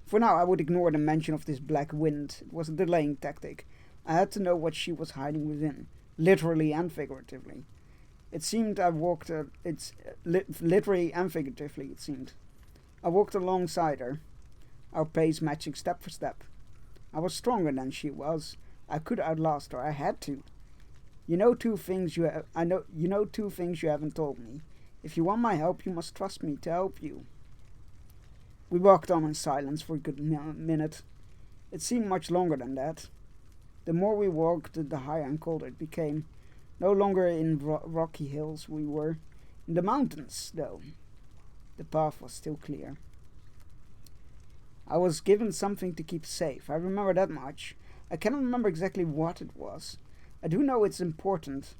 For now, I would ignore the mention of this black wind. It was a delaying tactic. I had to know what she was hiding within, literally and figuratively. It seemed I walked. Literally and figuratively, it seemed. I walked alongside her, our pace matching step for step. I was stronger than she was. I could outlast her. I had to. You know two things you haven't told me. If you want my help, you must trust me to help you. We walked on in silence for a good minute. It seemed much longer than that. The more we walked, the higher and colder it became. No longer in rocky hills we were. In the mountains, though. The path was still clear. I was given something to keep safe. I remember that much. I cannot remember exactly what it was. I do know it's important.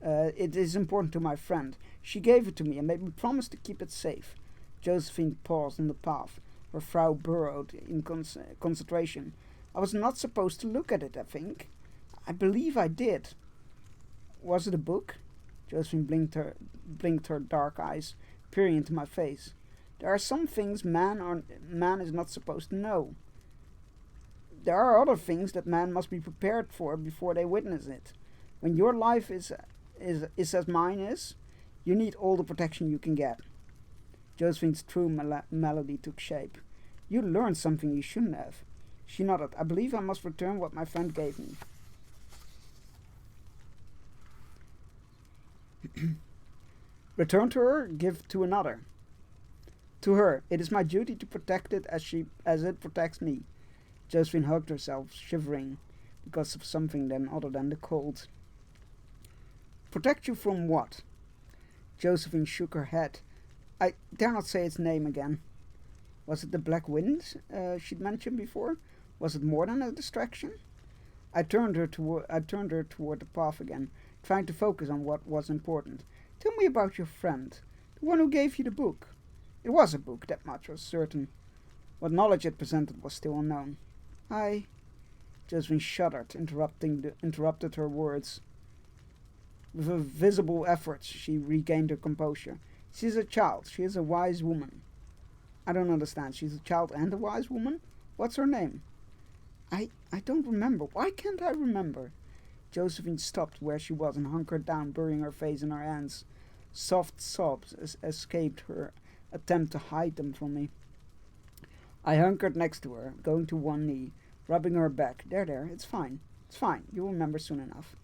It is important to my friend. She gave it to me and made me promise to keep it safe. Josephine paused on the path. Her brow burrowed in concentration. I was not supposed to look at it, I think. I believe I did. Was it a book? Josephine blinked her dark eyes, peering into my face. There are some things man is not supposed to know. There are other things that man must be prepared for before they witness it. When your life is as mine is, you need all the protection you can get. Josephine's true melody took shape. You learned something you shouldn't have. She nodded. I believe I must return what my friend gave me. Return to her, give to another. To her, it is my duty to protect it as it protects me. Josephine hugged herself, shivering because of something other than the cold. Protect you from what? Josephine shook her head. I dare not say its name again. Was it the black wind she'd mentioned before? Was it more than a distraction? I turned her toward the path again, trying to focus on what was important. Tell me about your friend, the one who gave you the book. It was a book, that much was certain. What knowledge it presented was still unknown. Josephine shuddered, interrupted her words. With a visible effort, she regained her composure. She is a child. She is a wise woman. I don't understand. She's a child and a wise woman? What's her name? I don't remember. Why can't I remember? Josephine stopped where she was and hunkered down, burying her face in her hands. Soft sobs escaped her attempt to hide them from me. I hunkered next to her, going to one knee, rubbing her back. There, it's fine. It's fine. You'll remember soon enough.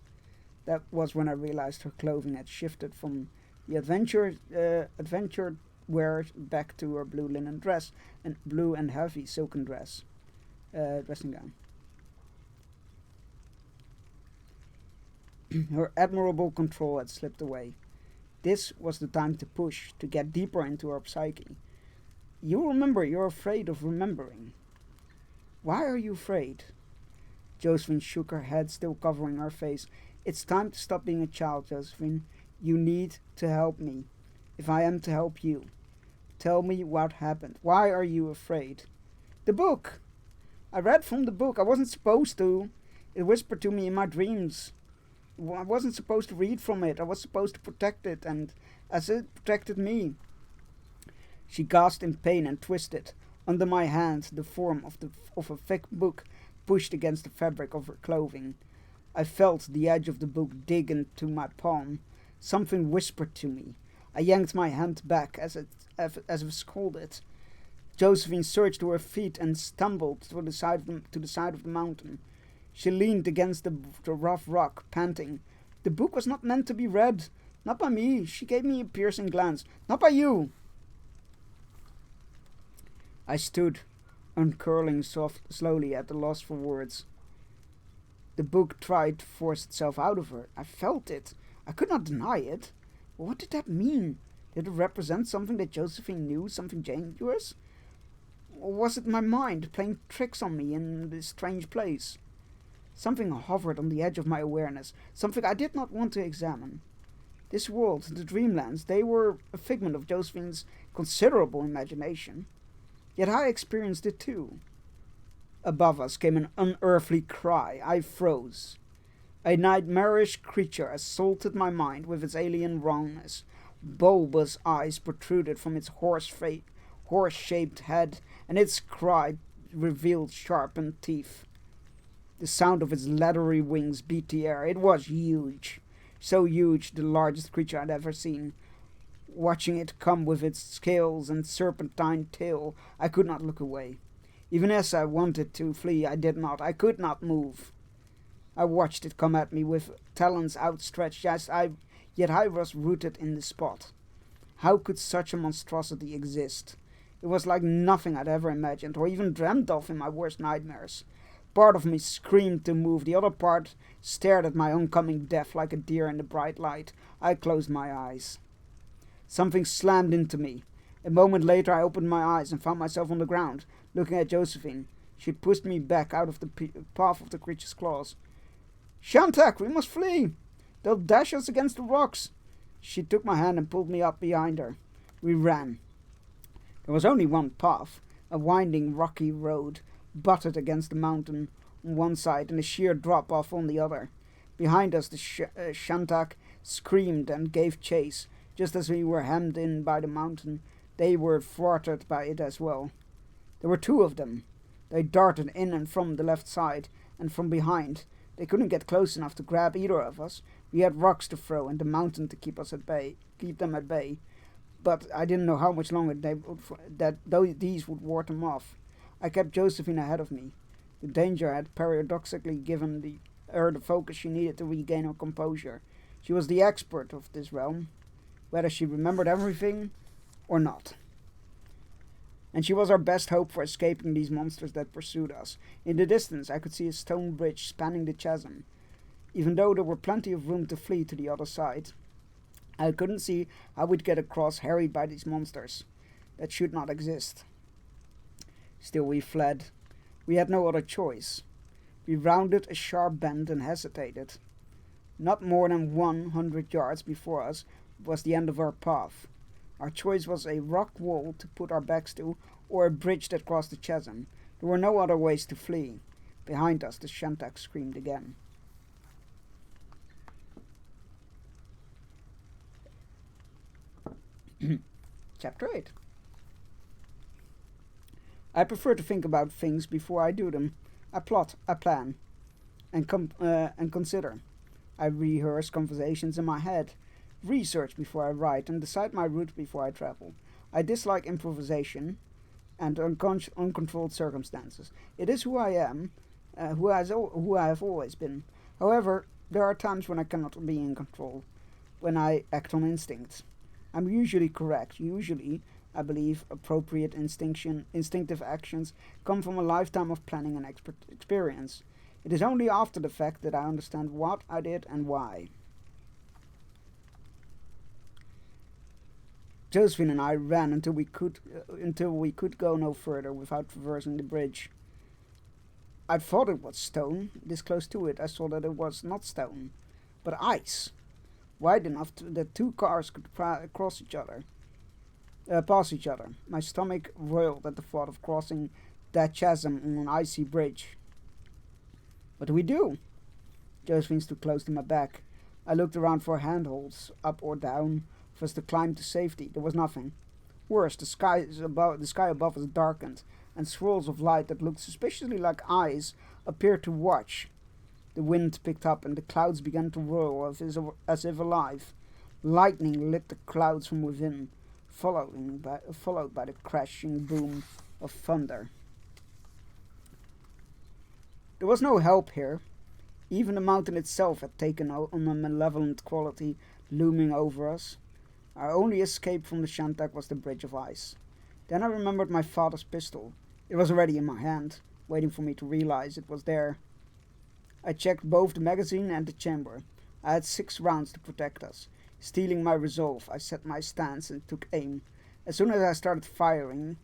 That was when I realized her clothing had shifted from The adventure wears back to her blue linen dress and blue and heavy silken dressing gown. Her admirable control had slipped away. This was the time to push, to get deeper into her psyche. You remember you're afraid of remembering. Why are you afraid? Josephine shook her head, still covering her face. It's time to stop being a child, Josephine. You need to help me, if I am to help you. Tell me what happened. Why are you afraid? The book! I read from the book. I wasn't supposed to. It whispered to me in my dreams. I wasn't supposed to read from it. I was supposed to protect it, and as it protected me. She gasped in pain and twisted, under my hand, the form of a thick book pushed against the fabric of her clothing. I felt the edge of the book dig into my palm. Something whispered to me. I yanked my hand back as if scalded. Josephine surged to her feet and stumbled to the side of the mountain. She leaned against the rough rock, panting. The book was not meant to be read. Not by me. She gave me a piercing glance. Not by you. I stood, uncurling slowly at a loss for words. The book tried to force itself out of her. I felt it. I could not deny it. But what did that mean? Did it represent something that Josephine knew, something dangerous? Or was it my mind playing tricks on me in this strange place? Something hovered on the edge of my awareness, something I did not want to examine. This world, the Dreamlands, they were a figment of Josephine's considerable imagination. Yet I experienced it too. Above us came an unearthly cry. I froze. A nightmarish creature assaulted my mind with its alien wrongness. Bulbous eyes protruded from its horse-shaped head, and its cry revealed sharpened teeth. The sound of its leathery wings beat the air. It was huge. So huge, the largest creature I'd ever seen. Watching it come with its scales and serpentine tail, I could not look away. Even as I wanted to flee, I did not. I could not move. I watched it come at me with talons outstretched, yet I was rooted in the spot. How could such a monstrosity exist? It was like nothing I'd ever imagined, or even dreamt of in my worst nightmares. Part of me screamed to move, the other part stared at my oncoming death like a deer in the bright light. I closed my eyes. Something slammed into me. A moment later I opened my eyes and found myself on the ground, looking at Josephine. She had pushed me back out of the path of the creature's claws. "Shantak, we must flee! They'll dash us against the rocks!" She took my hand and pulled me up behind her. We ran. There was only one path, a winding rocky road, butted against the mountain on one side and a sheer drop-off on the other. Behind us the Shantak screamed and gave chase. Just as we were hemmed in by the mountain, they were thwarted by it as well. There were two of them. They darted in and from the left side, and from behind. They couldn't get close enough to grab either of us. We had rocks to throw and the mountain to keep them at bay. But I didn't know how much longer these would ward them off. I kept Josephine ahead of me. The danger had paradoxically given her the focus she needed to regain her composure. She was the expert of this realm, whether she remembered everything or not. And she was our best hope for escaping these monsters that pursued us. In the distance I could see a stone bridge spanning the chasm. Even though there were plenty of room to flee to the other side, I couldn't see how we'd get across harried by these monsters that should not exist. Still we fled. We had no other choice. We rounded a sharp bend and hesitated. Not more than 100 yards before us was the end of our path. Our choice was a rock wall to put our backs to, or a bridge that crossed the chasm. There were no other ways to flee. Behind us the Shantak screamed again. Chapter 8. I prefer to think about things before I do them. I plot, I plan, and consider. I rehearse conversations in my head, research before I write, and decide my route before I travel. I dislike improvisation and uncontrolled circumstances. It is who I am, who I have always been. However, there are times when I cannot be in control, when I act on instinct. I'm usually correct. Usually, I believe appropriate instinctive actions come from a lifetime of planning and experience. It is only after the fact that I understand what I did and why. Josephine and I ran until we could go no further without traversing the bridge. I thought it was stone. This close to it, I saw that it was not stone, but ice, wide enough that two cars could cross each other, pass each other. My stomach roiled at the thought of crossing that chasm on an icy bridge. What do we do? Josephine stood close to my back. I looked around for handholds, up or down, for us to climb to safety. There was nothing. Worse, the sky above us darkened, and swirls of light that looked suspiciously like eyes appeared to watch. The wind picked up, and the clouds began to roar as if alive. Lightning lit the clouds from within, followed by the crashing boom of thunder. There was no help here. Even the mountain itself had taken on a malevolent quality, looming over us. Our only escape from the Shantak was the bridge of ice. Then I remembered my father's pistol. It was already in my hand, waiting for me to realize it was there. I checked both the magazine and the chamber. I had 6 rounds to protect us. Steeling my resolve, I set my stance and took aim. As soon as I start firing,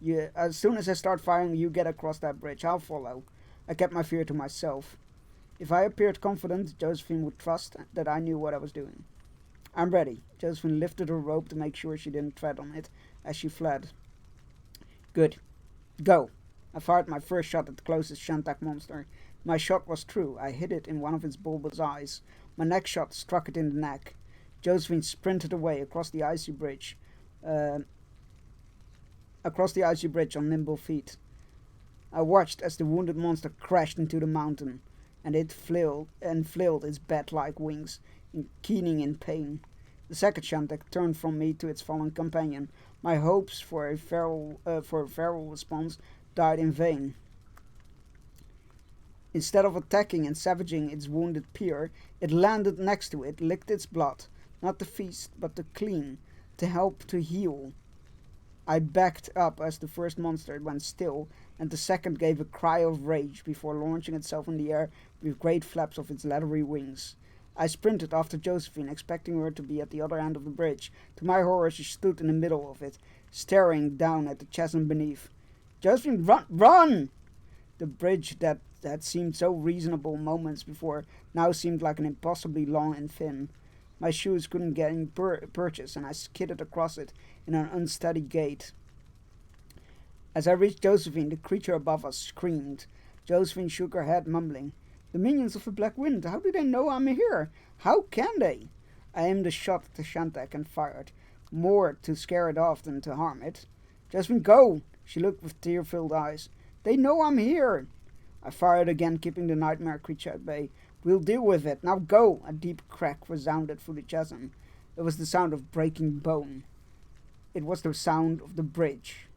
you get across that bridge. I'll follow. I kept my fear to myself. If I appeared confident, Josephine would trust that I knew what I was doing. I'm ready. Josephine lifted her rope to make sure she didn't tread on it as she fled. Good. Go. I fired my first shot at the closest Shantak monster. My shot was true. I hit it in one of its bulbous eyes. My next shot struck it in the neck. Josephine sprinted away across the icy bridge on nimble feet. I watched as the wounded monster crashed into the mountain, and it flailed its bat-like wings, keening in pain. The second Shantak turned from me to its fallen companion. My hopes for a feral response died in vain. Instead of attacking and savaging its wounded peer, it landed next to it, licked its blood, not to feast, but to clean, to help to heal. I backed up as the first monster went still, and the second gave a cry of rage before launching itself in the air with great flaps of its leathery wings. I sprinted after Josephine, expecting her to be at the other end of the bridge. To my horror, she stood in the middle of it, staring down at the chasm beneath. Josephine, run! Run! The bridge that had seemed so reasonable moments before now seemed like an impossibly long and thin. My shoes couldn't get any purchase, and I skidded across it in an unsteady gait. As I reached Josephine, the creature above us screamed. Josephine shook her head, mumbling, "The minions of the Black Wind, how do they know I'm here? How can they?" I aimed a shot at the Shantak and fired, more to scare it off than to harm it. "Josephine, go!" She looked with tear-filled eyes. "They know I'm here!" I fired again, keeping the nightmare creature at bay. "We'll deal with it. Now go!" A deep crack resounded through the chasm. It was the sound of breaking bone. It was the sound of the bridge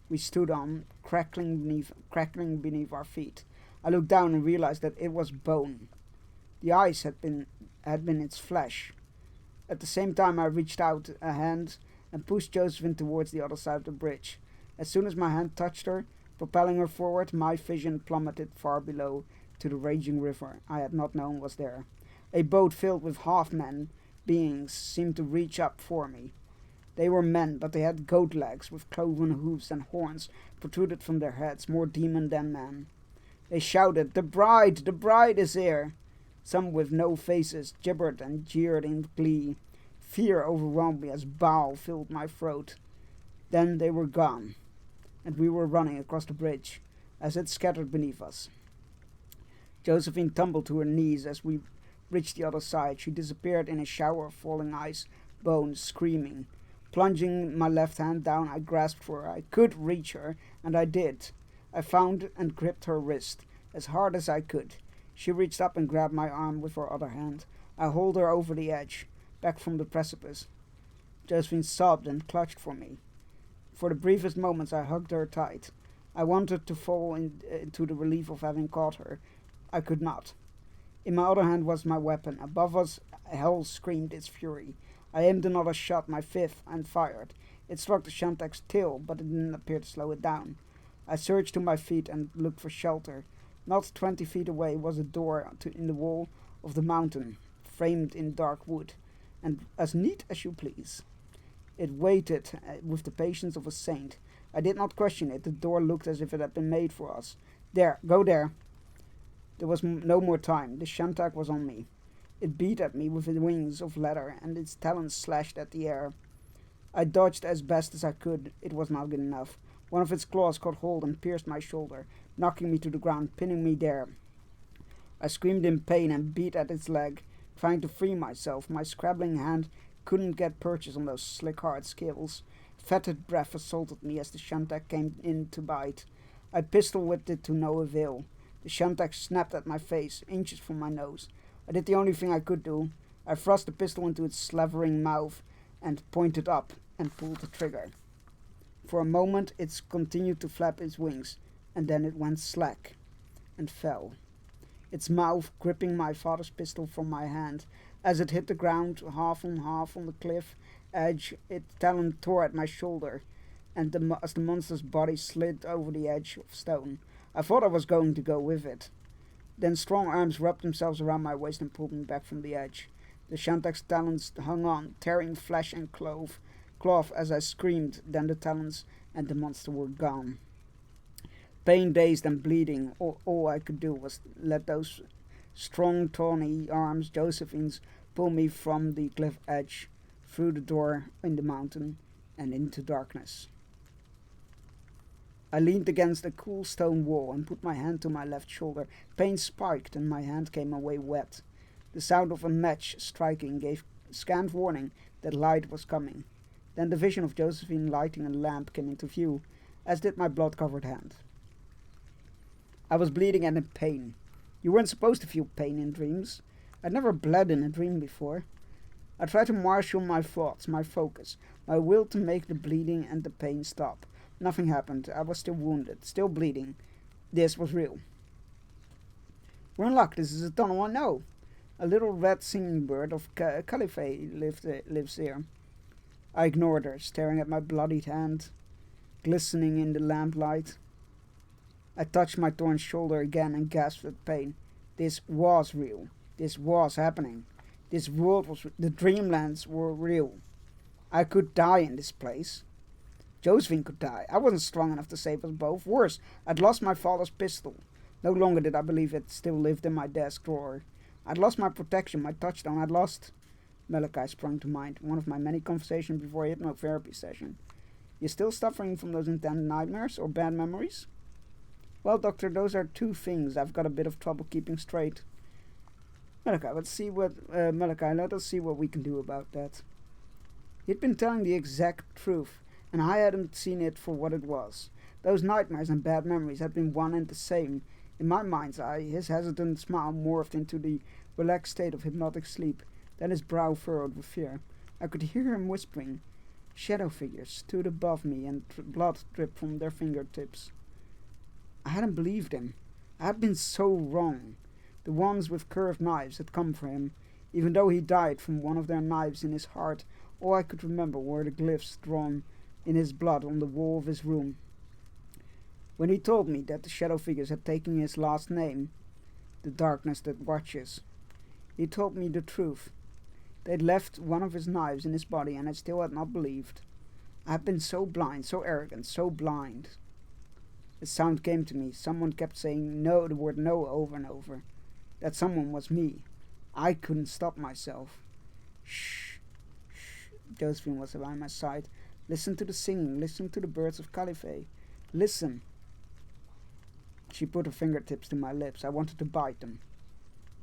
we stood on, crackling beneath our feet. I looked down and realized that it was bone. The ice had been its flesh. At the same time, I reached out a hand and pushed Josephine towards the other side of the bridge. As soon as my hand touched her, propelling her forward, my vision plummeted far below to the raging river I had not known was there. A boat filled with half-men beings seemed to reach up for me. They were men, but they had goat legs with cloven hooves and horns protruded from their heads, more demon than man. They shouted, "The bride! The bride is here!" Some with no faces gibbered and jeered in glee. Fear overwhelmed me as bile filled my throat. Then they were gone, and we were running across the bridge as it scattered beneath us. Josephine tumbled to her knees as we reached the other side. She disappeared in a shower of falling ice, bones, screaming. Plunging my left hand down, I grasped for her. I could reach her, and I did. I found and gripped her wrist as hard as I could. She reached up and grabbed my arm with her other hand. I hauled her over the edge, back from the precipice. Josephine sobbed and clutched for me. For the briefest moments I hugged her tight. I wanted to fall into the relief of having caught her. I could not. In my other hand was my weapon. Above us, hell screamed its fury. I aimed another shot, my fifth, and fired. It struck the Shantak's tail, but it didn't appear to slow it down. I surged to my feet and looked for shelter. Not 20 feet away was a door in the wall of the mountain, framed in dark wood, and as neat as you please. It waited with the patience of a saint. I did not question it. The door looked as if it had been made for us. There, go there. There was no more time. The Shantak was on me. It beat at me with its wings of leather, and its talons slashed at the air. I dodged as best as I could. It was not good enough. One of its claws caught hold and pierced my shoulder, knocking me to the ground, pinning me there. I screamed in pain and beat at its leg, trying to free myself. My scrabbling hand couldn't get purchase on those slick hard scales. Fetid breath assaulted me as the Shantak came in to bite. I pistol-whipped it to no avail. The Shantak snapped at my face, inches from my nose. I did the only thing I could do. I thrust the pistol into its slavering mouth and pointed up and pulled the trigger. For a moment it continued to flap its wings, and then it went slack and fell, its mouth gripping my father's pistol from my hand. As it hit the ground half on the cliff edge, its talon tore at my shoulder, and as the monster's body slid over the edge of stone, I thought I was going to go with it. Then strong arms wrapped themselves around my waist and pulled me back from the edge. The Shantak's talons hung on, tearing flesh and cloth as I screamed. Then the talons and the monster were gone. Pain, dazed and bleeding, all I could do was let those strong, tawny arms, Josephine's, pull me from the cliff edge, through the door in the mountain, and into darkness. I leaned against a cool stone wall and put my hand to my left shoulder. Pain spiked and my hand came away wet. The sound of a match striking gave scant warning that light was coming. Then the vision of Josephine lighting a lamp came into view, as did my blood-covered hand. I was bleeding and in pain. You weren't supposed to feel pain in dreams. I'd never bled in a dream before. I tried to marshal my thoughts, my focus, my will to make the bleeding and the pain stop. Nothing happened. I was still wounded, still bleeding. This was real. We're in luck. This is a tunnel I know. A little red singing bird of Caliphate lives here. I ignored her, staring at my bloodied hand, glistening in the lamplight. I touched my torn shoulder again and gasped with pain. This was real. This was happening. This world was... The dreamlands were real. I could die in this place. Josephine could die. I wasn't strong enough to save us both. Worse, I'd lost my father's pistol. No longer did I believe it still lived in my desk drawer. I'd lost my protection, my touchdown. I'd lost... Malachi sprung to mind, one of my many conversations before a hypnotherapy session. You still suffering from those intense nightmares or bad memories? Well, doctor, those are two things I've got a bit of trouble keeping straight. Malachi, let us see what we can do about that. He'd been telling the exact truth, and I hadn't seen it for what it was. Those nightmares and bad memories had been one and the same. In my mind's eye, his hesitant smile morphed into the relaxed state of hypnotic sleep. Then his brow furrowed with fear. I could hear him whispering. Shadow figures stood above me, and blood dripped from their fingertips. I hadn't believed him. I had been so wrong. The ones with curved knives had come for him. Even though he died from one of their knives in his heart, all I could remember were the glyphs drawn in his blood on the wall of his room. When he told me that the shadow figures had taken his last name, the darkness that watches, he told me the truth. They'd left one of his knives in his body, and I still had not believed. I had been so blind, so arrogant, so blind. A sound came to me. Someone kept saying no, the word no over and over. That someone was me. I couldn't stop myself. Shh, shh. Josephine was by my side. Listen to the singing. Listen to the birds of Caliphate. Listen. She put her fingertips to my lips. I wanted to bite them.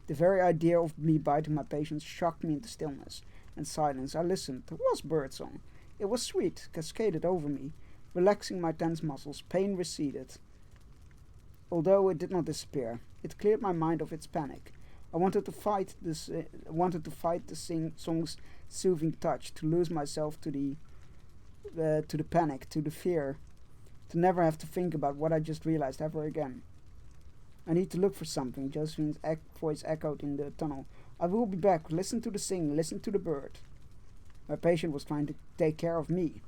The very idea of me biting my patients shocked me into stillness and silence. I listened. There was birdsong. It was sweet, cascaded over me, relaxing my tense muscles. Pain receded. Although it did not disappear, it cleared my mind of its panic. I wanted to fight the song's soothing touch, to lose myself to the panic, to the fear, to never have to think about what I just realized ever again. I need to look for something. Josephine's voice echoed in the tunnel. I will be back. Listen to the singing. Listen to the bird. My patient was trying to take care of me.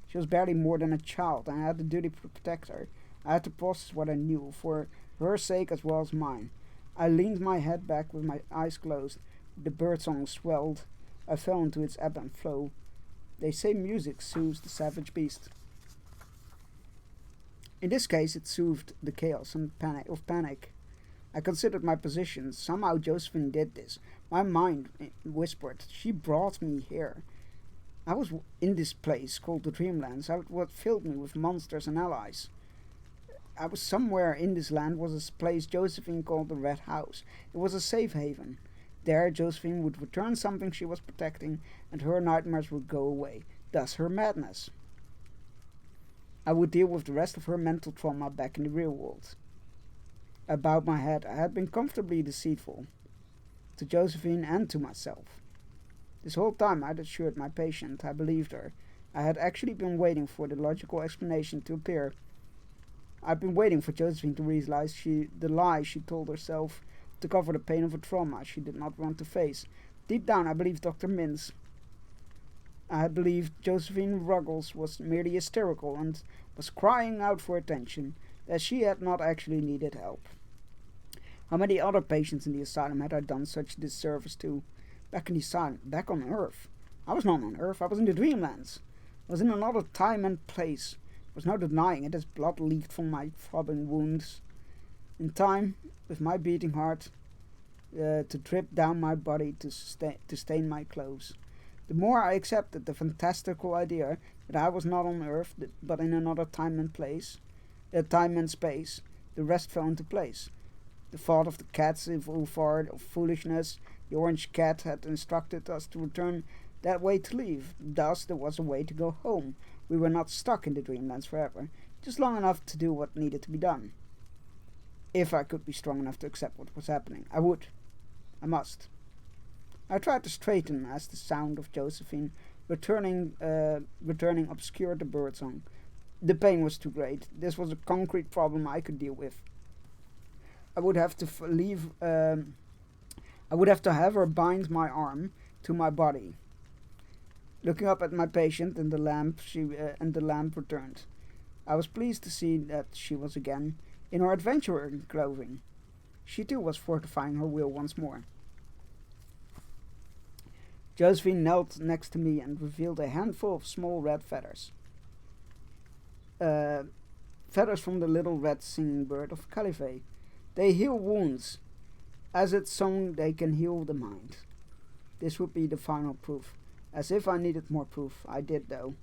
She was barely more than a child, and I had the duty to protect her. I had to process what I knew, for her sake as well as mine. I leaned my head back with my eyes closed. The birdsong swelled. I fell into its ebb and flow. They say music soothes the savage beast. In this case, it soothed the chaos and panic. I considered my position. Somehow Josephine did this. My mind whispered, she brought me here. I was in this place called the Dreamlands. What filled me with monsters and allies. I was somewhere in this land was a place Josephine called the Red House. It was a safe haven. There Josephine would return something she was protecting, and her nightmares would go away, thus her madness. I would deal with the rest of her mental trauma back in the real world. I bowed my head. I had been comfortably deceitful, to Josephine and to myself. This whole time I had assured my patient I believed her. I had actually been waiting for the logical explanation to appear. I'd been waiting for Josephine to realize the lie she told herself to cover the pain of a trauma she did not want to face. Deep down I believed Dr. Mintz. I had believed Josephine Ruggles was merely hysterical and was crying out for attention, that she had not actually needed help. How many other patients in the asylum had I done such disservice to? Back in the asylum, back on Earth. I was not on Earth, I was in the Dreamlands. I was in another time and place. There was no denying it, as blood leaked from my throbbing wounds. In time, with my beating heart, to drip down my body to stain my clothes. The more I accepted the fantastical idea that I was not on Earth, but in another time and space, the rest fell into place. The thought of the cat's evil fart of foolishness. The orange cat had instructed us to return that way to leave. Thus, there was a way to go home. We were not stuck in the Dreamlands forever, just long enough to do what needed to be done. If I could be strong enough to accept what was happening, I would. I must. I tried to straighten as the sound of Josephine returning obscured the birdsong. The pain was too great. This was a concrete problem I could deal with. I would have to have her bind my arm to my body. Looking up at my patient and the lamp, the lamp returned. I was pleased to see that she was again in her adventurer clothing. She too was fortifying her will once more. Josephine knelt next to me and revealed a handful of small red feathers. Feathers from the little red singing bird of Caliphate. They heal wounds. As it's sung, they can heal the mind. This would be the final proof. As if I needed more proof. I did, though.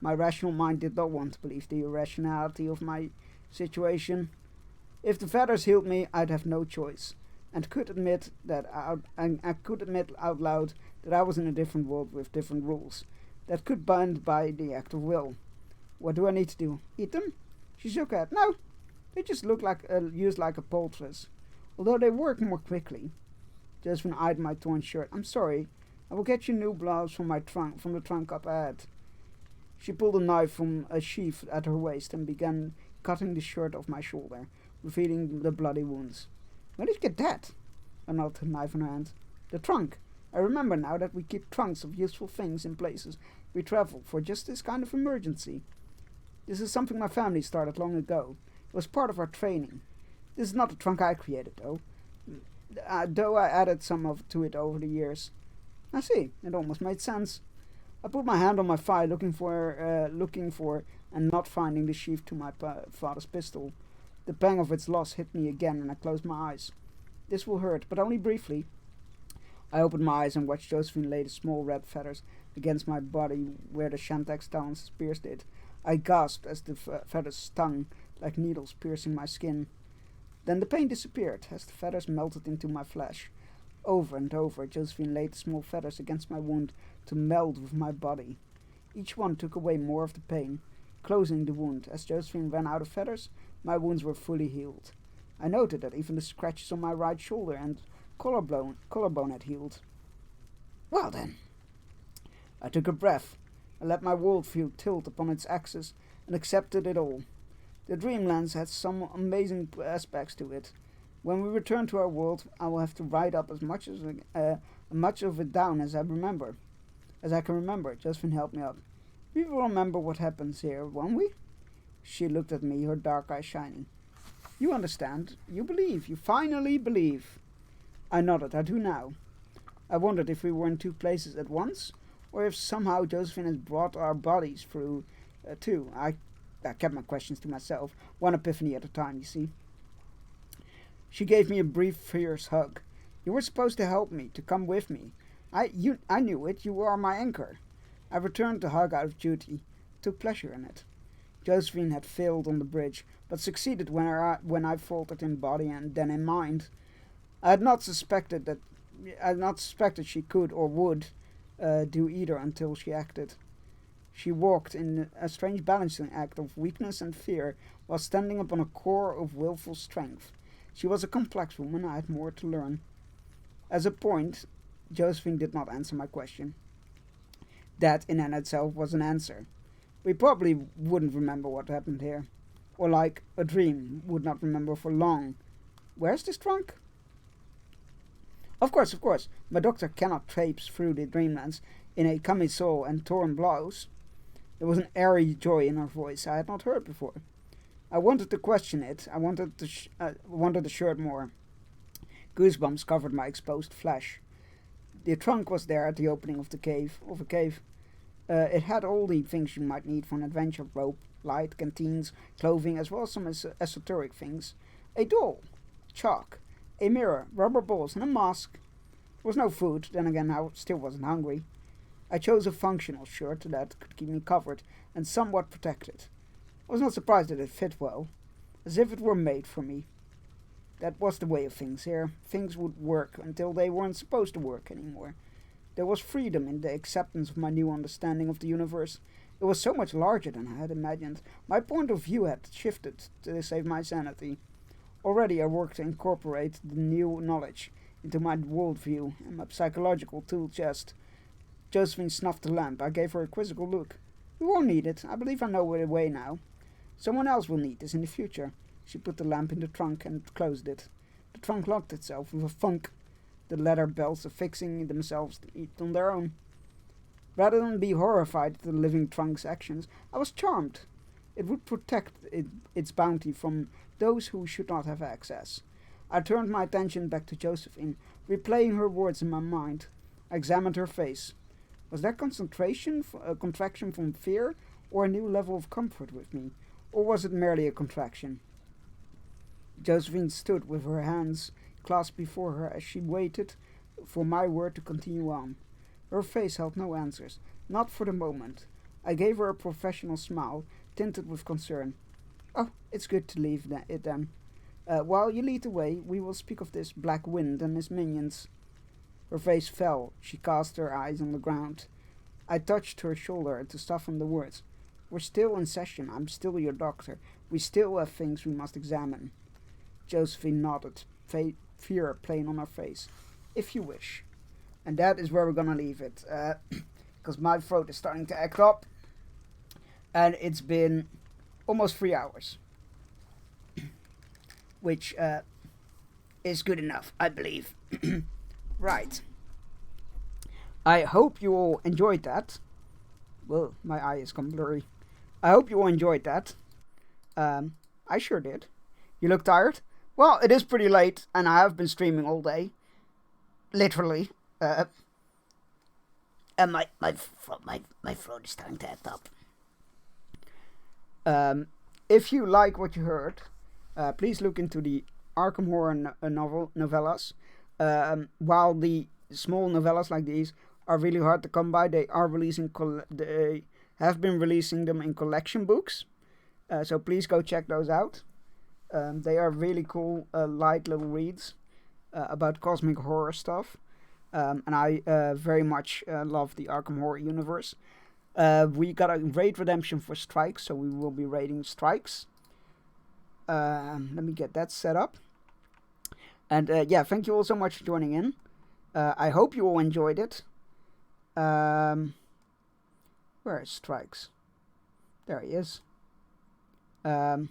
My rational mind did not want to believe the irrationality of my situation. If the feathers healed me, I'd have no choice, and could admit out loud that I was in a different world with different rules, that could bind by the act of will. What do I need to do? Eat them? She shook her head. No, they just look like used like a poultice, although they work more quickly. Josephine eyed my torn shirt. I'm sorry. I will get you new gloves from the trunk up ahead. She pulled a knife from a sheath at her waist and began cutting the shirt off my shoulder, revealing the bloody wounds. Where did you get that? I nodded the knife in her hand. The trunk. I remember now that we keep trunks of useful things in places we travel for just this kind of emergency. This is something my family started long ago. It was part of our training. This is not the trunk I created, though. Though I added some to it over the years. I see. It almost made sense. I put my hand on my thigh, looking for and not finding the sheath to my father's pistol. The pang of its loss hit me again, and I closed my eyes. This will hurt, but only briefly. I opened my eyes and watched Josephine lay the small red feathers against my body where the Shantax talons pierced it. I gasped as the feathers stung like needles piercing my skin. Then the pain disappeared as the feathers melted into my flesh. Over and over, Josephine laid the small feathers against my wound to meld with my body. Each one took away more of the pain, closing the wound. As Josephine ran out of feathers, my wounds were fully healed. I noted that even the scratches on my right shoulder and collarbone had healed. Well then. I took a breath. I let my worldview tilt upon its axis and accepted it all. The Dreamlands had some amazing aspects to it. When we return to our world, I will have to write up as much of it down as I remember. As I can remember, Josephine helped me up. We will remember what happens here, won't we? She looked at me, her dark eyes shining. You understand. You believe. You finally believe. I nodded. I do now. I wondered if we were in two places at once, or if somehow Josephine has brought our bodies through, too. I kept my questions to myself, one epiphany at a time, you see. She gave me a brief, fierce hug. You were supposed to help me, to come with me. I knew it. You are my anchor. I returned the hug out of duty, took pleasure in it. Josephine had failed on the bridge, but succeeded when I faltered in body and then in mind. I had not suspected she could or would do either until she acted. She walked in a strange balancing act of weakness and fear while standing upon a core of willful strength. She was a complex woman. I had more to learn. As a point, Josephine did not answer my question. That in and itself was an answer. We probably wouldn't remember what happened here. Or like a dream, would not remember for long. Where's this trunk? Of course. My doctor cannot traipse through the dreamlands in a camisole and torn blouse. There was an airy joy in her voice I had not heard before. I wanted to question it. I wanted the shirt more. Goosebumps covered my exposed flesh. The trunk was there at the opening of a cave. It had all the things you might need for an adventure: rope, light, canteens, clothing, as well as some esoteric things. A doll, chalk, a mirror, rubber balls, and a mask. There was no food. Then again, I still wasn't hungry. I chose a functional shirt that could keep me covered and somewhat protected. I was not surprised that it fit well, as if it were made for me. That was the way of things here. Things would work until they weren't supposed to work anymore. There was freedom in the acceptance of my new understanding of the universe. It was so much larger than I had imagined. My point of view had shifted to save my sanity. Already I worked to incorporate the new knowledge into my worldview and my psychological tool chest. Josephine snuffed the lamp. I gave her a quizzical look. We won't need it. I believe I know the way now. Someone else will need this in the future. She put the lamp in the trunk and closed it. The trunk locked itself with a thunk, the leather belts affixing themselves on their own. Rather than be horrified at the living trunk's actions, I was charmed. It would protect its bounty from those who should not have access. I turned my attention back to Josephine, replaying her words in my mind. I examined her face. Was that contraction from fear, or a new level of comfort with me? Or was it merely a contraction? Josephine stood with her hands clasped before her as she waited for my word to continue on. Her face held no answers, not for the moment. I gave her a professional smile, tinted with concern. Oh, it's good to leave it then. While you lead the way, we will speak of this Black Wind and his minions. Her face fell. She cast her eyes on the ground. I touched her shoulder to soften the words. We're still in session. I'm still your doctor. We still have things we must examine. Josephine nodded, fear plain on her face. If you wish. And that is where we're gonna leave it. Because my throat is starting to act up. And it's been almost 3 hours. Which is good enough, I believe. Right. I hope you all enjoyed that. Well, my eye is gone blurry. I hope you all enjoyed that. I sure did. You look tired? Well, it is pretty late, and I have been streaming all day. Literally. And my throat is starting to act up. If you like what you heard, please look into the Arkham Horror novellas. While the small novellas like these are really hard to come by, they have been releasing them in collection books. So please go check those out. They are really cool, light little reads about cosmic horror stuff. And I very much love the Arkham Horror universe. We got a raid redemption for Strikes, so we will be raiding Strikes. Let me get that set up. And yeah, thank you all so much for joining in. I hope you all enjoyed it. Where is Strikes? There he is. I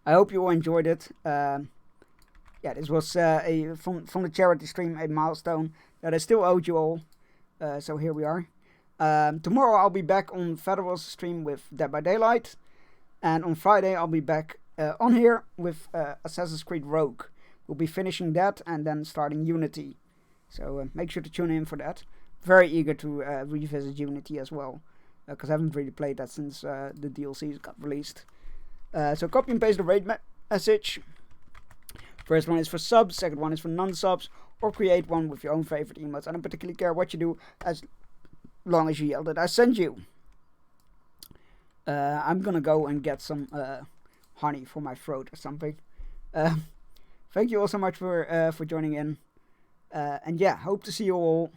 hope you all enjoyed it. Yeah, this was from the charity stream, a milestone that I still owe you all. So here we are. Tomorrow I'll be back on Federal's stream with Dead by Daylight. And on Friday I'll be back on here with Assassin's Creed Rogue. We'll be finishing that and then starting Unity. So make sure to tune in for that. Very eager to revisit Unity as well. Because I haven't really played that since the DLCs got released. So copy and paste the raid message. First one is for subs, second one is for non-subs. Or create one with your own favorite emotes. I don't particularly care what you do as long as you yell that I send you. I'm gonna go and get some honey for my throat or something. Thank you all so much for joining in. And yeah, hope to see you all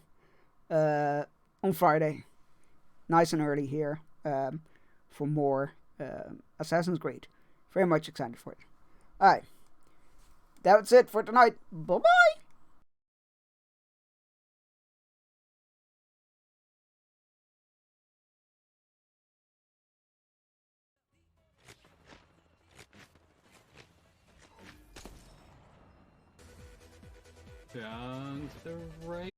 on Friday. Nice and early here for more Assassin's Creed. Very much excited for it. Alright. That's it for tonight. Bye-bye. Down to the right.